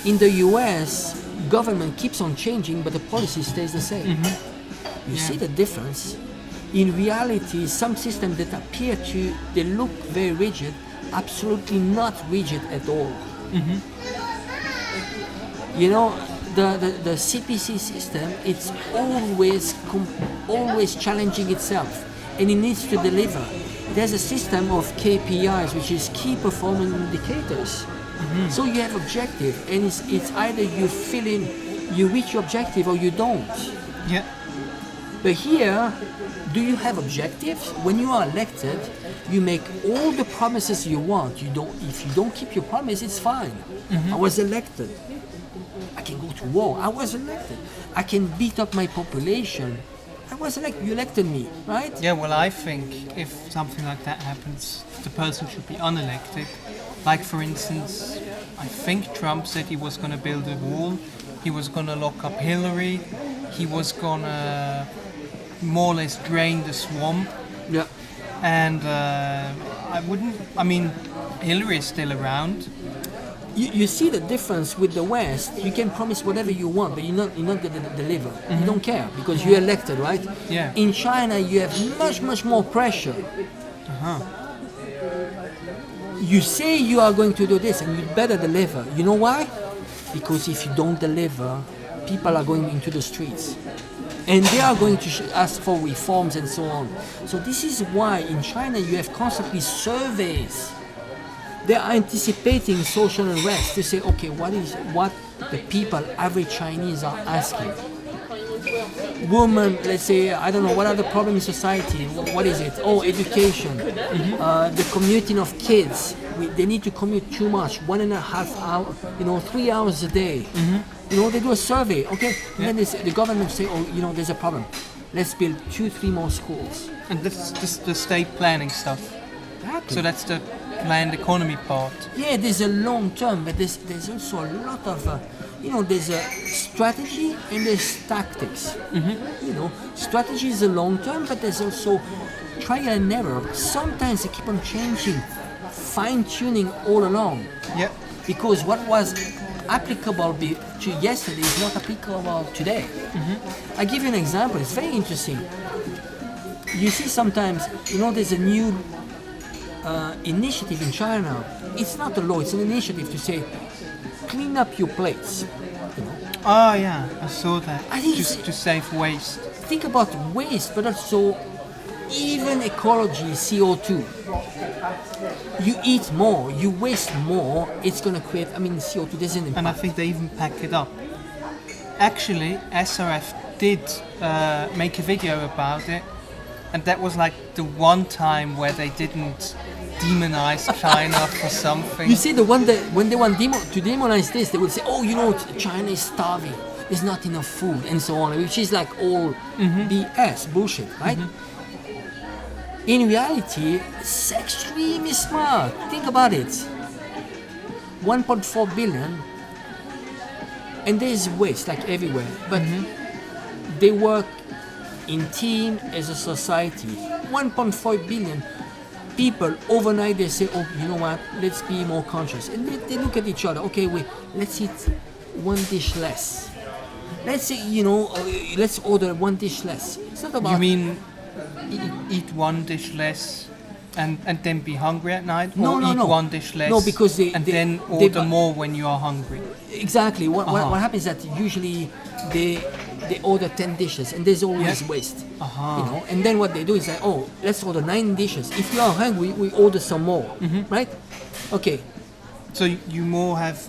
In the US, government keeps on changing, but the policy stays the same. You see the difference? In reality, some systems that appear to, they look very rigid, absolutely not rigid at all. You know, the CPC system, it's always challenging itself, and it needs to deliver. There's a system of KPIs, which is key performance indicators. So you have objective, and it's either you reach your objective or you don't. Yeah. But here, do you have objectives? When you are elected, you make all the promises you want. If you don't keep your promise, it's fine. I was elected. I can go to war. I was elected. I can beat up my population. I was elected. You elected me, right? Yeah, well, I think if something like that happens, the person should be unelected. Like, for instance, I think Trump said he was going to build a wall. He was going to lock up Hillary. He was going to more or less drain the swamp. Yeah. And Hillary is still around. You see the difference with the West. You can promise whatever you want, but you're not going to deliver. You don't care because you're elected, right? Yeah. In China, you have much more pressure. You say you are going to do this, and you better deliver. You know why? Because if you don't deliver, people are going into the streets, and they are going to ask for reforms and so on. So this is why in China you have constantly surveys. They are anticipating social unrest to say, okay, what the people, average Chinese, are asking. Women, let's say, I don't know, what are the problems in society? What is it? Oh, education. The commuting of kids. They need to commute too much, 1.5 hours, 3 hours a day. They do a survey, okay? And then the government say, oh, there's a problem. Let's build 2-3 more schools. And this the state planning stuff. Exactly. So that's the planned economy part. Yeah, there's a long term, but there's also a lot of, there's a strategy and there's tactics. Strategy is a long term, but there's also trial and error. Sometimes they keep on changing, fine tuning all along. Yeah. Because what was applicable to yesterday is not applicable today. I give you an example. It's very interesting. You see sometimes, there's a new initiative in China. It's not a law, it's an initiative to say, clean up your plates. Oh yeah, I saw that. Just to save waste. Think about waste, but also even ecology, CO2. You eat more, you waste more, it's going to create, CO2, there's an impact. And I think they even pack it up. Actually, SRF did make a video about it, and that was like the one time where they didn't demonize China for something. You see, the one that when they want to demonize this, they would say, China is starving, there's not enough food, and so on, which is like all BS, bullshit, right? In reality, it's extremely smart. Think about it. 1.4 billion, and there is waste like everywhere, but they work in team as a society. 1.4 billion people overnight they say, you know what, let's be more conscious, and they look at each other. Okay, let's eat one dish less. Let's say, let's order one dish less. It's not about. You mean eat one dish less and then be hungry at night? No. One dish less. No, because then order more when you are hungry. Exactly. What happens is that usually they order 10 dishes and there's always waste. And then what they do is like, let's order 9 dishes. If you are hungry, we order some more, right? Okay. So you more have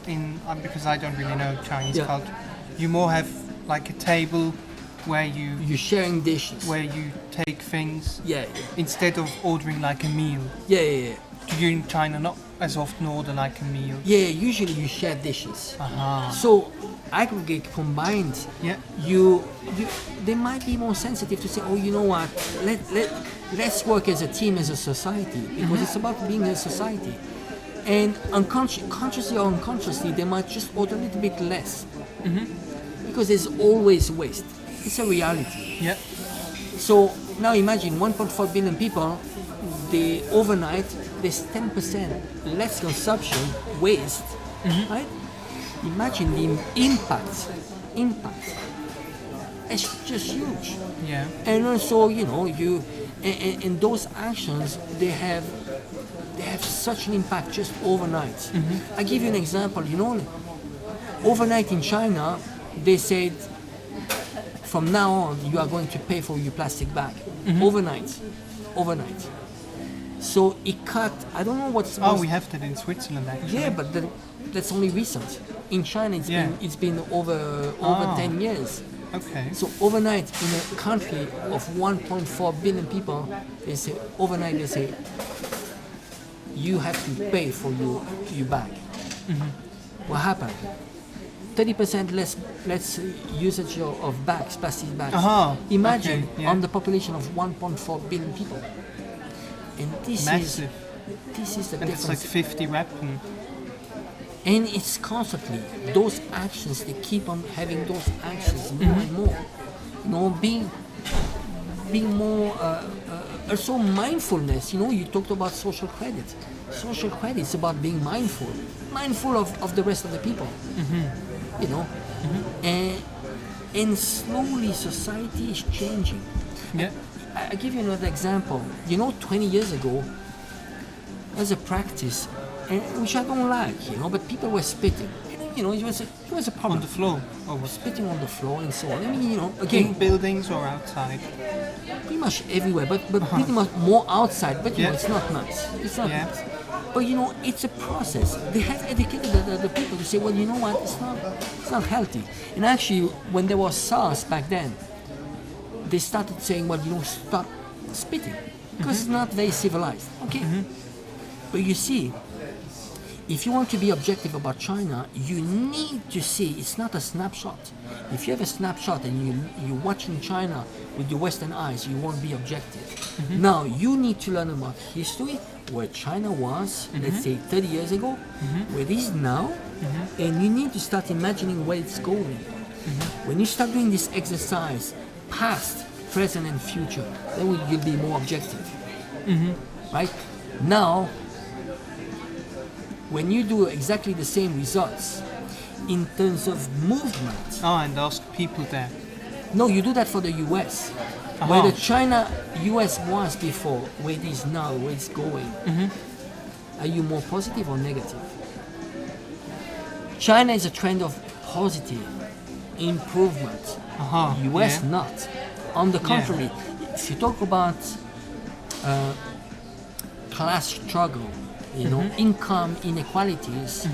because I don't really know Chinese culture, you more have like a table where you're sharing dishes, where you take things, yeah, instead of ordering like a meal. Yeah. Do you in China not as often order like a meal? Yeah, usually you share dishes. So aggregate combined. Yeah. They might be more sensitive to say, you know what? Let's work as a team, as a society, because it's about being a society. And consciously or unconsciously, they might just order a little bit less, because there's always waste. It's a reality. Yeah. So now imagine 1.4 billion people, overnight there's 10% less consumption waste, right? Imagine the impact. It's just huge. Yeah. And also, and those actions, they have such an impact just overnight. I give you an example. Overnight in China, they said, from now on, you are going to pay for your plastic bag. Overnight. So it cut. I don't know what's. We have that in Switzerland actually. Yeah, but that's only recent. In China, it's been over 10 years. Okay. So overnight, in a country of 1.4 billion people, they say you have to pay for your bag. What happened? 30% less usage of bags, plastic bags. Imagine on the population of 1.4 billion people. And this massive. Is the and difference. It's like 50 weapons. And it's constantly those actions. They keep on having those actions more and more. Being more. Also mindfulness. You talked about social credit. Social credit is about being mindful of the rest of the people. And slowly society is changing. Yeah. I give you another example. 20 years ago, as a practice, which I don't like, but people were spitting. It was a problem. On the floor? Or what? Spitting on the floor and so on. In buildings or outside? Pretty much everywhere, but pretty much more outside. But it's not nice. It's not nice. But it's a process. They have educated the people to say, well, you know what, it's not healthy. And actually, when there was SARS back then, they started saying, well, stop spitting because it's not very civilized. Okay. But you see, if you want to be objective about China, you need to see it's not a snapshot. If you have a snapshot and you're watching China with your Western eyes, you won't be objective. Now, you need to learn about history, where China was, let's say 30 years ago, where it is now, and you need to start imagining where it's going. When you start doing this exercise, past, present, and future, then you'll be more objective. Right? Now, when you do exactly the same results in terms of movement. And ask people there. No, you do that for the US. Where the China-US was before, where it is now, where it's going. Are you more positive or negative? China is a trend of positive improvement. US not. On the contrary, if you talk about class struggle, income inequalities,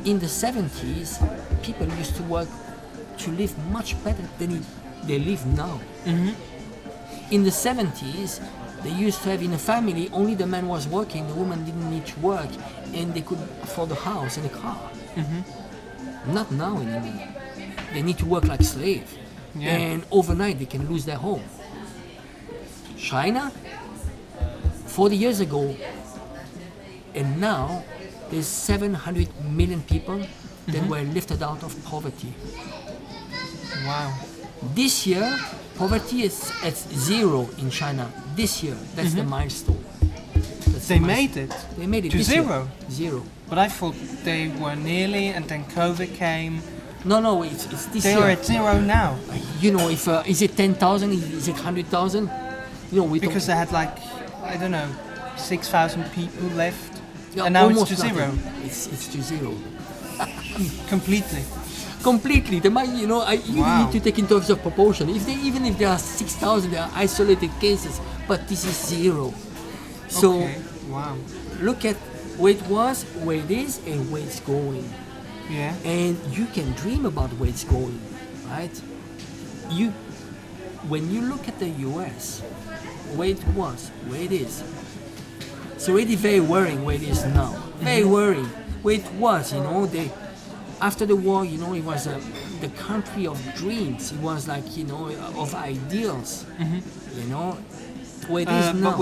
in the 70s, people used to work to live much better than they live now. In the 70s, they used to have in a family, only the man was working, the woman didn't need to work, and they could afford a house and a car. Not now anymore. They need to work like slaves. And overnight they can lose their home. China, 40 years ago, and now there's 700 million people that were lifted out of poverty. Wow. This year, poverty is at zero in China. This year, that's the milestone. They made it? They made it to zero? Zero. But I thought they were nearly, and then COVID came. No, it's this they year. They are at zero now. If is it 10,000? Is it 100,000? Because they had 6,000 people left, and now it's to zero. It's to zero. Completely. They might, you need to take in terms of proportion. Even if there are 6,000, there are isolated cases, but this is zero. So, look at where it was, where it is, and where it's going. Yeah. And you can dream about where it's going, right? When you look at the US, where it was, where it is, it's already very worrying where it is now. Very worrying. Where it was, after the war, it was the country of dreams. It was of ideals. Where it is now. But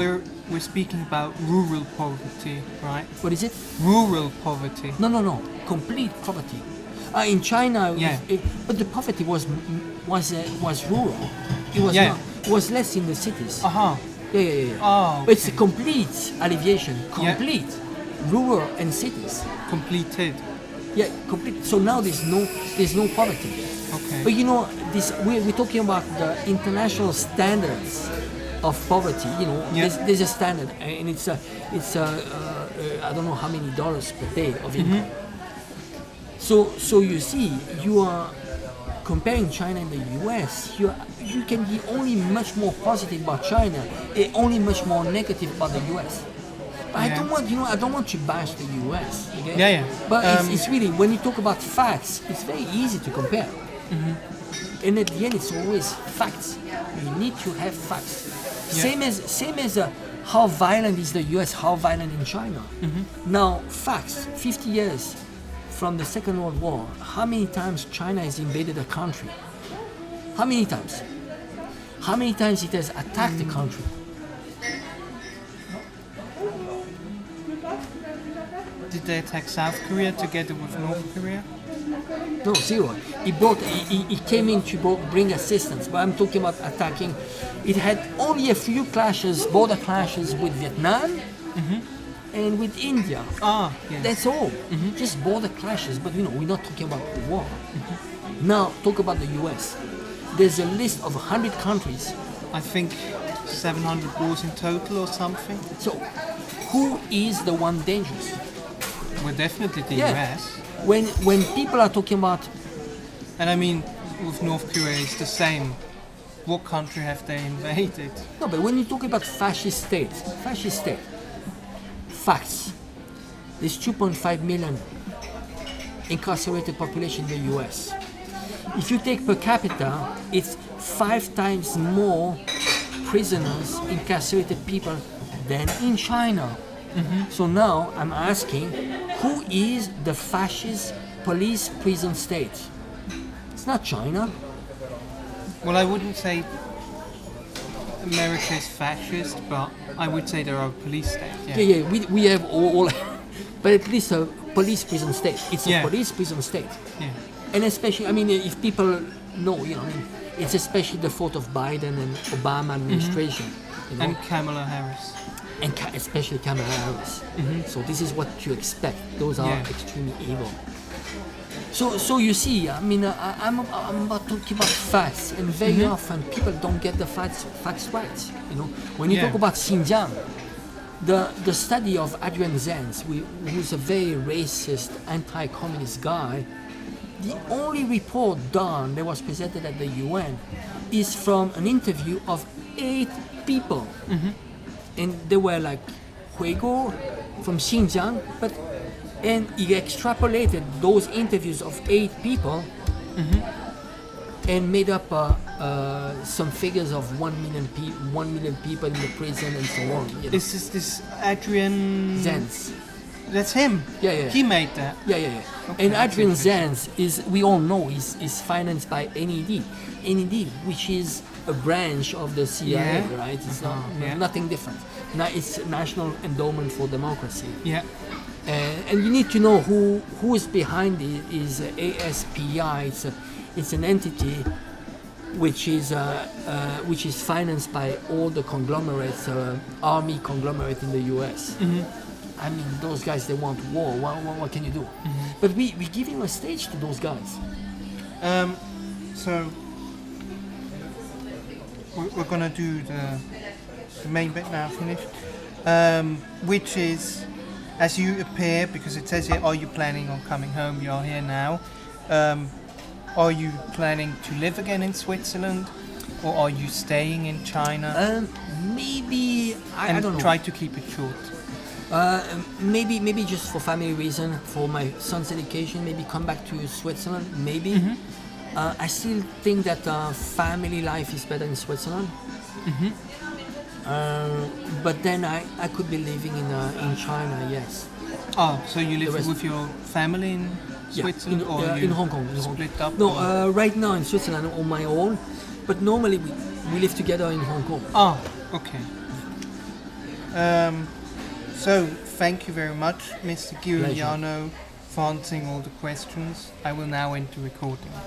we're speaking about rural poverty, right? What is it? Rural poverty. No. Complete poverty. In China, but the poverty was rural. It was not. It was less in the cities. Yeah. Oh, But it's a okay. complete alleviation, complete, rural and cities. Completed. Yeah, complete. So now there's no poverty. Okay. But you know, this we're talking about the international standards of poverty. You know, Yeah. there's a standard, and it's I don't know how many dollars per day of income. So you see, you are comparing China and the U.S. You can be only much more positive about China, and only much more negative about the U.S. But I Yeah. don't want to bash the U.S. Okay? Yeah. But it's really, when you talk about facts, it's very easy to compare. And at the end, it's always facts. You need to have facts. Yeah. Same as how violent is the U.S., how violent in China. Now, facts. 50 years from the Second World War, how many times China has invaded a country? How many times? How many times it has attacked the country? Did they attack South Korea together with North Korea? No, zero. He came in to bring assistance, but I'm talking about attacking. It had only a few clashes, border clashes with Vietnam and with India. Ah, yes. That's all. Just border clashes, but we're not talking about the war. Now, talk about the US. There's a list of 100 countries. I think 700 wars in total or something. So, who is the one dangerous? Well, definitely the Yeah. US. When people are talking about, And I mean, with North Korea, it's the same. What country have they invaded? no, but when you talk about fascist state, facts. There's 2.5 million incarcerated population in the US. If you take per capita, it's 5 times more prisoners, incarcerated people than in China. So now I'm asking, who is the fascist police prison state? It's not China. Well, I wouldn't say America is fascist, but I would say there are police states. Yeah, we have all but at least a police prison state. It's a Yeah. police prison state. Yeah. And especially, I mean, if people know, it's especially the fault of Biden and Obama administration, And Kamala Harris. and especially Kamala Harris. So this is what you expect. Those are Yeah. extremely evil. So you see, I mean, I'm about talking about facts, and very often people don't get the facts right. When you Yeah. talk about Xinjiang, the study of Adrian Zenz, who's a very racist, anti-communist guy, the only report done that was presented at the UN is from an interview of 8 people. And they were like Huigo from Xinjiang, and he extrapolated those interviews of 8 people and made up some figures of 1 million people in the prison and so on. This is this Adrian... Zenz. That's him? Yeah. He made that? Yeah. Okay, And that's Adrian interesting. Zenz is, we all know, is financed by NED. NED, which is a branch of the CIA, Yeah. right? It's Yeah. nothing different. Now it's National Endowment for Democracy. Yeah. And you need to know who is behind it. Is ASPI. It's an entity which is financed by all the conglomerates, army conglomerate in the U.S. I mean, those guys, they want war. What can you do? But we giving a stage to those guys. So we're gonna do the main bit now finished, which is, as you appear, because it says here, are you planning on coming home? You are here now. Are you planning to live again in Switzerland, or are you staying in China? Maybe I and don't know. try to keep it short. Maybe just for family reason, for my son's education. Maybe come back to Switzerland. Maybe. I still think that family life is better in Switzerland. But then I could be living in China. Yes. Oh, so you live rest- with your family in Switzerland, in, or you in Hong Kong. split up? No, or- right now in Switzerland on my own. But normally we live together in Hong Kong. Oh, okay. So, thank you very much, Mr. Giuliano, for answering all the questions. I will now end the recording.